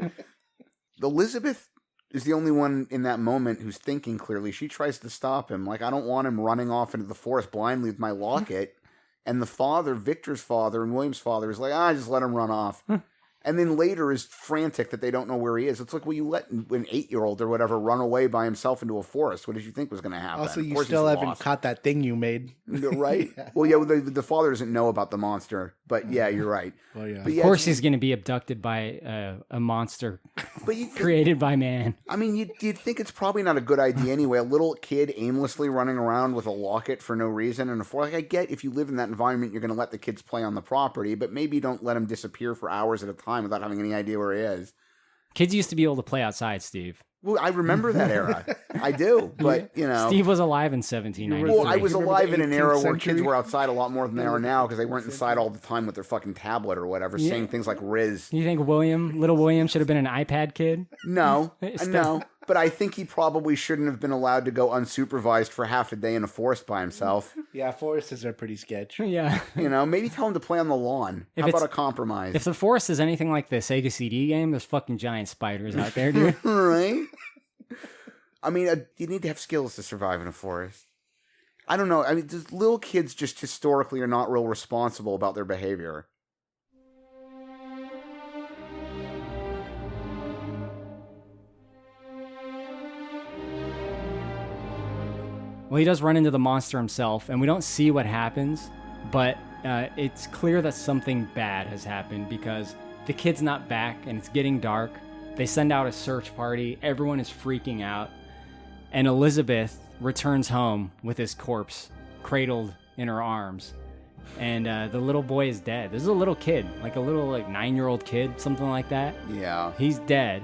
Elizabeth is the only one in that moment who's thinking clearly. She tries to stop him. Like, I don't want him running off into the forest blindly with my locket. And the father, Victor's father and William's father, is like, just let him run off. And then later is frantic that they don't know where he is. It's like, well, you let an 8-year-old or whatever run away by himself into a forest. What did you think was going to happen? Also, you still haven't caught that thing you made. Right? Yeah. Well, yeah, the father doesn't know about the monster. But yeah, you're right. Well, yeah. But of course he's going to be abducted by a monster created by man. I mean, you'd think it's probably not a good idea anyway. A little kid aimlessly running around with a locket for no reason. And like, I get if you live in that environment, you're going to let the kids play on the property. But maybe don't let him disappear for hours at a time without having any idea where he is. Kids used to be able to play outside, Steve. Well, I remember that era. I do, but Steve was alive in 1793. Well, I was alive in an era where kids were outside a lot more than they are now because they weren't inside all the time with their fucking tablet or whatever, saying things like Riz. You think little William should have been an iPad kid? No, no. But I think he probably shouldn't have been allowed to go unsupervised for half a day in a forest by himself. Yeah, forests are pretty sketch. Yeah. Maybe tell him to play on the lawn. How about a compromise? If the forest is anything like the Sega CD game, there's fucking giant spiders out there, dude. Right? I mean, you need to have skills to survive in a forest. I don't know. I mean, little kids just historically are not real responsible about their behavior. Well, he does run into the monster himself, and we don't see what happens, but it's clear that something bad has happened because the kid's not back, and it's getting dark. They send out a search party. Everyone is freaking out. And Elizabeth returns home with his corpse cradled in her arms. And the little boy is dead. This is a little kid, like a little 9-year-old kid, something like that. Yeah. He's dead.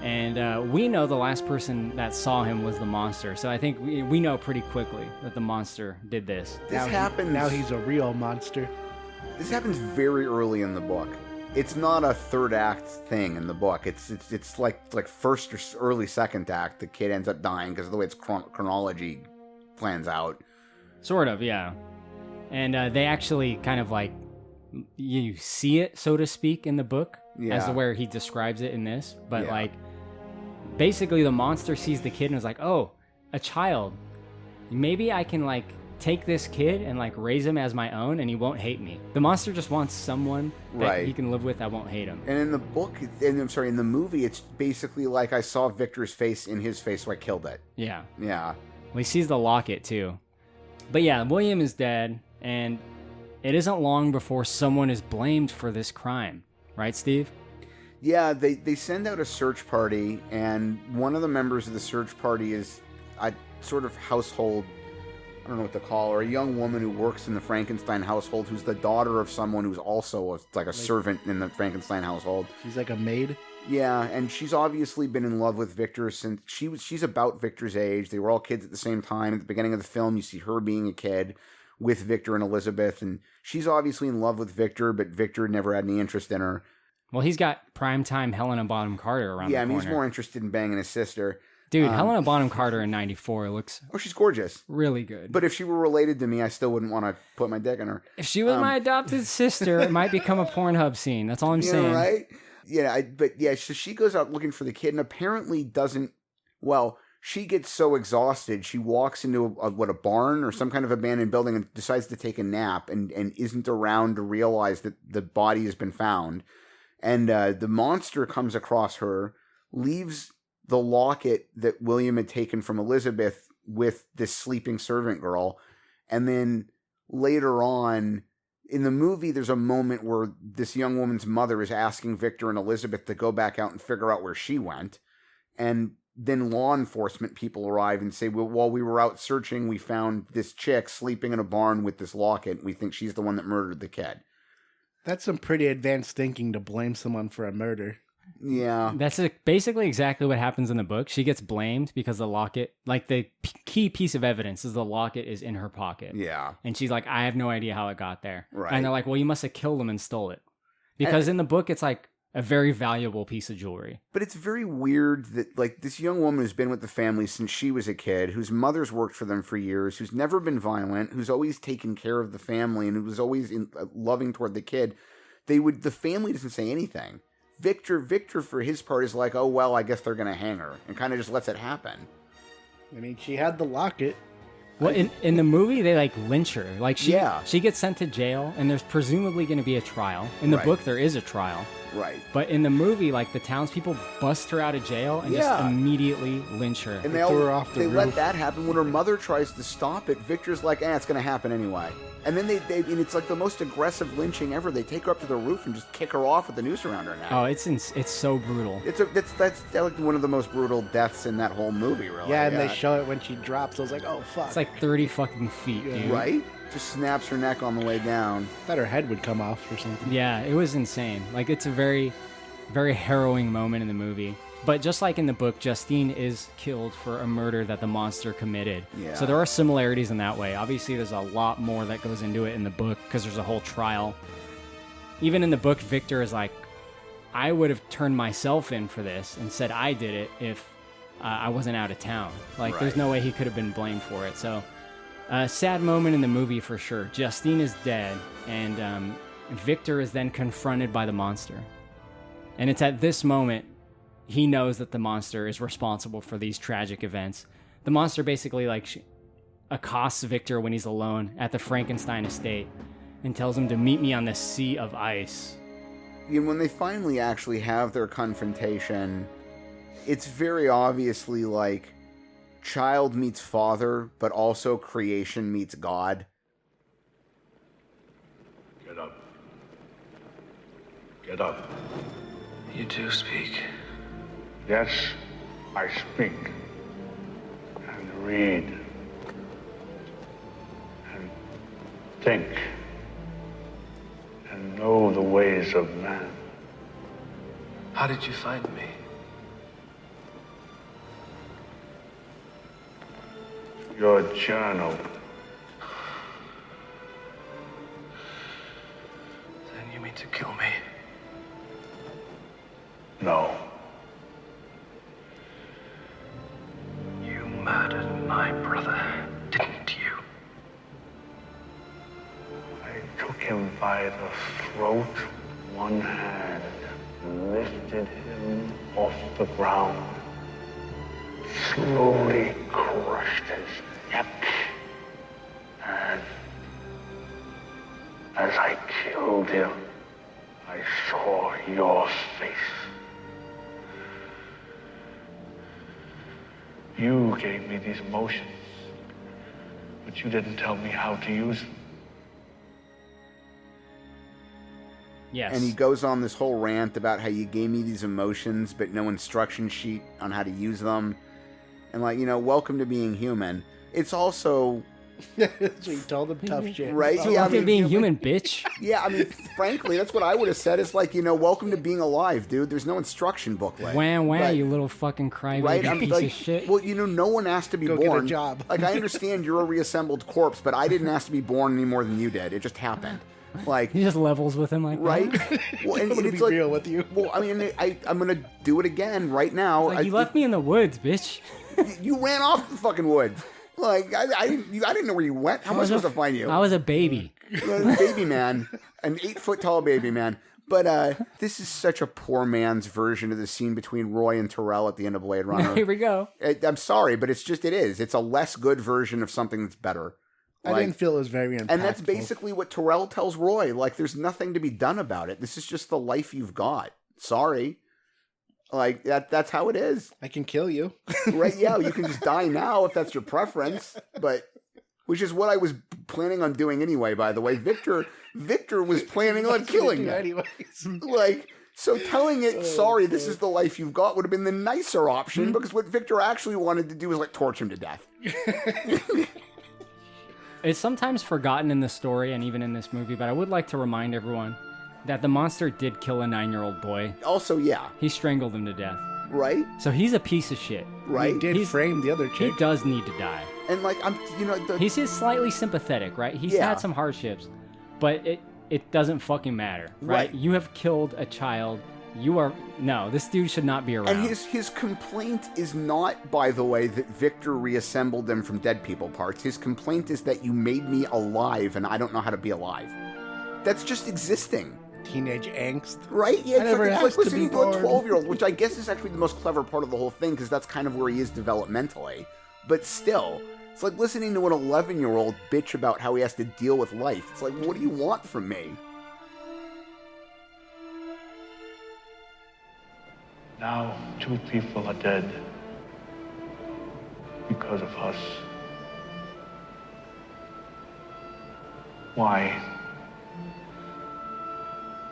And we know the last person that saw him was the monster. So I think we know pretty quickly that the monster did this. Now he's a real monster. This happens very early in the book. It's not a third act thing in the book. It's like first or early second act. The kid ends up dying because of the way its chronology plans out. Sort of, yeah. And they actually kind of like you see it, so to speak, in the book as to where he describes it in this. But like basically the monster sees the kid and is like, oh, a child. Maybe I can like take this kid and like raise him as my own and he won't hate me. The monster just wants someone that he can live with that won't hate him. And in the book, in the movie, it's basically like I saw Victor's face in his face, so I killed it. Yeah. Yeah. Well, he sees the locket too. But yeah, William is dead, and it isn't long before someone is blamed for this crime. Right, Steve? Yeah, they send out a search party, and one of the members of the search party is a sort of household, I don't know what to call her, a young woman who works in the Frankenstein household who's the daughter of someone who's also a servant in the Frankenstein household. She's like a maid? Yeah, and she's obviously been in love with Victor since she's about Victor's age. They were all kids at the same time. At the beginning of the film, you see her being a kid. with Victor and Elizabeth, and she's obviously in love with Victor, but Victor never had any interest in her. Well, he's got primetime Helena Bonham Carter around the corner. Yeah, I mean, he's more interested in banging his sister. Dude, Helena Bonham Carter in 94 looks... Oh, she's gorgeous. Really good. But if she were related to me, I still wouldn't want to put my dick in her. If she was my adopted sister, it might become a Pornhub scene. That's all I'm saying. Right? Yeah, so she goes out looking for the kid and apparently doesn't... Well, she gets so exhausted, she walks into a barn or some kind of abandoned building and decides to take a nap and isn't around to realize that the body has been found. And the monster comes across her, leaves the locket that William had taken from Elizabeth with this sleeping servant girl. And then later on in the movie, there's a moment where this young woman's mother is asking Victor and Elizabeth to go back out and figure out where she went. And then law enforcement people arrive and say, well, while we were out searching, we found this chick sleeping in a barn with this locket. We think she's the one that murdered the kid. That's some pretty advanced thinking to blame someone for a murder. Yeah. That's basically exactly what happens in the book. She gets blamed because the locket, like the key piece of evidence is the locket is in her pocket. Yeah. And she's like, I have no idea how it got there. Right. And they're like, well, you must have killed him and stole it. Because in the book, it's like a very valuable piece of jewelry. But it's very weird that, like, this young woman who's been with the family since she was a kid, whose mother's worked for them for years, who's never been violent, who's always taken care of the family, and who was always loving toward the kid, the family doesn't say anything. Victor, for his part, is like, oh, well, I guess they're going to hang her, and kind of just lets it happen. I mean, she had the locket. Well, in the movie, they, like, lynch her. Like, she gets sent to jail, and there's presumably going to be a trial. In the book, there is a trial. Right. But in the movie, like, the townspeople bust her out of jail and just immediately lynch her. And they threw her off the roof. Let that happen. When her mother tries to stop it, Victor's like, it's going to happen anyway. And then and it's like the most aggressive lynching ever. They take her up to the roof and just kick her off with the noose around her neck. Oh, it's so brutal. That's like one of the most brutal deaths in that whole movie, really. Yeah, and they show it when she drops. I was like, oh, fuck. It's like 30 fucking feet, dude. Right? Just snaps her neck on the way down. Thought her head would come off or something. Yeah, it was insane. Like, it's a very, very harrowing moment in the movie. But just like in the book, Justine is killed for a murder that the monster committed. Yeah. So there are similarities in that way. Obviously, there's a lot more that goes into it in the book because there's a whole trial. Even in the book, Victor is like, I would have turned myself in for this and said I did it if I wasn't out of town. Like, there's no way he could have been blamed for it. So, a sad moment in the movie for sure. Justine is dead, and Victor is then confronted by the monster. And it's at this moment he knows that the monster is responsible for these tragic events. The monster basically accosts Victor when he's alone at the Frankenstein estate and tells him to meet me on the sea of ice. And when they finally actually have their confrontation, it's very obviously like child meets father, but also creation meets God. Get up. Get up. You do speak. Yes, I speak. And read. And think. And know the ways of man. How did you find me? Your journal. Then you mean to kill me? No. You murdered my brother, didn't you? I took him by the throat with one hand and lifted him off the ground. Slowly crushed his neck. And as I killed him, I saw your face. You gave me these emotions, but you didn't tell me how to use them. Yes. And he goes on this whole rant about how you gave me these emotions, but no instruction sheet on how to use them. And, like, welcome to being human. It's also So you told them tough shit. Right? So look at being human, bitch. Yeah, I mean, frankly, that's what I would have said. It's like, welcome to being alive, dude. There's no instruction booklet. Wah, you little fucking crybaby Right? I'm piece like, of shit. well, no one asked to be Go born. get a job. Like, I understand you're a reassembled corpse, but I didn't ask to be born any more than you did. It just happened. Like, he just levels with him like right? that. Well, and I'm gonna it's be like, real with you. Well, I mean, I'm gonna do it again right now. Like, you left me in the woods, bitch. You ran off the fucking woods. Like, I didn't know where you went. How am I supposed to find you? I was a baby. Baby man, an 8-foot tall baby man. But this is such a poor man's version of the scene between Roy and Terrell at the end of Blade Runner. Here we go. I'm sorry, but it is. It's a less good version of something that's better. I didn't feel it was very impactful. And that's basically what Terrell tells Roy. Like, there's nothing to be done about it. This is just the life you've got. Sorry. Like, that's how it is. I can kill you. Right, yeah, you can just die now if that's your preference. But, which is what I was planning on doing anyway, by the way. Victor was planning on killing me. Anyways. Like, so telling it, sorry, this is the life you've got would have been the nicer option, because what Victor actually wanted to do was, like, torture him to death. It's sometimes forgotten in the story and even in this movie, but I would like to remind everyone that the monster did kill a 9-year-old boy. Also, yeah. He strangled him to death. Right? So he's a piece of shit. Right? He did frame the other chick. He does need to die. And, like, he's slightly sympathetic, right? He's had some hardships, but it doesn't fucking matter, right? You have killed a child. This dude should not be around. And his complaint is not, by the way, that Victor reassembled them from dead people parts. His complaint is that you made me alive and I don't know how to be alive. That's just existing. Teenage angst. Right? Yeah, it's like listening to a born. 12-year-old, which I guess is actually the most clever part of the whole thing, because that's kind of where he is developmentally. But still, it's like listening to an 11-year-old bitch about how he has to deal with life. It's like, what do you want from me? Now 2 people are dead because of us. Why?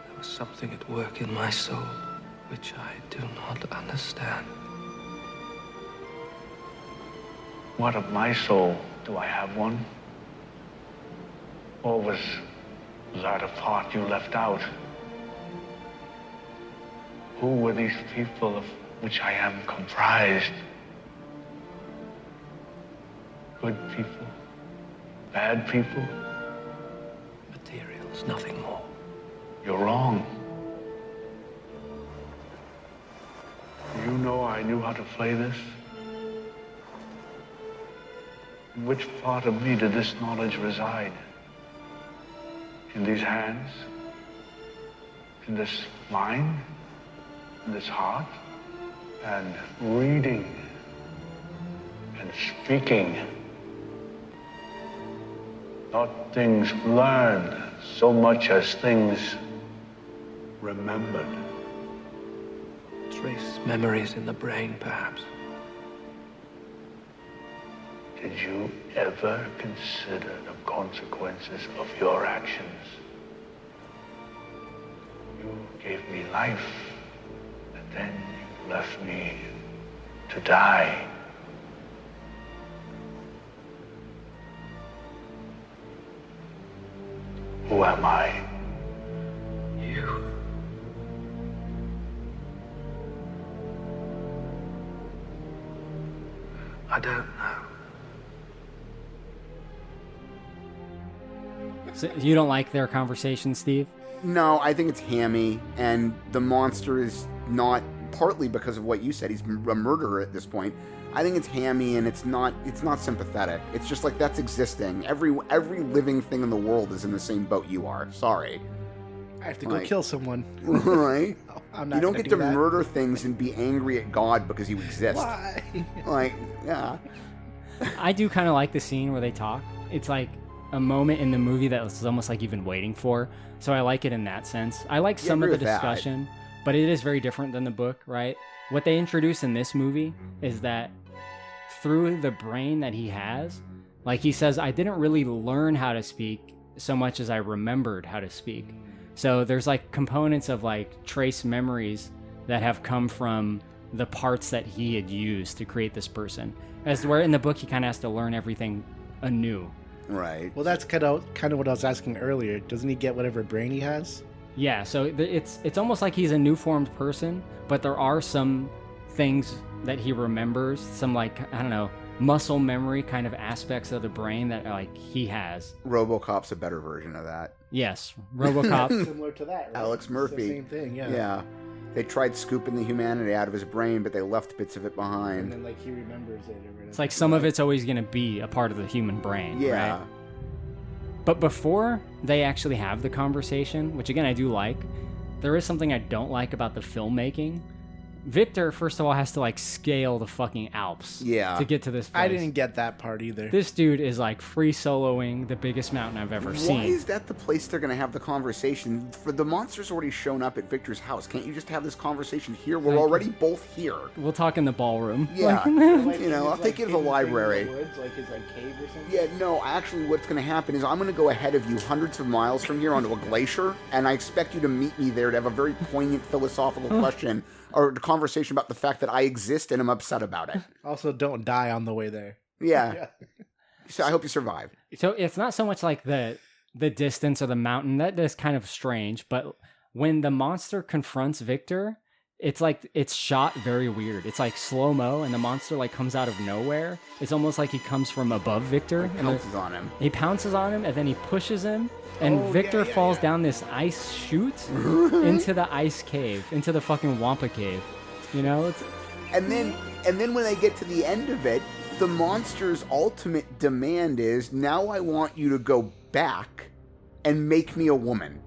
There was something at work in my soul which I do not understand. What of my soul? Do I have one? Or was that a part you left out? Who were these people of which I am comprised? Good people? Bad people? Materials, nothing more. You're wrong. You know I knew how to play this? In which part of me did this knowledge reside? In these hands? In this mind? In this heart? And reading and speaking. Not things learned so much as things remembered. Trace memories in the brain, perhaps. Did you ever consider the consequences of your actions? You gave me life, and then you left me to die. Who am I? You. I don't know. So you don't like their conversation, Steve? No, I think it's hammy, and the monster is not, partly because of what you said, he's a murderer at this point. I think it's hammy, and it's not sympathetic. It's just like, that's existing. Every living thing in the world is in the same boat you are. Sorry. I have to go kill someone. Right? No, I'm not you don't gonna get do to that. murder things and be angry at God because you exist. Why? Like, yeah. I do kind of like the scene where they talk. It's like a moment in the movie that was almost like you've been waiting for. So I like it in that sense. I like some of the discussion, but it is very different than the book, right? What they introduce in this movie is that through the brain that he has, like he says, I didn't really learn how to speak so much as I remembered how to speak. So there's like components of like trace memories that have come from the parts that he had used to create this person. As where in the book he kind of has to learn everything anew. Right. Well, that's kind of what I was asking earlier. Doesn't he get whatever brain he has? Yeah, so it's almost like he's a new formed person, but there are some things that he remembers, some like, I don't know, muscle memory kind of aspects of the brain that like he has. RoboCop's a better version of that. Yes, RoboCop. Similar to that, right? Alex Murphy. It's the same thing, yeah. Yeah. They tried scooping the humanity out of his brain, but they left bits of it behind. And then like he remembers it. Or whatever. It's like some of it's always going to be a part of the human brain, Yeah. right? But before they actually have the conversation, which again I do like, there is something I don't like about the filmmaking. Victor, first of all, has to like scale the fucking Alps to get to this place. I didn't get that part either. This dude is like free soloing the biggest mountain I've ever seen. Why is that the place they're going to have the conversation? For the monster's already shown up at Victor's house. Can't you just have this conversation here? We're already both here. We'll talk in the ballroom. Yeah. Like, you know, I'll take you to the library. Like his like cave or something? Yeah, no, actually what's going to happen is I'm going to go ahead of you hundreds of miles from here onto a glacier, and I expect you to meet me there to have a very poignant philosophical question or a conversation about the fact that I exist and I'm upset about it. Also, don't die on the way there. Yeah. So I hope you survive. So it's not so much like the distance or the mountain. That is kind of strange, but when the monster confronts Victor, it's like it's shot very weird. It's like slow-mo and the monster like comes out of nowhere. It's almost like he comes from above Victor. He pounces on him. He pounces on him and then he pushes him. And Victor falls down this ice chute into the ice cave, into the fucking Wampa cave. You know? And then when they get to the end of it, the monster's ultimate demand is, now I want you to go back and make me a woman.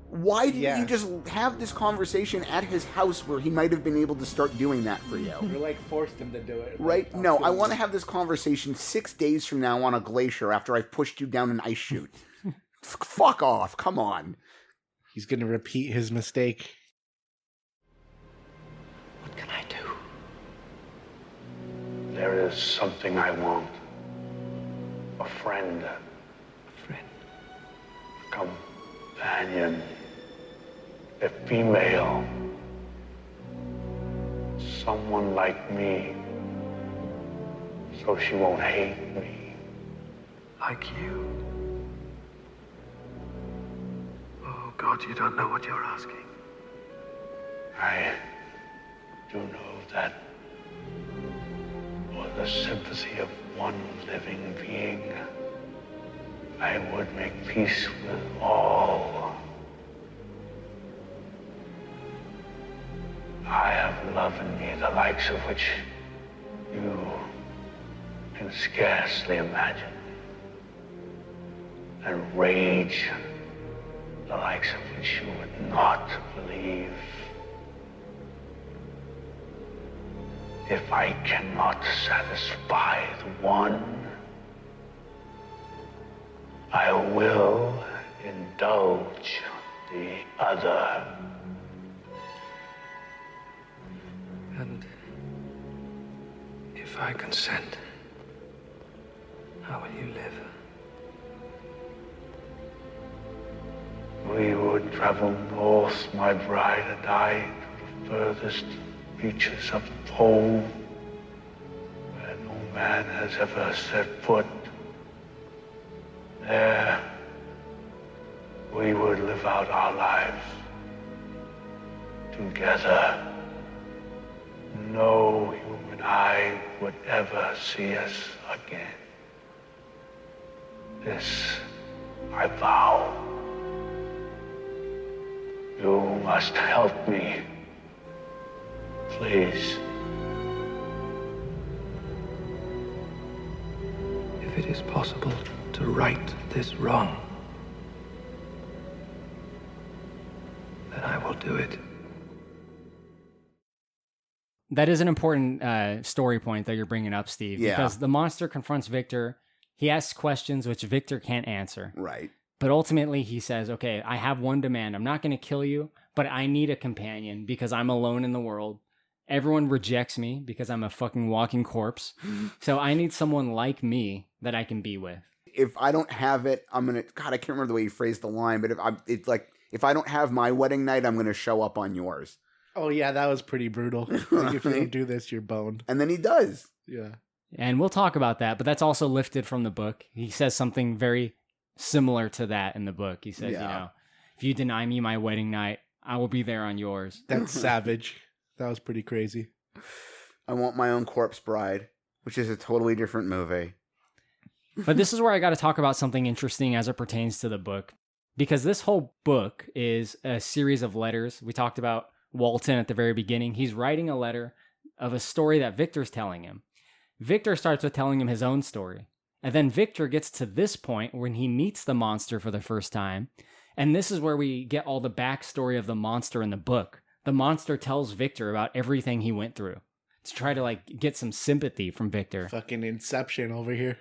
Why didn't you just have this conversation at his house where he might have been able to start doing that for you? Or like forced him to do it. Right? No, I want to have this conversation 6 days from now on a glacier after I've pushed you down an ice chute. Fuck off, come on. He's going to repeat his mistake. What can I do? There is something I want. A friend. A friend? A companion. A female. Someone like me. So she won't hate me. Like you. Oh, God, you don't know what you're asking. I do know that for the sympathy of one living being, I would make peace with all. I have love in me, the likes of which you can scarcely imagine. And rage, the likes of which you would not believe. If I cannot satisfy the one, I will indulge the other. And if I consent, how will you live? We would travel north, my bride and I, to the furthest reaches of the pole, where no man has ever set foot. There, we would live out our lives together. No human eye would ever see us again. This I vow. You must help me. Please. If it is possible to right this wrong, then I will do it. That is an important story point that you're bringing up, Steve. Yeah. Because the monster confronts Victor. He asks questions which Victor can't answer. Right. But ultimately he says, okay, I have one demand. I'm not going to kill you, but I need a companion because I'm alone in the world. Everyone rejects me because I'm a fucking walking corpse. So I need someone like me that I can be with. If I don't have it, I'm going to... God, I can't remember the way you phrased the line, but if I don't have my wedding night, I'm going to show up on yours. Oh, yeah, that was pretty brutal. Like, if you don't do this, you're boned. And then he does. Yeah. And we'll talk about that, but that's also lifted from the book. He says something very similar to that in the book. He says, if you deny me my wedding night, I will be there on yours. That's savage. That was pretty crazy. I Want My Own Corpse Bride, which is a totally different movie. But this is where I got to talk about something interesting as it pertains to the book. Because this whole book is a series of letters. We talked about Walton at the very beginning. He's writing a letter of a story that Victor's telling him. Victor starts with telling him his own story. And then Victor gets to this point when he meets the monster for the first time. And this is where we get all the backstory of the monster in the book. The monster tells Victor about everything he went through to try to get some sympathy from Victor. Fucking Inception over here.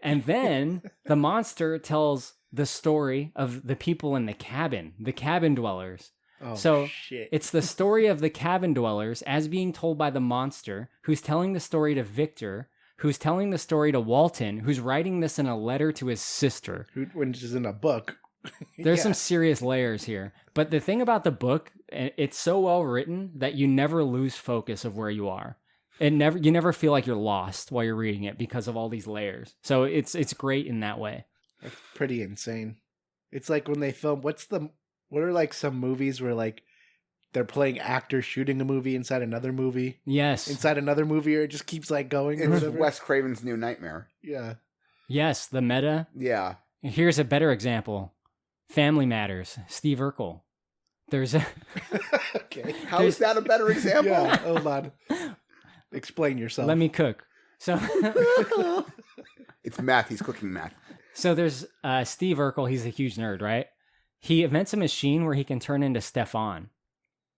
And then the monster tells the story of the people in the cabin dwellers. Oh, so shit. It's the story of the cabin dwellers as being told by the monster, who's telling the story to Victor, who's telling the story to Walton, who's writing this in a letter to his sister. Which is in a book. There's some serious layers here. But the thing about the book, it's so well written that you never lose focus of where you are. You never feel like you're lost while you're reading it because of all these layers. So it's great in that way. That's pretty insane. It's like when they film, what are like some movies where they're playing actors shooting a movie inside another movie? Yes. Inside another movie, or it just keeps going. It's Wes Craven's New Nightmare. Yeah. Yes, the meta. Yeah. Here's a better example. Family Matters, Steve Urkel. There's a... Okay. How is that a better example? Yeah, hold on. Explain yourself. Let me cook. So it's math. He's cooking math. So there's Steve Urkel. He's a huge nerd, right? He invents a machine where he can turn into Stefan,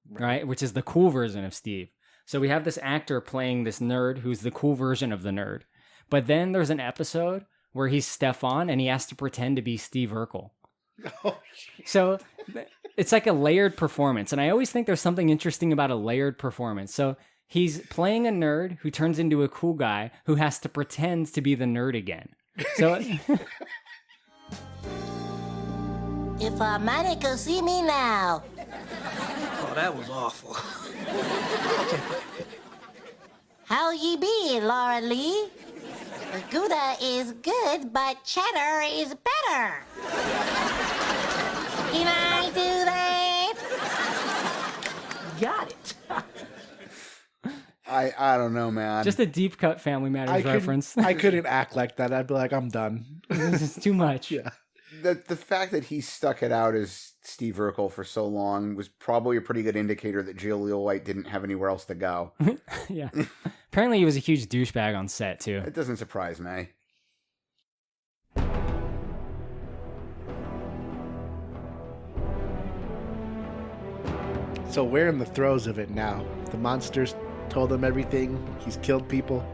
right? Which is the cool version of Steve. So we have this actor playing this nerd who's the cool version of the nerd. But then there's an episode where he's Stefan and he has to pretend to be Steve Urkel. Oh, so it's like a layered performance. And I always think there's something interesting about a layered performance. So he's playing a nerd who turns into a cool guy who has to pretend to be the nerd again. So If Armani could see me now. Oh, that was awful. How ye be, Laura Lee? Gouda is good, but cheddar is better. Can I do that? Got it. I don't know, man. just a deep cut Family Matters reference. I couldn't act like that. I'd be like, I'm done. This is too much. Yeah. The fact that he stuck it out as Steve Urkel for so long was probably a pretty good indicator that Julia White didn't have anywhere else to go. Yeah. Apparently he was a huge douchebag on set, too. It doesn't surprise me. So we're in the throes of it now. The monsters told him everything. He's killed people.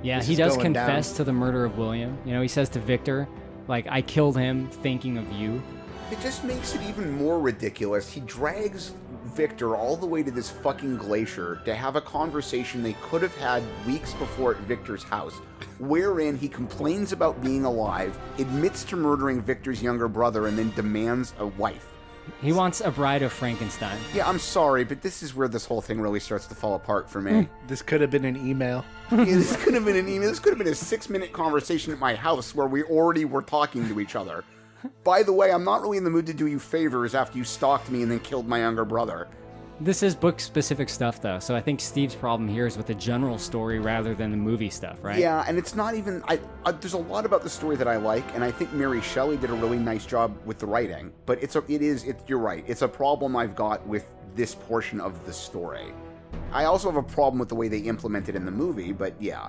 Yeah, This he is does going confess down. to the murder of William. You know, he says to Victor, I killed him thinking of you. It just makes it even more ridiculous. He drags Victor all the way to this fucking glacier to have a conversation they could have had weeks before at Victor's house, wherein he complains about being alive, admits to murdering Victor's younger brother, and then demands a wife. He wants a bride of Frankenstein. Yeah, I'm sorry, but this is where this whole thing really starts to fall apart for me. This could have been an email. Yeah, this could have been an email. This could have been a 6-minute conversation at my house where we already were talking to each other. By the way, I'm not really in the mood to do you favors after you stalked me and then killed my younger brother. This is book-specific stuff, though, so I think Steve's problem here is with the general story rather than the movie stuff, right? Yeah, and it's not even... there's a lot about the story that I like, and I think Mary Shelley did a really nice job with the writing, but you're right. It's a problem I've got with this portion of the story. I also have a problem with the way they implement it in the movie, but yeah.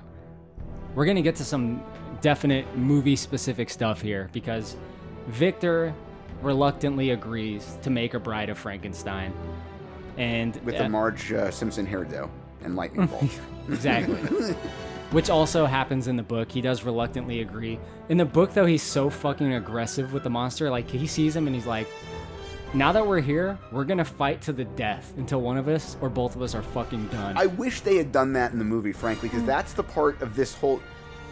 We're going to get to some definite movie-specific stuff here, because Victor reluctantly agrees to make a bride of Frankenstein. And with the Marge Simpson hairdo and lightning bolts. Exactly. Which also happens in the book. He does reluctantly agree. In the book, though, he's so fucking aggressive with the monster. He sees him and he's like, now that we're here, we're going to fight to the death until one of us or both of us are fucking done. I wish they had done that in the movie, frankly, because that's the part of this whole...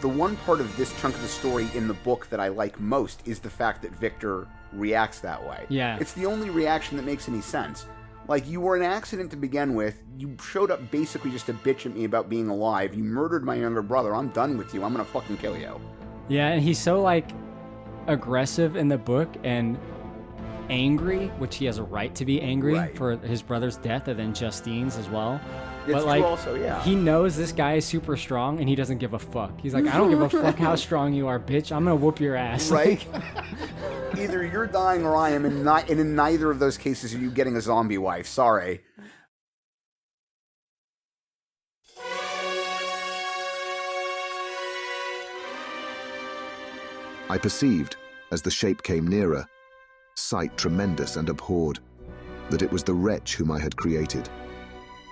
The one part of this chunk of the story in the book that I like most is the fact that Victor reacts that way. Yeah. It's the only reaction that makes any sense. Like, you were an accident to begin with. You showed up basically just to bitch at me about being alive. You murdered my younger brother. I'm done with you. I'm gonna fucking kill you. Yeah, and he's so, like, aggressive in the book and angry, which he has a right to be angry for his brother's death and then Justine's as well. It's But, true like, also, yeah. he knows this guy is super strong and he doesn't give a fuck. He's like, I don't give a fuck how strong you are, bitch. I'm gonna whoop your ass. Right? Either you're dying or I am, and in neither of those cases are you getting a zombie wife. Sorry. I perceived, as the shape came nearer, sight tremendous and abhorred, that it was the wretch whom I had created.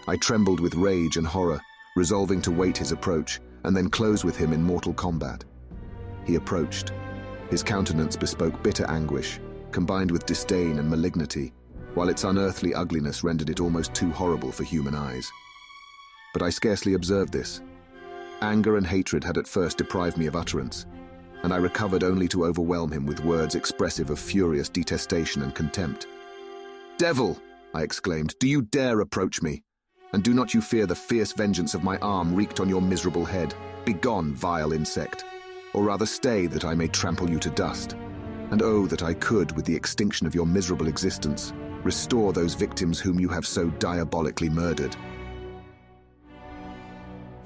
I trembled with rage and horror, resolving to wait his approach, and then close with him in mortal combat. He approached. His countenance bespoke bitter anguish, combined with disdain and malignity, while its unearthly ugliness rendered it almost too horrible for human eyes. But I scarcely observed this. Anger and hatred had at first deprived me of utterance, and I recovered only to overwhelm him with words expressive of furious detestation and contempt. "Devil!" I exclaimed, "do you dare approach me? And do not you fear the fierce vengeance of my arm wreaked on your miserable head? Begone, vile insect! Or rather stay, that I may trample you to dust. And oh, that I could, with the extinction of your miserable existence, restore those victims whom you have so diabolically murdered."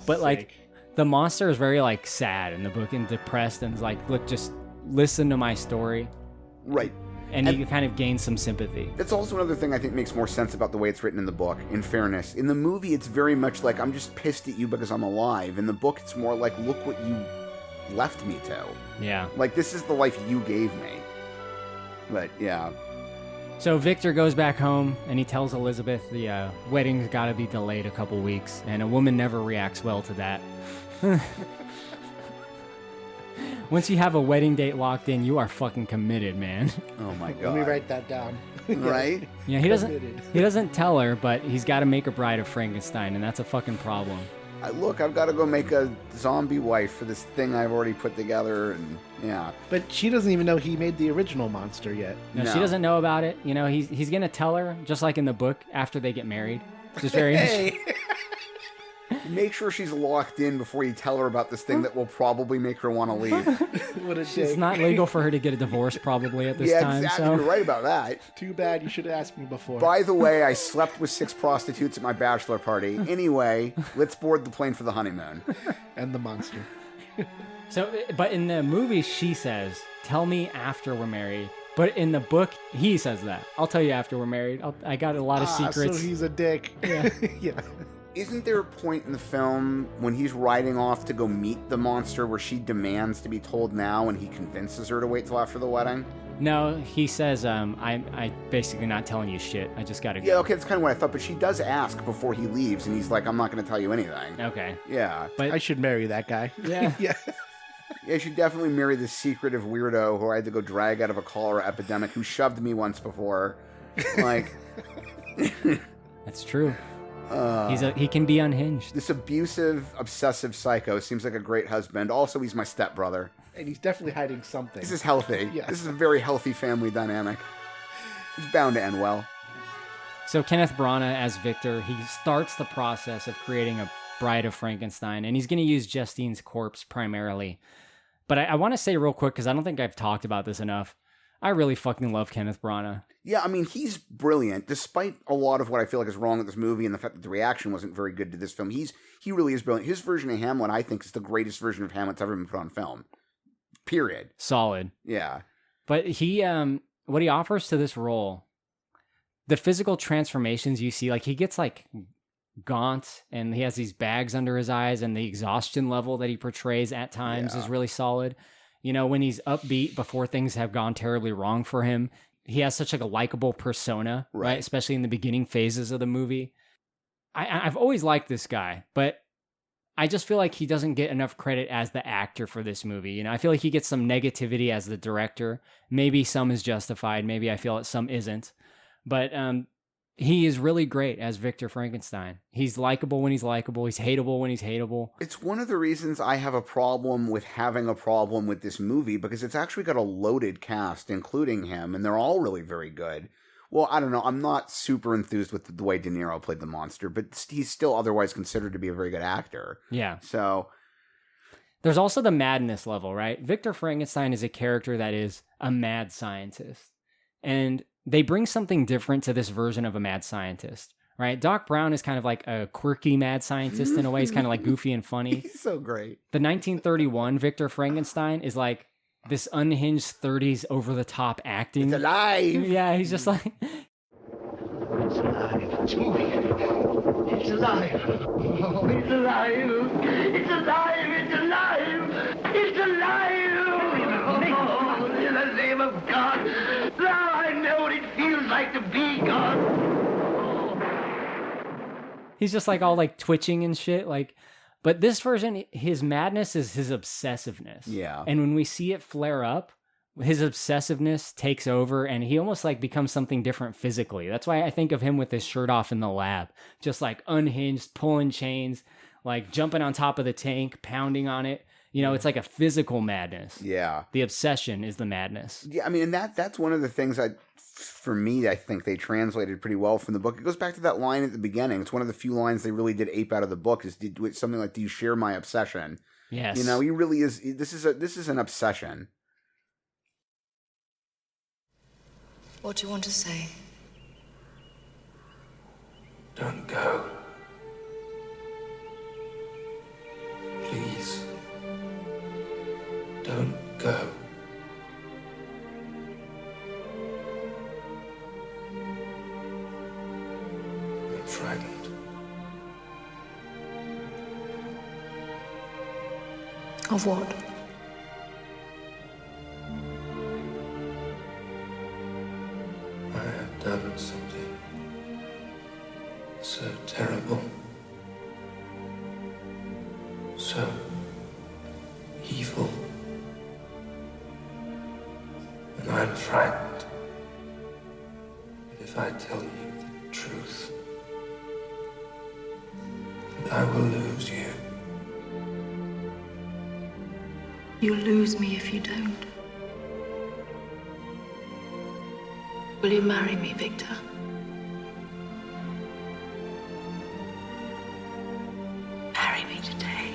But, like, the monster is very, like, sad in the book and depressed and is like, look, just listen to my story. Right. And you kind of gain some sympathy. That's also another thing I think makes more sense about the way it's written in the book, in fairness. In the movie, it's very much like, I'm just pissed at you because I'm alive. In the book, it's more like, look what you left me to. Yeah. Like, this is the life you gave me. But, yeah. So Victor goes back home and he tells Elizabeth the wedding's got to be delayed a couple weeks, and a woman never reacts well to that. Once you have a wedding date locked in, you are fucking committed, man. Oh my god. Let me write that down. Right? Yeah, he doesn't tell her, but he's got to make a bride of Frankenstein, and that's a fucking problem. Look, I've got to go make a zombie wife for this thing I've already put together, and yeah. But she doesn't even know he made the original monster yet. No, she doesn't know about it. You know, he's gonna tell her, just like in the book, after they get married. Just very. Hey. Make sure she's locked in before you tell her about this thing that will probably make her want to leave. What a It's not legal for her to get a divorce probably at this yeah, time. Exactly. So You're right about that. Too bad you should have asked me before. By the way, I slept with 6 prostitutes at my bachelor party. Anyway, let's board the plane for the honeymoon. And the monster. So, but in the movie, she says, "Tell me after we're married." But in the book, he says that. "I'll tell you after we're married. I got a lot of secrets." So he's a dick. Yeah. Yeah. Isn't there a point in the film when he's riding off to go meet the monster where she demands to be told now and he convinces her to wait till after the wedding? No, he says, I basically not telling you shit. I just gotta go. Yeah, okay, that's kind of what I thought, but she does ask before he leaves, and he's like, I'm not going to tell you anything. Okay. Yeah. But I should marry that guy. Yeah. Yeah. Yeah, I should definitely marry this secretive weirdo who I had to go drag out of a cholera epidemic who shoved me once before. Like... That's true. He can be unhinged. This abusive, obsessive psycho seems like a great husband. Also, he's my stepbrother. And he's definitely hiding something. This is healthy. Yeah. This is a very healthy family dynamic. It's bound to end well. So Kenneth Branagh as Victor, he starts the process of creating a bride of Frankenstein, and he's going to use Justine's corpse primarily. But I want to say real quick, because I don't think I've talked about this enough, I really fucking love Kenneth Branagh. Yeah, I mean, he's brilliant. Despite a lot of what I feel like is wrong with this movie and the fact that the reaction wasn't very good to this film, he really is brilliant. His version of Hamlet, I think, is the greatest version of Hamlet that's ever been put on film. Period. Solid. Yeah. But he, what he offers to this role, the physical transformations you see, like he gets like gaunt and he has these bags under his eyes, and the exhaustion level that he portrays at times is really solid. You know, when he's upbeat before things have gone terribly wrong for him, he has such like a likable persona, right? Especially in the beginning phases of the movie. I've always liked this guy, but I just feel like he doesn't get enough credit as the actor for this movie. You know, I feel like he gets some negativity as the director. Maybe some is justified. Maybe I feel that some isn't. But he is really great as Victor Frankenstein. He's likable when he's likable. He's hateable when he's hateable. It's one of the reasons I have a problem with having a problem with this movie, because it's actually got a loaded cast, including him, and they're all really very good. Well, I don't know. I'm not super enthused with the way De Niro played the monster, but he's still otherwise considered to be a very good actor. Yeah. So there's also the madness level, right? Victor Frankenstein is a character that is a mad scientist. And they bring something different to this version of a mad scientist, right? Doc Brown is kind of like a quirky mad scientist in a way. He's kind of like goofy and funny. He's so great. The 1931 Victor Frankenstein is like this unhinged 30s over-the-top acting. It's alive! Yeah, he's just like... It's alive. It's moving. It's alive. Oh, it's alive. It's alive. It's alive. It's alive. Oh, in the name of God. Now I know what it feels like to be God. He's just like all like twitching and shit. Like, but this version, his madness is his obsessiveness. Yeah. And when we see it flare up, his obsessiveness takes over and he almost like becomes something different physically. That's why I think of him with his shirt off in the lab, just like unhinged, pulling chains, like jumping on top of the tank, pounding on it. You know, it's like a physical madness. Yeah. The obsession is the madness. Yeah, I mean, and that's one of the things for me, I think they translated pretty well from the book. It goes back to that line at the beginning. It's one of the few lines they really did ape out of the book, is something like, "Do you share my obsession?" Yes. You know, he really is. This is an obsession. What do you want to say? Don't go. Please. Don't go. I'm frightened. Of what? I have done something so terrible, so evil, and I'm frightened that if I tell you the truth, that I will lose you. You'll lose me if you don't. Will you marry me, Victor? Marry me today.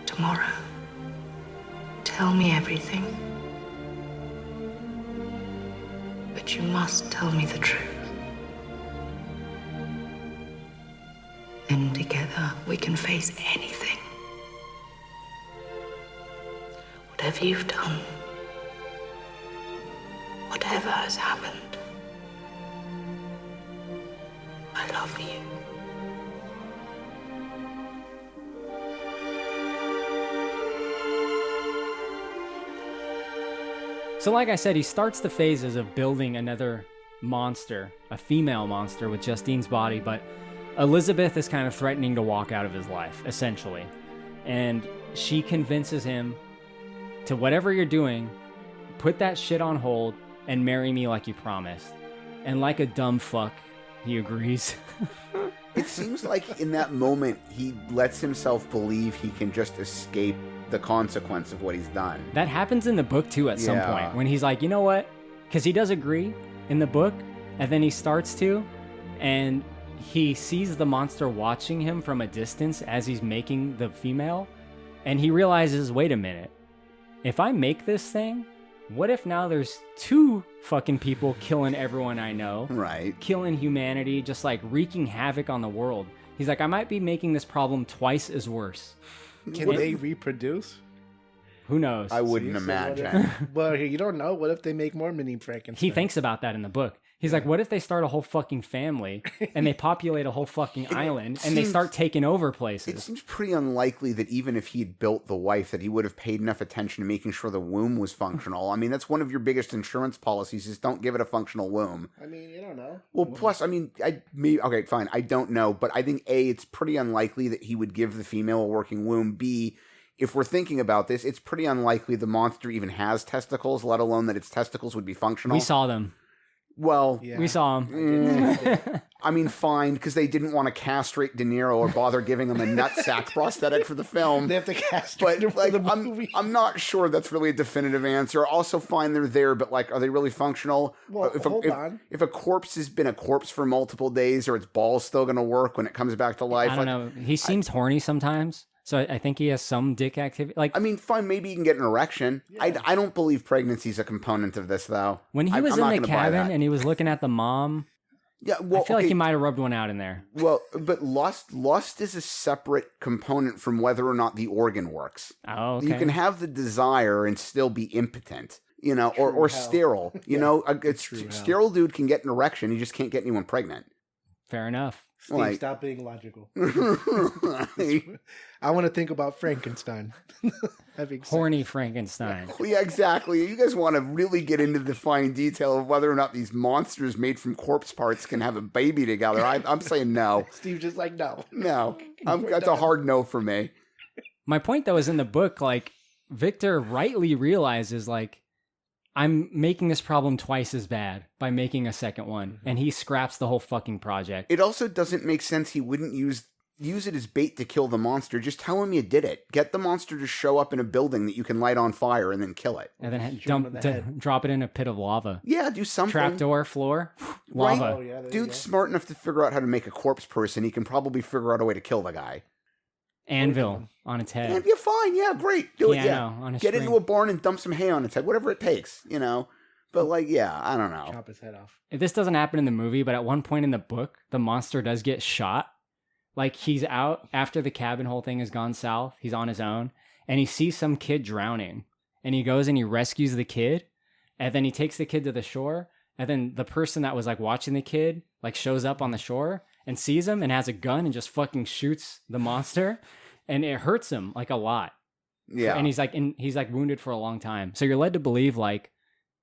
Tomorrow. Tell me everything. But you must tell me the truth. Then together we can face anything. Whatever you've done. Whatever has happened, I love you. So like I said, he starts the phases of building another monster, a female monster with Justine's body, but Elizabeth is kind of threatening to walk out of his life, essentially. And she convinces him to, whatever you're doing, put that shit on hold and marry me like you promised. And like a dumb fuck, he agrees. It seems like in that moment, he lets himself believe he can just escape the consequence of what he's done. That happens in the book too at some point, when he's like, you know what? Because he does agree in the book, and then he starts to, and he sees the monster watching him from a distance as he's making the female, and he realizes, wait a minute, if I make this thing, what if now there's two fucking people killing everyone I know? Right. Killing humanity, just like wreaking havoc on the world. He's like, I might be making this problem twice as worse. Can they reproduce? Who knows? I wouldn't imagine. Well, you don't know. What if they make more mini Frankenstein? He thinks about that in the book. He's like, what if they start a whole fucking family and they populate a whole fucking island and they start taking over places? It seems pretty unlikely that even if he'd built the wife, that he would have paid enough attention to making sure the womb was functional. I mean, that's one of your biggest insurance policies, is don't give it a functional womb. I mean, you don't know. Well, plus, I mean, okay, fine, I don't know, but I think A, it's pretty unlikely that he would give the female a working womb. B, if we're thinking about this, it's pretty unlikely the monster even has testicles, let alone that its testicles would be functional. We saw them. Well, we saw him. I mean, fine, because they didn't want to castrate De Niro or bother giving him a nutsack prosthetic for the film. They have to castrate him But for like, the movie. I'm not sure that's really a definitive answer. Also, fine, they're there, but like, are they really functional? Well, hold on. If a corpse has been a corpse for multiple days, or its ball's still going to work when it comes back to life? I don't know. He seems horny sometimes, so I think he has some dick activity. Like, I mean, fine, maybe you can get an erection. I don't believe pregnancy's a component of this, though. when he was I'm not in the gonna buy cabin that. and he was looking at the mom, Yeah, well, I feel like okay. he might have rubbed one out in there. Well, but lust is a separate component from whether or not the organ works. Oh, okay. You can have the desire and still be impotent, or sterile. You know, sterile dude can get an erection. He just can't get anyone pregnant. Fair enough. Steve, stop being logical. I want to think about Frankenstein. Having sex. Horny Frankenstein. Yeah, exactly. You guys want to really get into the fine detail of whether or not these monsters made from corpse parts can have a baby together. I'm saying no. Steve's just like, no. No. That's a hard no for me. My point, though, is in the book, like, Victor rightly realizes, like, I'm making this problem twice as bad by making a second one, and he scraps the whole fucking project. It also doesn't make sense he wouldn't use it as bait to kill the monster. Just tell him you did it. Get the monster to show up in a building that you can light on fire and then kill it. And then drop it in a pit of lava. Yeah, do something. Trapdoor, floor, lava. Right? Oh, yeah, Dude's smart enough to figure out how to make a corpse person. He can probably figure out a way to kill the guy. Anvil on its head. And you're fine. Yeah, great. Do it. Piano Yeah. on a Get string. into a barn and dump some hay on its head. Whatever it takes, But like, yeah, I don't know. Chop his head off. This doesn't happen in the movie, but at one point in the book, the monster does get shot. Like, he's out after the cabin hole thing has gone south. He's on his own, and he sees some kid drowning. And he goes and he rescues the kid, and then he takes the kid to the shore, and then the person that was, like, watching the kid, like, shows up on the shore and sees him and has a gun and just fucking shoots the monster, and it hurts him, like, a lot. Yeah. And he's like wounded for a long time. So you're led to believe, like,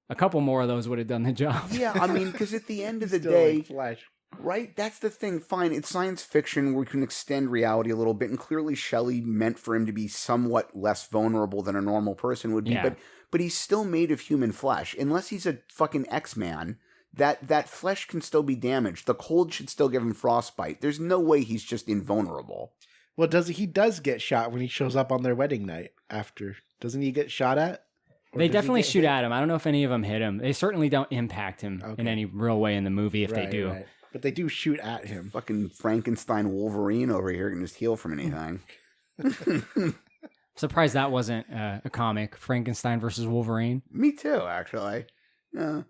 a couple more of those would have done the job. Yeah, I mean, because at the end of the Still day, like Flash. right? That's the thing. Fine, it's science fiction where we can extend reality a little bit, and clearly Shelley meant for him to be somewhat less vulnerable than a normal person would be. Yeah. But he's still made of human flesh. Unless he's a fucking X-Man, that flesh can still be damaged. The cold should still give him frostbite. There's no way he's just invulnerable. Well, he does get shot when he shows up on their wedding night after. Doesn't he get shot at? Or They does he definitely get shoot hit? at him. I don't know if any of them hit him. They certainly don't impact him in any real way in the movie if they Right, do. right. But they do shoot at him. Fucking Frankenstein Wolverine over here can just heal from anything. Surprised that wasn't a comic, Frankenstein versus Wolverine. Me too, actually. Yeah.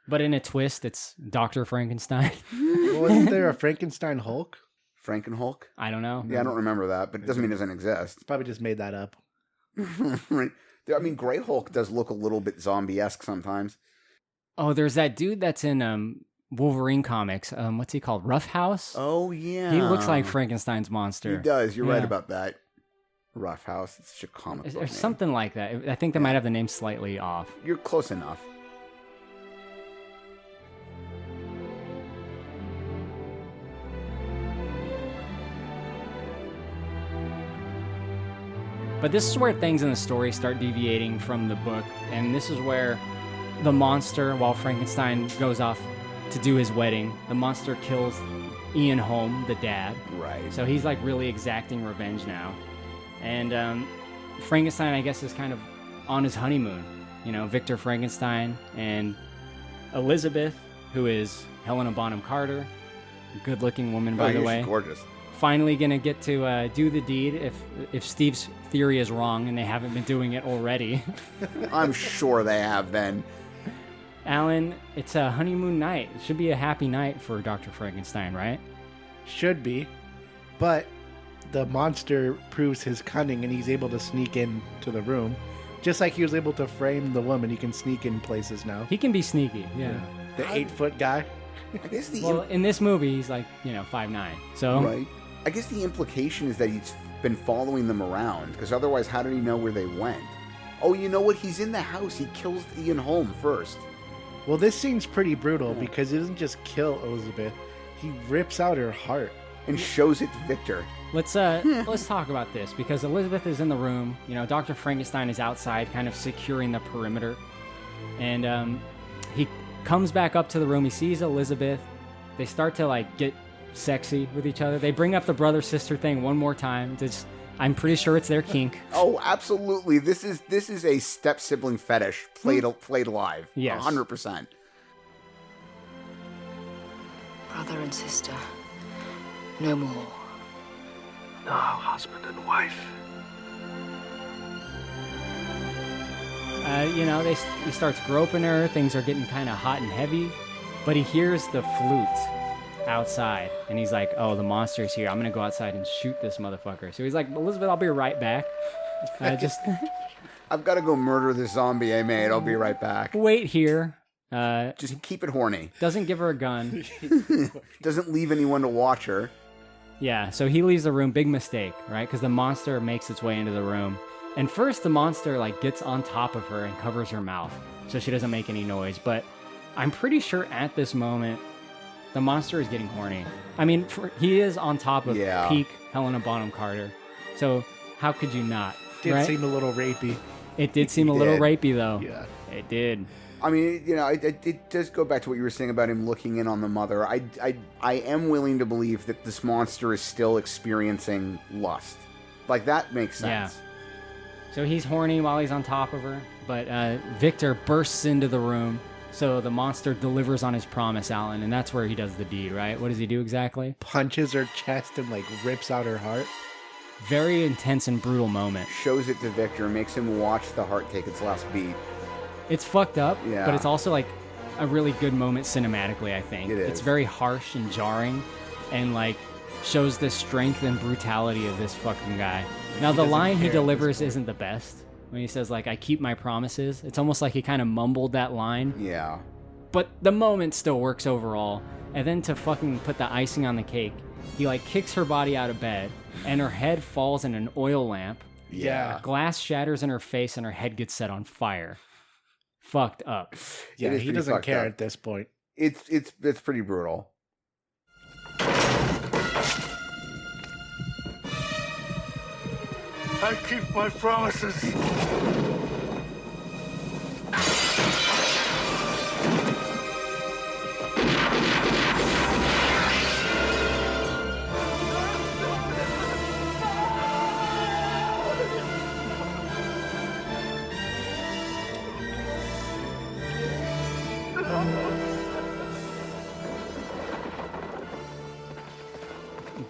But in a twist, it's Dr. Frankenstein. Well, wasn't there a Frankenstein Hulk? Frankenhulk? I don't know. Yeah, I don't remember that, but it doesn't mean it doesn't exist. Probably just made that up. Right. I mean, Grey Hulk does look a little bit zombie-esque sometimes. Oh, there's that dude that's in Wolverine comics. What's he called? Rough House? Oh, yeah. He looks like Frankenstein's monster. He does. You're right Yeah. about that. Rough House. It's such a comic book Or name. something like that. I think they might have the name slightly off. You're close enough. But this is where things in the story start deviating from the book, and this is where the monster, while Frankenstein goes off to do his wedding, the monster kills Ian Holm, the dad. Right. So he's like really exacting revenge now. And Frankenstein, I guess, is kind of on his honeymoon. You know, Victor Frankenstein and Elizabeth, who is Helena Bonham Carter, good-looking woman, by the way. She's gorgeous. Finally gonna get to do the deed if Steve's theory is wrong and they haven't been doing it already. I'm sure they have then. Alan, it's a honeymoon night. It should be a happy night for Dr. Frankenstein, right? Should be. But the monster proves his cunning and he's able to sneak into the room. Just like he was able to frame the woman, he can sneak in places now. He can be sneaky, yeah. The 8-foot guy. I guess Well, in this movie, he's like, 5'9". So Right. I guess the implication is that he's been following them around, because otherwise how did he know where they went? Oh, you know what? He's in the house. He kills Ian Holm first. Well, this seems pretty brutal because he doesn't just kill Elizabeth. He rips out her heart. And shows it to Victor. let's talk about this, because Elizabeth is in the room. You know, Dr. Frankenstein is outside, kind of securing the perimeter, and comes back up to the room. He sees Elizabeth. They start to like get sexy with each other. They bring up the brother-sister thing one more time. I'm pretty sure it's their kink. Oh, absolutely. This is a step-sibling fetish played live. Yes. 100%. Brother and sister. No more. No, husband and wife. He starts groping her. Things are getting kind of hot and heavy. But he hears the flute outside. And he's like, oh, the monster's here. I'm going to go outside and shoot this motherfucker. So he's like, Elizabeth, I'll be right back. I've got to go murder this zombie I made. I'll be right back. Wait here. Just keep it horny. Doesn't give her a gun. Doesn't leave anyone to watch her. Yeah, so he leaves the room. Big mistake, right? Because the monster makes its way into the room. And first the monster like gets on top of her and covers her mouth so she doesn't make any noise. But I'm pretty sure at this moment, the monster is getting horny. I mean, he is on top of peak Helena Bonham Carter. So how could you not? Did seem a little rapey. It did seem a little rapey, though. Yeah. It did. I mean, it does go back to what you were saying about him looking in on the mother. I am willing to believe that this monster is still experiencing lust. Like, that makes sense. Yeah. So he's horny while he's on top of her, but Victor bursts into the room. So the monster delivers on his promise, Alan, and that's where he does the deed, right? What does he do exactly? Punches her chest and, like, rips out her heart. Very intense and brutal moment. Shows it to Victor, makes him watch the heart take its last beat. It's fucked up, yeah. But it's also, like, a really good moment cinematically, I think. It is. It's very harsh and jarring and, like, shows the strength and brutality of this fucking guy. Now, the line he delivers isn't the best. When he says, like, I keep my promises. It's almost like he kind of mumbled that line. Yeah. But the moment still works overall. And then to fucking put the icing on the cake, he, like, kicks her body out of bed, and her head falls in an oil lamp. Yeah. Glass shatters in her face, and her head gets set on fire. Fucked up. Yeah, he doesn't care at this point. It's pretty brutal. I keep my promises.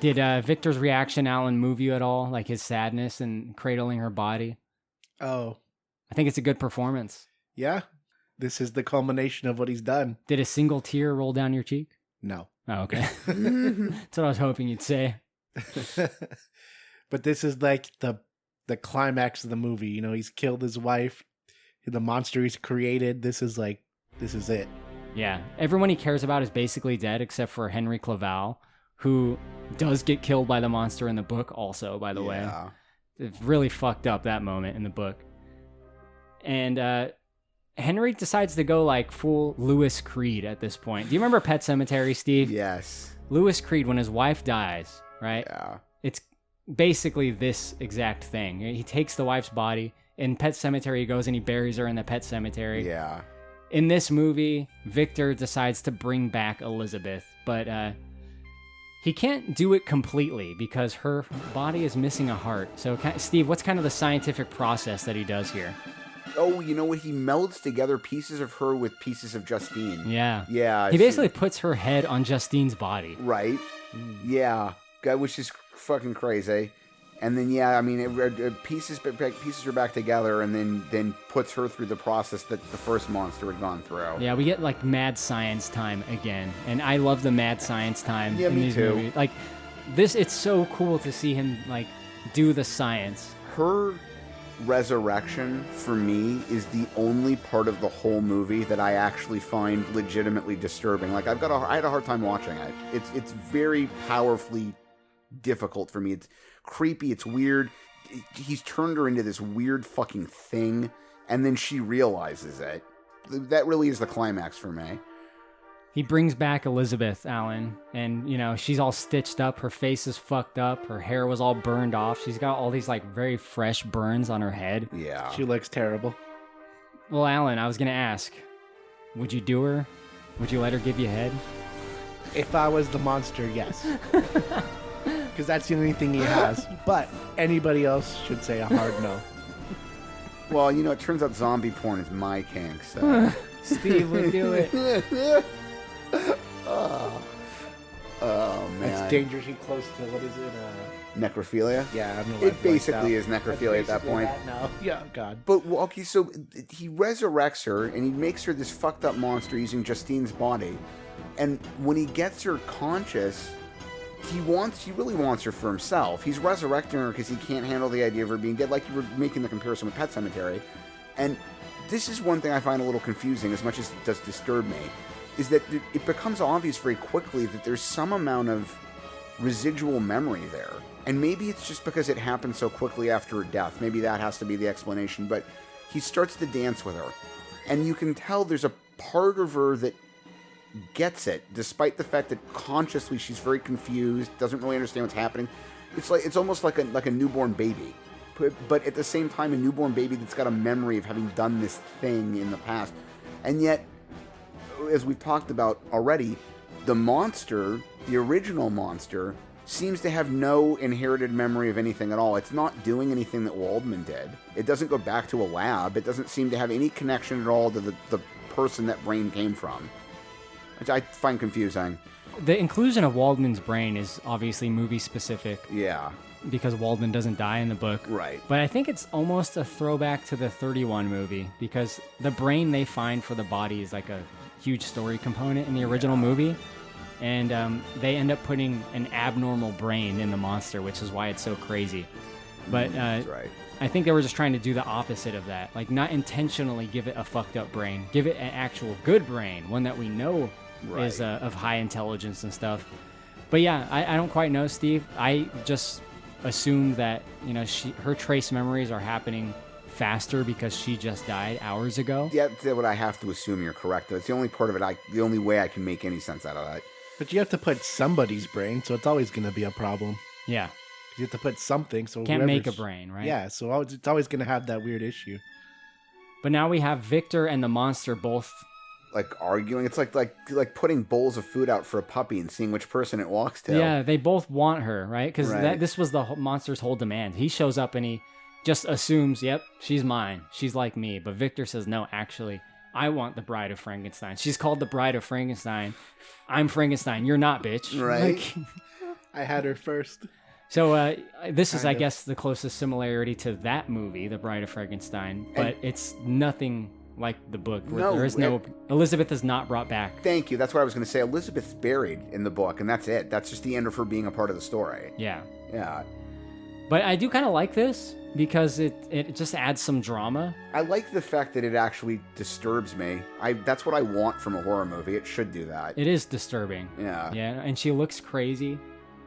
Did Victor's reaction, Alan, move you at all? Like his sadness and cradling her body? Oh. I think it's a good performance. Yeah. This is the culmination of what he's done. Did a single tear roll down your cheek? No. Oh, okay. That's what I was hoping you'd say. But this is like the climax of the movie. You know, he's killed his wife. The monster he's created. This is it. Yeah. Everyone he cares about is basically dead except for Henry Clavell, who does get killed by the monster in the book also, by the way. It's really fucked up, that moment in the book. And Henry decides to go like full Louis Creed at this point. Do you remember Pet Sematary, Steve? Yes. Louis Creed, when his wife dies, right? Yeah. It's basically this exact thing. He takes the wife's body. In Pet Sematary, he goes and he buries her in the pet cemetery. Yeah. In this movie, Victor decides to bring back Elizabeth, but he can't do it completely because her body is missing a heart. So, Steve, what's kind of the scientific process that he does here? Oh, you know what? He melds together pieces of her with pieces of Justine. Yeah. Yeah. He basically puts her head on Justine's body. Right. Yeah. Which is fucking crazy. And then, yeah, I mean, it pieces her back together and then puts her through the process that the first monster had gone through. Yeah, we get, like, mad science time again. And I love the mad science time in these movies. Like, it's so cool to see him, like, do the science. Her resurrection, for me, is the only part of the whole movie that I actually find legitimately disturbing. Like, I had a hard time watching it. It's very powerfully difficult for me. It's creepy, it's weird. He's turned her into this weird fucking thing, and then she realizes it. That really is the climax for me. He brings back Elizabeth, Alan, and, you know, she's all stitched up, her face is fucked up, her hair was all burned off, she's got all these, like, very fresh burns on her head. Yeah. She looks terrible. Well, Alan, I was gonna ask, would you do her Would you let her give you head? If I was the monster, yes. Because that's the only thing he has. But anybody else should say a hard no. Well, you know, it turns out zombie porn is my kink, so... Steve would do it. Oh, man. That's dangerously close to, what is it? Necrophilia? Yeah, I don't know. It basically is necrophilia at that point. No. Yeah, God. But, well, okay, so he resurrects her, and he makes her this fucked up monster using Justine's body. And when he gets her conscious, he really wants her for himself. He's resurrecting her because he can't handle the idea of her being dead, like you were making the comparison with Pet Sematary. And this is one thing I find a little confusing, as much as it does disturb me, is that it becomes obvious very quickly that there's some amount of residual memory there. And maybe it's just because it happened so quickly after her death. Maybe that has to be the explanation. But he starts to dance with her. And you can tell there's a part of her that gets it, despite the fact that consciously she's very confused, doesn't really understand what's happening. It's almost like a newborn baby. But at the same time, a newborn baby that's got a memory of having done this thing in the past. And yet, as we've talked about already, the monster, the original monster, seems to have no inherited memory of anything at all. It's not doing anything that Waldman did. It doesn't go back to a lab. It doesn't seem to have any connection at all to the person that brain came from, which I find confusing. The inclusion of Waldman's brain is obviously movie specific. Yeah. Because Waldman doesn't die in the book. Right. But I think it's almost a throwback to the 31 movie, because the brain they find for the body is like a huge story component in the original movie. And they end up putting an abnormal brain in the monster, which is why it's so crazy. But That's right. I think they were just trying to do the opposite of that. Like, not intentionally give it a fucked up brain. Give it an actual good brain, one that we know is of high intelligence and stuff. But yeah, I don't quite know, Steve. I just assumed that, you know, her trace memories are happening faster because she just died hours ago. Yeah, that's what I have to assume. You're correct. That's the only part of it. The only way I can make any sense out of that. But you have to put somebody's brain, so it's always going to be a problem. Yeah. You have to put something, so can't make a brain, right? Yeah, so it's always going to have that weird issue. But now we have Victor and the monster both like arguing. It's like putting bowls of food out for a puppy and seeing which person it walks to. Yeah, they both want her, right? Because this was the monster's whole demand. He shows up and he just assumes, yep, she's mine. She's like me. But Victor says, no, actually, I want the Bride of Frankenstein. She's called the Bride of Frankenstein. I'm Frankenstein. You're not, bitch. Right. Like, I had her first. So this is, I guess, the closest similarity to that movie, The Bride of Frankenstein. But it's nothing like the book. There is no... Elizabeth is not brought back. Thank you. That's what I was going to say. Elizabeth's buried in the book, and that's it. That's just the end of her being a part of the story. Yeah. Yeah. But I do kind of like this because it just adds some drama. I like the fact that it actually disturbs me. That's what I want from a horror movie. It should do that. It is disturbing. Yeah. Yeah, and she looks crazy,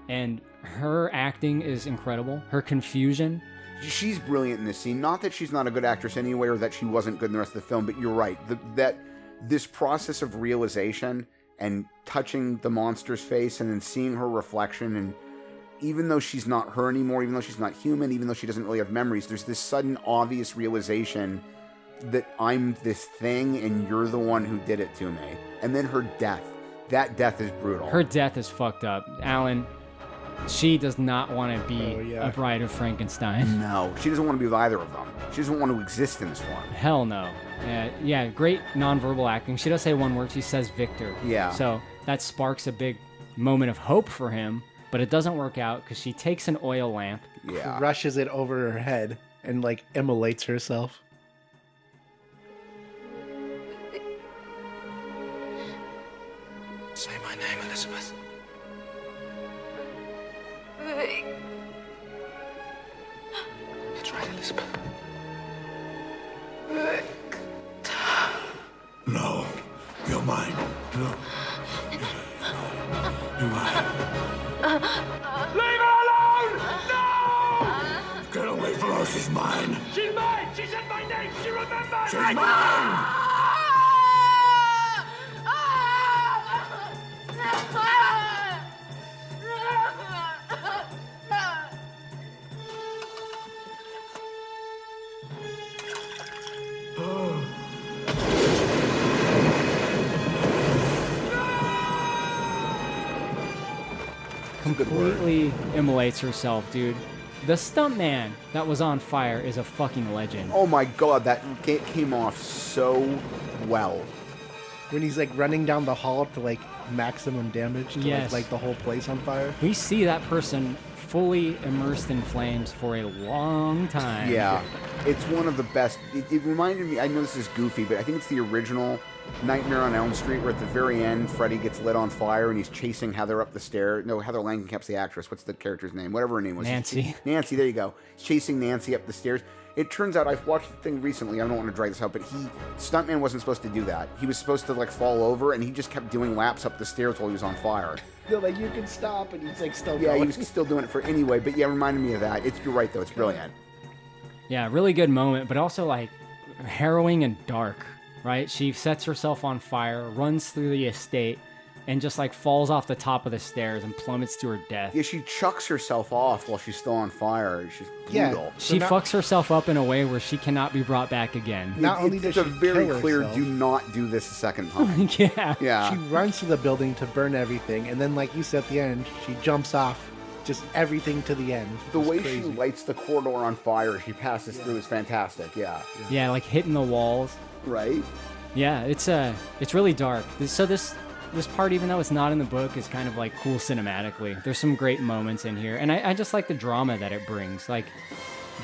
and her acting is incredible. Her confusion. She's brilliant in this scene. Not that she's not a good actress anyway, or that she wasn't good in the rest of the film, but you're right. That this process of realization and touching the monster's face and then seeing her reflection, and even though she's not her anymore, even though she's not human, even though she doesn't really have memories, there's this sudden obvious realization that I'm this thing and you're the one who did it to me. And then her death. That death is brutal. Her death is fucked up. Alan, she does not want to be a Bride of Frankenstein. No, she doesn't want to be with either of them. She doesn't want to exist in this form. Hell no. Yeah, great nonverbal acting. She does say one word. She says Victor. Yeah. So that sparks a big moment of hope for him, but it doesn't work out because she takes an oil lamp, crushes it over her head, and like immolates herself. Say my name, Elizabeth. That's right, Elizabeth. No, you're mine. No. You're mine. Leave her alone! No! Get away from her, she's mine. She's mine! She said my name! She remembers! She's mine! completely immolates herself, dude. The stuntman that was on fire is a fucking legend. Oh my god, that came off so well. When he's like running down the hall to like maximum damage to Yes. like the whole place on fire. We see that person fully immersed in flames for a long time. Yeah, it's one of the best. It reminded me, I know this is goofy, but I think it's the original Nightmare on Elm Street, where at the very end, Freddy gets lit on fire and he's chasing Heather up the stairs. No, Heather Langenkamp's the actress. What's the character's name? Whatever her name was. Nancy. Nancy, there you go. He's chasing Nancy up the stairs. It turns out, I've watched the thing recently, I don't want to drag this out, but Stuntman wasn't supposed to do that. He was supposed to like fall over, and he just kept doing laps up the stairs while he was on fire. They're like, you can stop, and he's like still Yeah, going. he was still doing it for anyway, but yeah, it reminded me of that. You're right though, it's brilliant. Yeah, really good moment, but also like harrowing and dark, right? She sets herself on fire, runs through the estate, and just like falls off the top of the stairs and plummets to her death. Yeah, she chucks herself off while she's still on fire. She's brutal. She fucks herself up in a way where she cannot be brought back again. Not only does it's a she very kill clear, herself- do not do this a second time. Yeah. She runs to the building to burn everything, and then, like you said at the end, she jumps off just everything to the end. The It's way crazy. she lights the corridor on fire as she passes through is fantastic. Yeah. Yeah, like hitting the walls. Right. Yeah, it's really dark. This part, even though it's not in the book, is kind of like cool cinematically. There's some great moments in here, and I just like the drama that it brings. Like,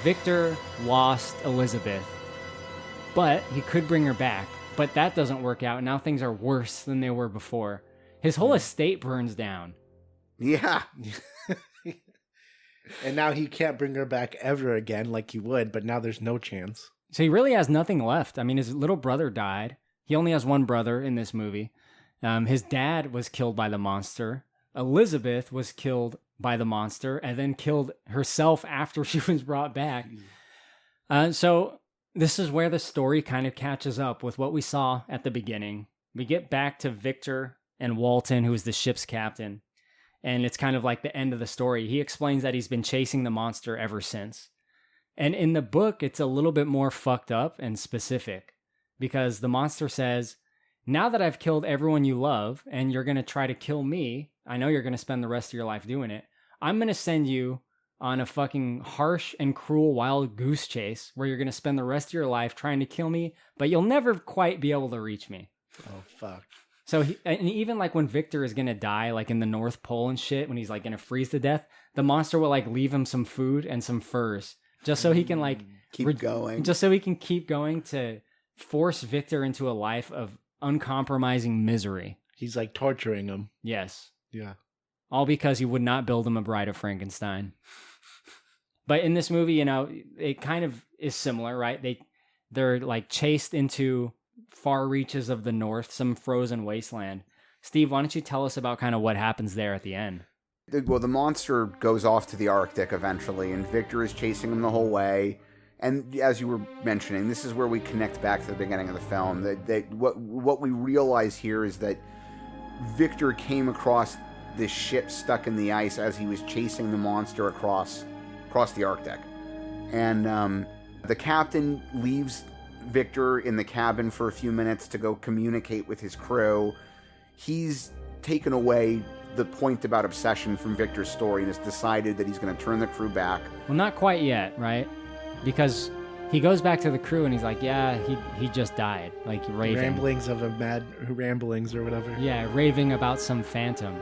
Victor lost Elizabeth, but he could bring her back. But that doesn't work out. Now things are worse than they were before. His whole estate burns down. Yeah. And now he can't bring her back ever again like he would, but now there's no chance. So he really has nothing left. I mean, his little brother died. He only has one brother in this movie. His dad was killed by the monster. Elizabeth was killed by the monster and then killed herself after she was brought back. So this is where the story kind of catches up with what we saw at the beginning. We get back to Victor and Walton, who is the ship's captain. And it's kind of like the end of the story. He explains that he's been chasing the monster ever since. And in the book, it's a little bit more fucked up and specific, because the monster says, now that I've killed everyone you love and you're going to try to kill me, I know you're going to spend the rest of your life doing it. I'm going to send you on a fucking harsh and cruel wild goose chase where you're going to spend the rest of your life trying to kill me, but you'll never quite be able to reach me. Oh, fuck. So and even like when Victor is going to die, like in the North Pole and shit, when he's like going to freeze to death, the monster will like leave him some food and some furs just so he can like keep going. Just so he can keep going to force Victor into a life of uncompromising misery. He's like torturing him. Yes. Yeah. All because he would not build him a Bride of Frankenstein. But in this movie, you know, it kind of is similar, right? They're like chased into far reaches of the north, some frozen wasteland. Steve, why don't you tell us about kind of what happens there at the end? Well, the monster goes off to the Arctic eventually, and Victor is chasing him the whole way. And as you were mentioning, this is where we connect back to the beginning of the film. That what we realize here is that Victor came across this ship stuck in the ice as he was chasing the monster across the Arctic. And the captain leaves Victor in the cabin for a few minutes to go communicate with his crew. He's taken away the point about obsession from Victor's story and has decided that he's going to turn the crew back. Well, not quite yet, right? Because he goes back to the crew and he's like, yeah, he just died. Like, raving. Ramblings of a mad ramblings or whatever. Yeah, raving about some phantom.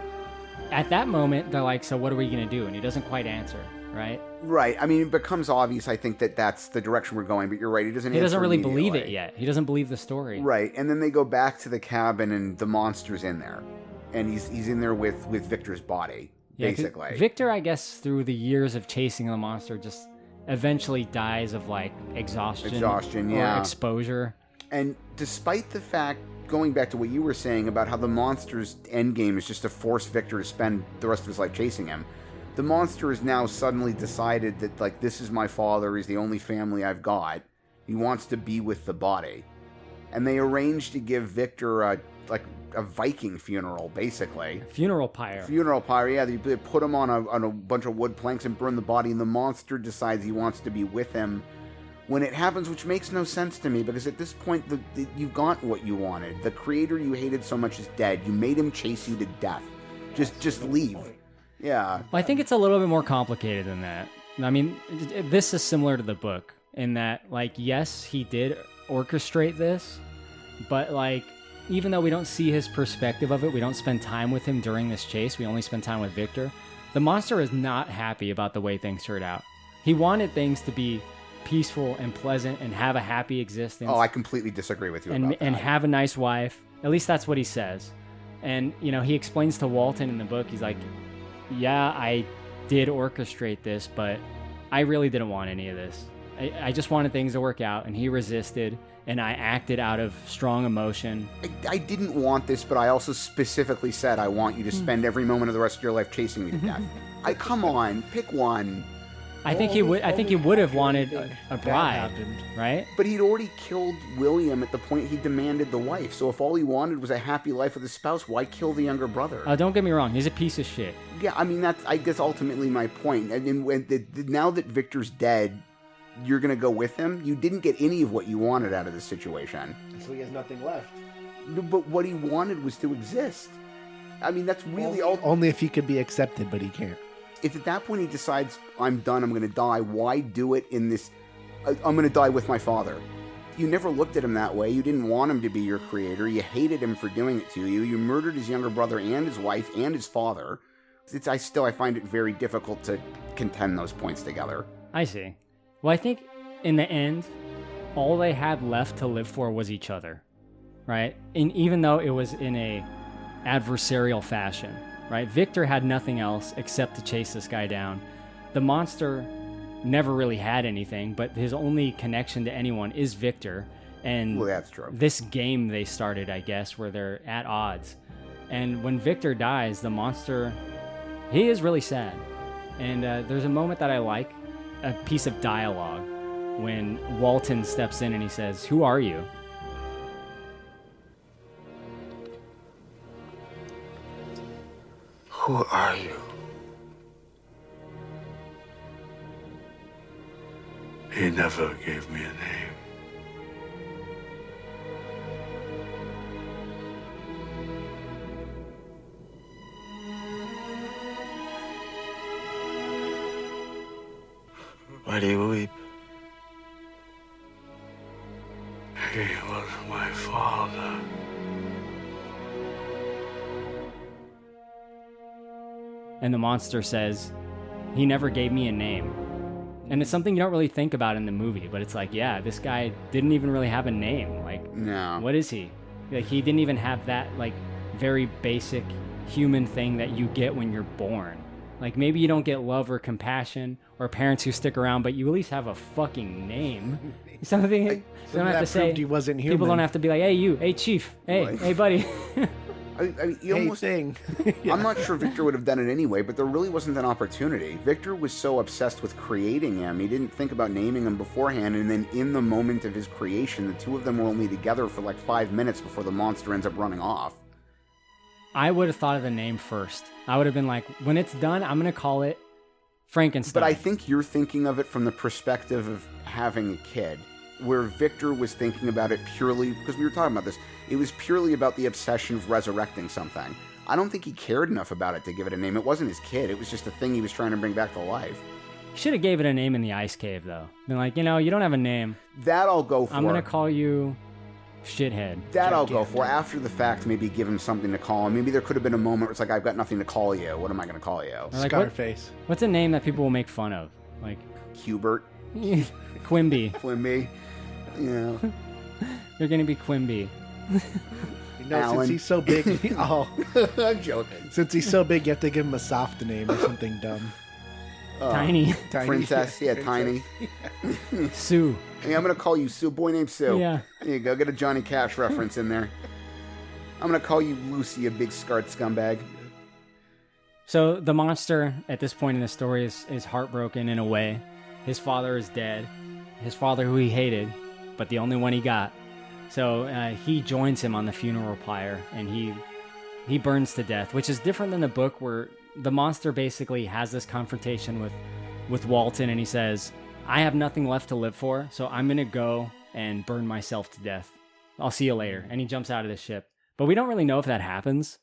At that moment, they're like, so what are we going to do? And he doesn't quite answer, right? Right. I mean, it becomes obvious, I think, that that's the direction we're going, but you're right. He doesn't really believe it yet. He doesn't believe the story. Right. And then they go back to the cabin and the monster's in there. And he's in there with Victor's body, basically. Victor, I guess, through the years of chasing the monster, just eventually dies of, like, exhaustion or exposure. And despite the fact, going back to what you were saying about how the monster's endgame is just to force Victor to spend the rest of his life chasing him, the monster has now suddenly decided that, like, this is my father, he's the only family I've got. He wants to be with the body. And they arrange to give Victor a Viking funeral, basically. Funeral pyre. Yeah. They put him on a bunch of wood planks and burn the body, and the monster decides he wants to be with him when it happens, which makes no sense to me, because at this point, you've got what you wanted. The creator you hated so much is dead. You made him chase you to death. Just leave. Yeah. Well, I think it's a little bit more complicated than that. I mean, this is similar to the book in that, like, yes, he did orchestrate this, but, like, even though we don't see his perspective of it, we don't spend time with him during this chase, we only spend time with Victor, the monster is not happy about the way things turned out. He wanted things to be peaceful and pleasant and have a happy existence. Oh, I completely disagree with you about that. And have a nice wife. At least that's what he says. And, you know, he explains to Walton in the book, he's like, yeah, I did orchestrate this, but I really didn't want any of this. I just wanted things to work out, and he resisted, and I acted out of strong emotion. I didn't want this, but I also specifically said I want you to spend every moment of the rest of your life chasing me to death. Come on, pick one. I think he would. I think he would have wanted a bride, right? But he'd already killed William at the point he demanded the wife. So if all he wanted was a happy life with his spouse, why kill the younger brother? Don't get me wrong. He's a piece of shit. Yeah, I mean I guess ultimately my point. And now that Victor's dead, you're gonna go with him. You didn't get any of what you wanted out of this situation. So he has nothing left. But what he wanted was to exist. I mean, that's really only if he could be accepted, but he can't. If at that point he decides, I'm done, I'm going to die, why do it in this, I'm going to die with my father? You never looked at him that way. You didn't want him to be your creator. You hated him for doing it to you. You murdered his younger brother and his wife and his father. I find it very difficult to contend those points together. I see. Well, I think in the end, all they had left to live for was each other, right? And even though it was in a adversarial fashion, right? Victor had nothing else except to chase this guy down. The monster never really had anything, but his only connection to anyone is Victor. And well, that's true. This game they started, I guess, where they're at odds. And when Victor dies, the monster, he is really sad. And there's a moment that I like, a piece of dialogue, when Walton steps in and he says, "Who are you?" Who are you? He never gave me a name. Why do you weep? He was my father. And the monster says, "He never gave me a name." And it's something you don't really think about in the movie, but it's like, yeah, this guy didn't even really have a name. Like, no. What is he? Like, he didn't even have that, like, very basic human thing that you get when you're born. Like, maybe you don't get love or compassion or parents who stick around, but you at least have a fucking name. Something you don't have to say. He wasn't human. People don't have to be like, "Hey, you, hey, chief, hey, Right. hey, buddy." I mean, you almost, thing. I'm not sure Victor would have done it anyway, but there really wasn't an opportunity. Victor was so obsessed with creating him, he didn't think about naming him beforehand, and then in the moment of his creation, the two of them were only together for like 5 minutes before the monster ends up running off. I would have thought of the name first. I would have been like, when it's done, I'm going to call it Frankenstein. But I think you're thinking of it from the perspective of having a kid, where Victor was thinking about it purely, because we were talking about this, it was purely about the obsession of resurrecting something. I don't think he cared enough about it to give it a name. It wasn't his kid. It was just a thing he was trying to bring back to life. Should have gave it a name in the ice cave, though. Been like, you don't have a name. That I'll go for. I'm going to call you Shithead. That I'll go for. After the fact, maybe give him something to call him. Maybe there could have been a moment where it's like, I've got nothing to call you. What am I going to call you? Like, Scarface. What's a name that people will make fun of? Like Hubert. Quimby. Quimby. Yeah. You're going to be Quimby. Since he's so big. I'm joking. Since he's so big, you have to give him a soft name or something dumb. Tiny. Princess. Yeah, Tiny. Sue. Hey, I'm going to call you Sue. Boy named Sue. Yeah. There you go. Get a Johnny Cash reference in there. I'm going to call you Lucy, a big scarred scumbag. So the monster, at this point in the story, is heartbroken in a way. His father is dead. His father who he hated, but the only one he got. So he joins him on the funeral pyre, and he burns to death, which is different than the book, where the monster basically has this confrontation with Walton, and he says, I have nothing left to live for, so I'm going to go and burn myself to death. I'll see you later. And he jumps out of the ship. But we don't really know if that happens.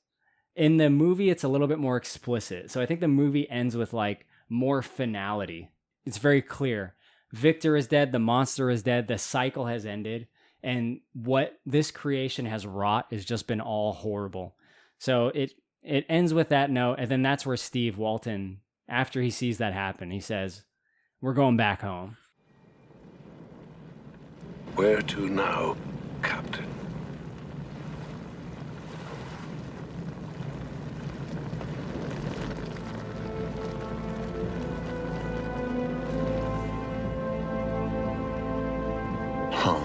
In the movie, it's a little bit more explicit. So I think the movie ends with like more finality. It's very clear. Victor is dead. The monster is dead. The cycle has ended. And what this creation has wrought has just been all horrible. So it ends with that note. And then that's where Steve Walton, after he sees that happen, he says, "We're going back home." Where to now, Captain? Home.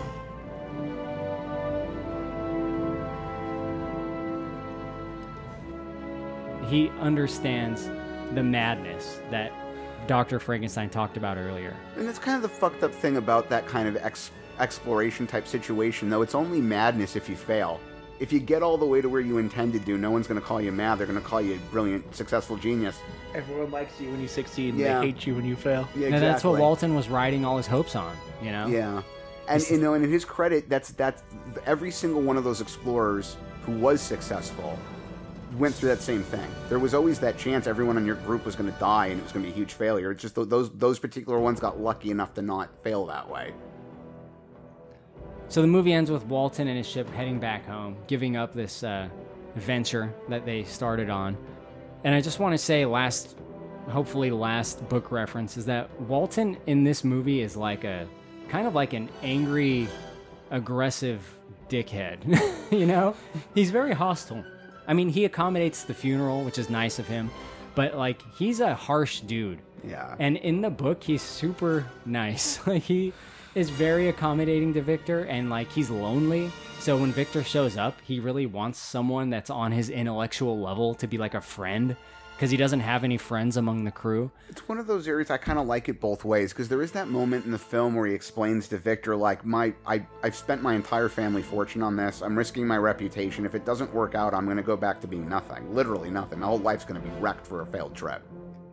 He understands the madness that Dr. Frankenstein talked about earlier. And that's kind of the fucked up thing about that kind of exploration type situation, though. It's only madness if you fail. If you get all the way to where you intended to, no one's going to call you mad. They're going to call you a brilliant, successful genius. Everyone likes you when you succeed, and Yeah. they hate you when you fail. Yeah, Now, that's what exactly. Walton was riding all his hopes on, you know? Yeah. And, you know, and in his credit, that's every single one of those explorers who was successful went through that same thing. There was always that chance everyone in your group was going to die and it was going to be a huge failure. It's just those particular ones got lucky enough to not fail that way. So the movie ends with Walton and his ship heading back home, giving up this venture that they started on. And I just want to say hopefully last book reference is that Walton in this movie is like kind of like an angry, aggressive dickhead, you know? He's very hostile. I mean, he accommodates the funeral, which is nice of him, but like he's a harsh dude. Yeah. And in the book, he's super nice. Like he is very accommodating to Victor, and like he's lonely. So when Victor shows up, he really wants someone that's on his intellectual level to be like a friend, because he doesn't have any friends among the crew. It's one of those areas I kind of like it both ways, because there is that moment in the film where he explains to Victor, like, I've spent my entire family fortune on this. I'm risking my reputation. If it doesn't work out, I'm going to go back to being nothing. Literally nothing. My whole life's going to be wrecked for a failed trip.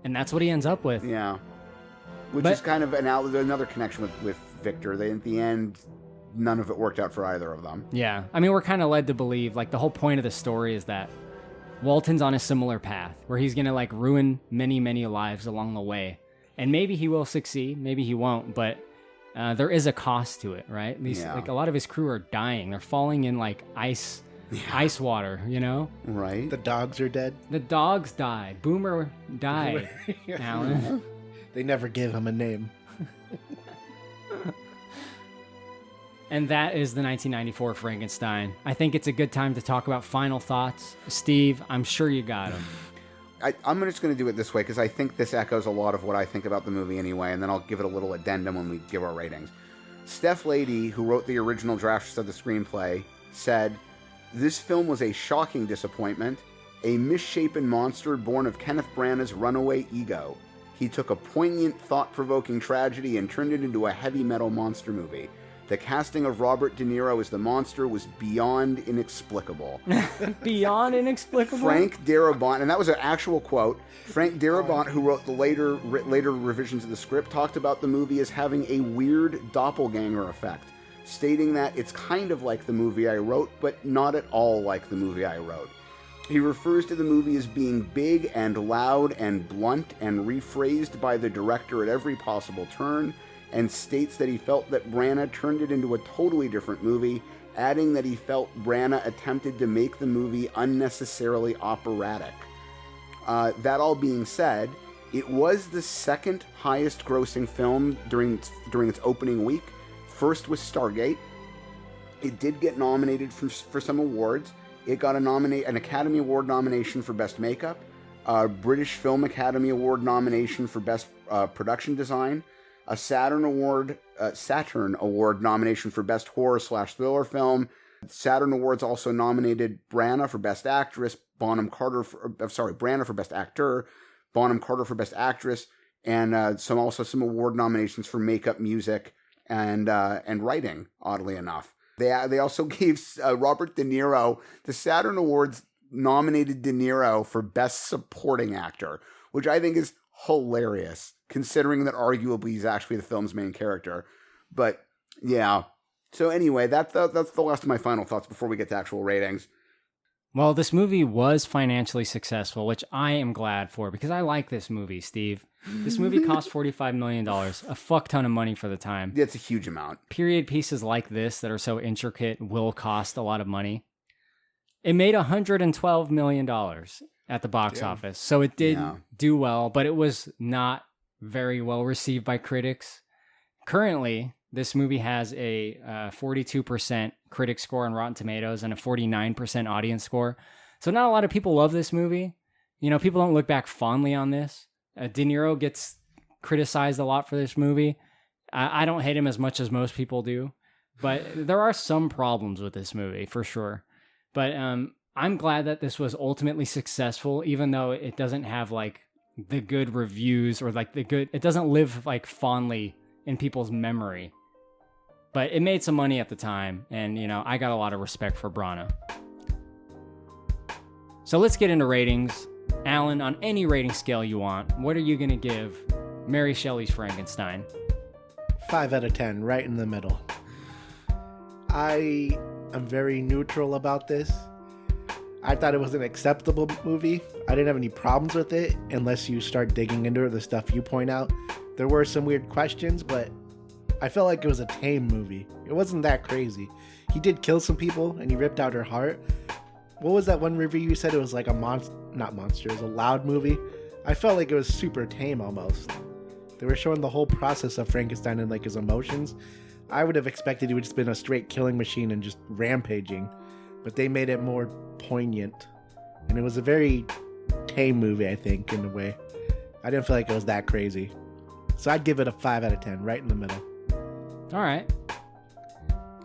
And that's what he ends up with. Yeah. Which is kind of another connection with Victor. At the end, none of it worked out for either of them. Yeah. I mean, we're kind of led to believe, like, the whole point of the story is that Walton's on a similar path where he's going to like ruin many, many lives along the way. And maybe he will succeed, maybe he won't, but there is a cost to it, right? Like a lot of his crew are dying. They're falling in like ice water, you know? Right. The dogs are dead. The dogs died. Boomer died. Alan. They never gave him a name. And that is the 1994 Frankenstein. I think it's a good time to talk about final thoughts. Steve, I'm sure you got them. I'm just going to do it this way because I think this echoes a lot of what I think about the movie anyway, and then I'll give it a little addendum when we give our ratings. Steph Lady, who wrote the original drafts of the screenplay, said, "This film was a shocking disappointment, a misshapen monster born of Kenneth Branagh's runaway ego. He took a poignant, thought-provoking tragedy and turned it into a heavy metal monster movie. The casting of Robert De Niro as the monster was beyond inexplicable." Beyond inexplicable? Frank Darabont, and that was an actual quote, Frank Darabont, who wrote the later revisions of the script, talked about the movie as having a weird doppelganger effect, stating that it's kind of like the movie I wrote, but not at all like the movie I wrote. He refers to the movie as being big and loud and blunt and rephrased by the director at every possible turn, and states that he felt that Branagh turned it into a totally different movie, adding that he felt Branagh attempted to make the movie unnecessarily operatic. That all being said, it was the second highest grossing film during its opening week. First was Stargate. It did get nominated for some awards. It got an Academy Award nomination for Best Makeup, a British Film Academy Award nomination for Best Production Design, a Saturn Award nomination for Best Horror/Thriller Film. Saturn Awards also nominated Branagh for Best Actress, Branagh for Best Actor, Bonham Carter for Best Actress, and some award nominations for makeup, music, and writing. Oddly enough, they also gave Robert De Niro. The Saturn Awards nominated De Niro for Best Supporting Actor, which I think is hilarious, considering that arguably he's actually the film's main character. But yeah. So anyway, that's the last of my final thoughts before we get to actual ratings. Well, this movie was financially successful, which I am glad for because I like this movie, Steve. This movie cost $45 million, a fuck ton of money for the time. That's a huge amount. Period pieces like this that are so intricate will cost a lot of money. It made $112 million at the box office, so it did do well, but it was not very well received by critics. Currently, this movie has a 42% critic score on Rotten Tomatoes and a 49% audience score. So not a lot of people love this movie. You know, people don't look back fondly on this. De Niro gets criticized a lot for this movie. I don't hate him as much as most people do, but there are some problems with this movie for sure. But I'm glad that this was ultimately successful, even though it doesn't have like the good reviews or like it doesn't live like fondly in people's memory. But it made some money at the time, and, you know, I got a lot of respect for Branagh. So let's get into ratings. Alan, on any rating scale you want, what are you going to give Mary Shelley's Frankenstein? 5 out of 10, right in the middle. I am very neutral about this. I thought it was an acceptable movie. I didn't have any problems with it, unless you start digging into the stuff you point out. There were some weird questions, but I felt like it was a tame movie. It wasn't that crazy. He did kill some people, and he ripped out her heart. What was that one review you said? It was like a not monster, it was a loud movie. I felt like it was super tame almost. They were showing the whole process of Frankenstein and like his emotions. I would have expected he would just been a straight killing machine and just rampaging, but they made it more poignant. And it was a very tame movie, I think, in a way. I didn't feel like it was that crazy. So I'd give it a 5 out of 10, right in the middle. All right.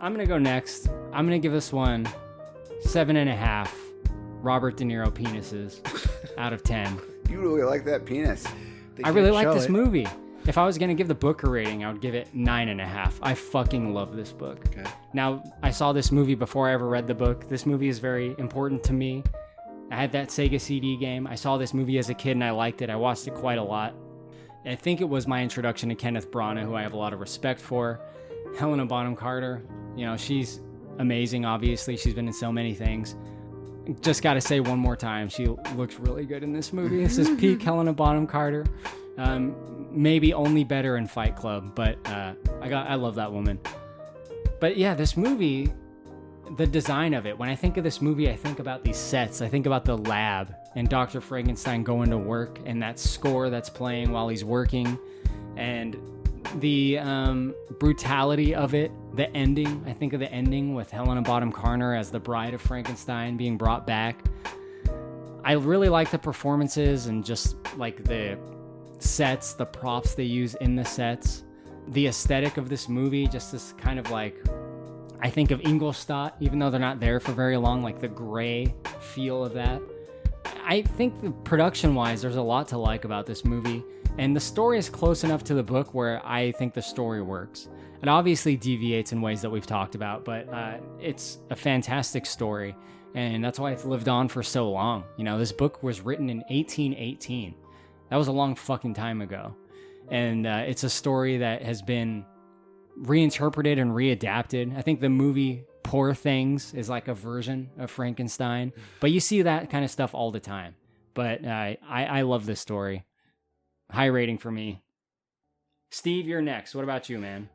I'm going to go next. I'm going to give this one 7.5 Robert De Niro penises out of 10. You really like that penis. I really like this movie. If I was going to give the book a rating, I would give it 9.5. I fucking love this book. Okay. Now, I saw this movie before I ever read the book. This movie is very important to me. I had that Sega CD game. I saw this movie as a kid and I liked it. I watched it quite a lot. And I think it was my introduction to Kenneth Branagh, who I have a lot of respect for. Helena Bonham Carter, you know, she's amazing, obviously. She's been in so many things. Just got to say one more time, she looks really good in this movie. This is peak Helena Bonham Carter. Maybe only better in Fight Club, but I love that woman. But yeah, this movie, the design of it, when I think of this movie, I think about these sets. I think about the lab and Dr. Frankenstein going to work and that score that's playing while he's working and the brutality of it, the ending. I think of the ending with Helena Bonham Carter as the bride of Frankenstein being brought back. I really like the performances and just like the sets, the props they use in the sets, the aesthetic of this movie, just this kind of like, I think of Ingolstadt, even though they're not there for very long, like the gray feel of that. I think the production-wise, there's a lot to like about this movie, and the story is close enough to the book where I think the story works. It obviously deviates in ways that we've talked about, but it's a fantastic story, and that's why it's lived on for so long. You know, this book was written in 1818. That was a long fucking time ago, and it's a story that has been reinterpreted and readapted. I think the movie Poor Things is like a version of Frankenstein, but you see that kind of stuff all the time. But I love this story. High rating for me. Steve, you're next. What about you, man?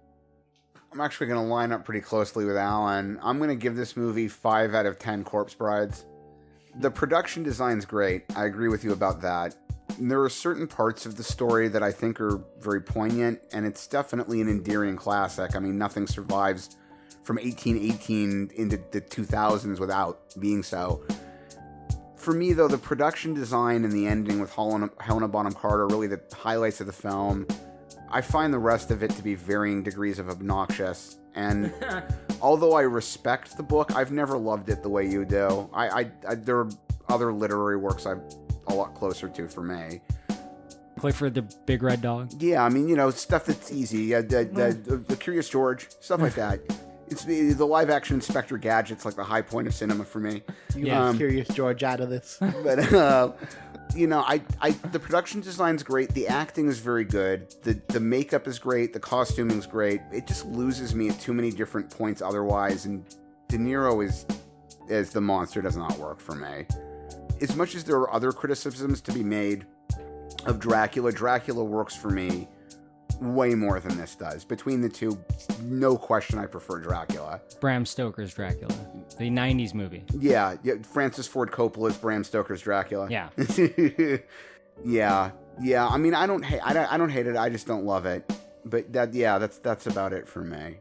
I'm actually going to line up pretty closely with Alan. I'm going to give this movie 5 out of 10 corpse brides. The production design's great. I agree with you about that. There are certain parts of the story that I think are very poignant, and it's definitely an endearing classic. I mean, nothing survives from 1818 into the 2000s without being so. For me, though, the production design and the ending with Helena Bonham Carter are really the highlights of the film. I find the rest of it to be varying degrees of obnoxious. And although I respect the book, I've never loved it the way you do. There are other literary works I'm a lot closer to for me. Clifford the Big Red Dog? Yeah, I mean, you know, stuff that's easy. The Curious George, stuff like that. It's the live-action Inspector Gadget's like the high point of cinema for me. Yeah, Curious George out of this. But, you know, the production design's great. The acting is very good. The makeup is great. The costuming's great. It just loses me at too many different points otherwise. And De Niro is as the monster does not work for me. As much as there are other criticisms to be made of Dracula, Dracula works for me way more than this does. Between the two, no question I prefer Dracula. Bram Stoker's Dracula, the 90s movie. Yeah, Francis Ford Coppola's Bram Stoker's Dracula. Yeah. yeah. I mean, I don't hate it. I just don't love it. But that's about it for me.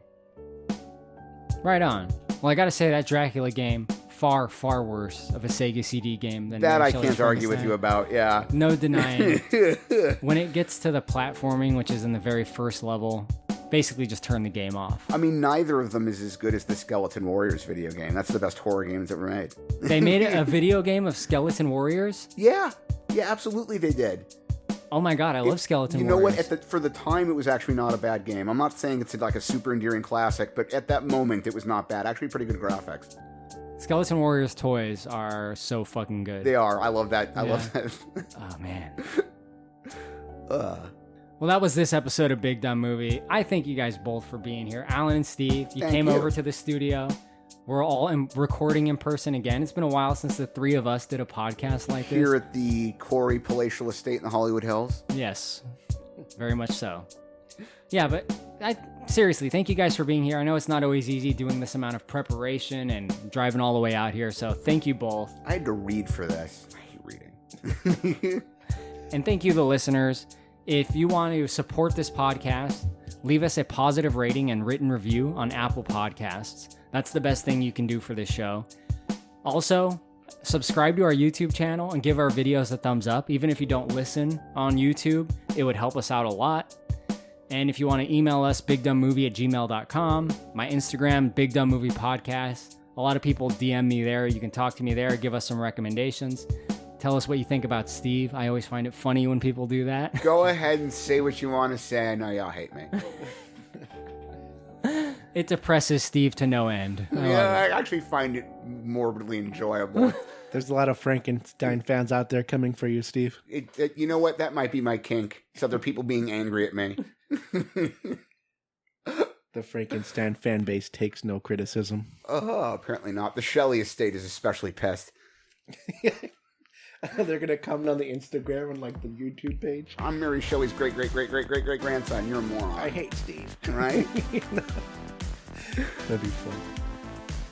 Right on. Well, I gotta say that Dracula game, far, far worse of a Sega CD game than that. Mary I can't argue with you about. Yeah, no denying it. When it gets to the platforming, which is in the very first level, basically just turn the game off. I mean, neither of them is as good as the Skeleton Warriors video game. That's the best horror game that's ever made. They made a video game of Skeleton Warriors? Yeah, absolutely they did. Oh my god, I love Skeleton Warriors. You know what? For the time, it was actually not a bad game. I'm not saying it's like a super endearing classic, but at that moment, it was not bad. Actually, pretty good graphics. Skeleton Warriors toys are so fucking good. They are. I love that. I love that. Oh, man. Well, that was this episode of Big Dumb Movie. I thank you guys both for being here. Alan and Steve, you came over to the studio. We're all recording in person again. It's been a while since the three of us did a podcast like this. Here at the Corey Palatial Estate in the Hollywood Hills. Yes, very much so. Yeah, but seriously, thank you guys for being here. I know it's not always easy doing this amount of preparation and driving all the way out here, so thank you both. I had to read for this. I hate reading. And thank you, the listeners. If you want to support this podcast, leave us a positive rating and written review on Apple Podcasts. That's the best thing you can do for this show. Also, subscribe to our YouTube channel and give our videos a thumbs up. Even if you don't listen on YouTube, it would help us out a lot. And if you want to email us, bigdumbmovie@gmail.com. My Instagram, Big Dumb Movie Podcast. A lot of people DM me there. You can talk to me there. Give us some recommendations. Tell us what you think about Steve. I always find it funny when people do that. Go ahead and say what you want to say. I know y'all hate me. It depresses Steve to no end. I actually find it morbidly enjoyable. There's a lot of Frankenstein fans out there coming for you, Steve. You know what? That might be my kink. So there are people being angry at me. The Frankenstein fan base takes no criticism. Oh, apparently not. The Shelley estate is especially pissed. They're going to comment on the Instagram and like the YouTube page. I'm Mary Shelley's great-great-great-great-great-great-grandson. You're a moron. I hate Steve. Right? That'd be fun.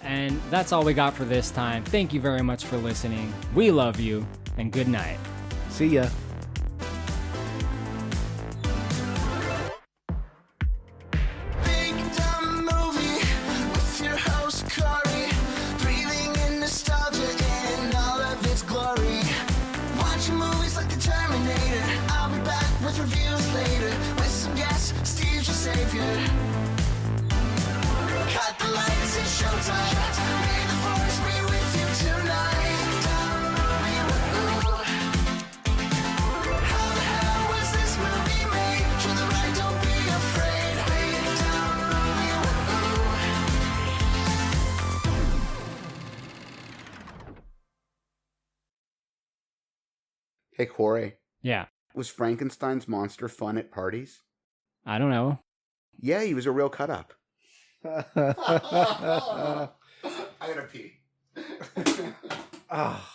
And that's all we got for this time. Thank you very much for listening. We love you, and good night. See ya. Hey, Corey. Yeah. Was Frankenstein's monster fun at parties? I don't know. Yeah, he was a real cut-up. I gotta pee. Ah.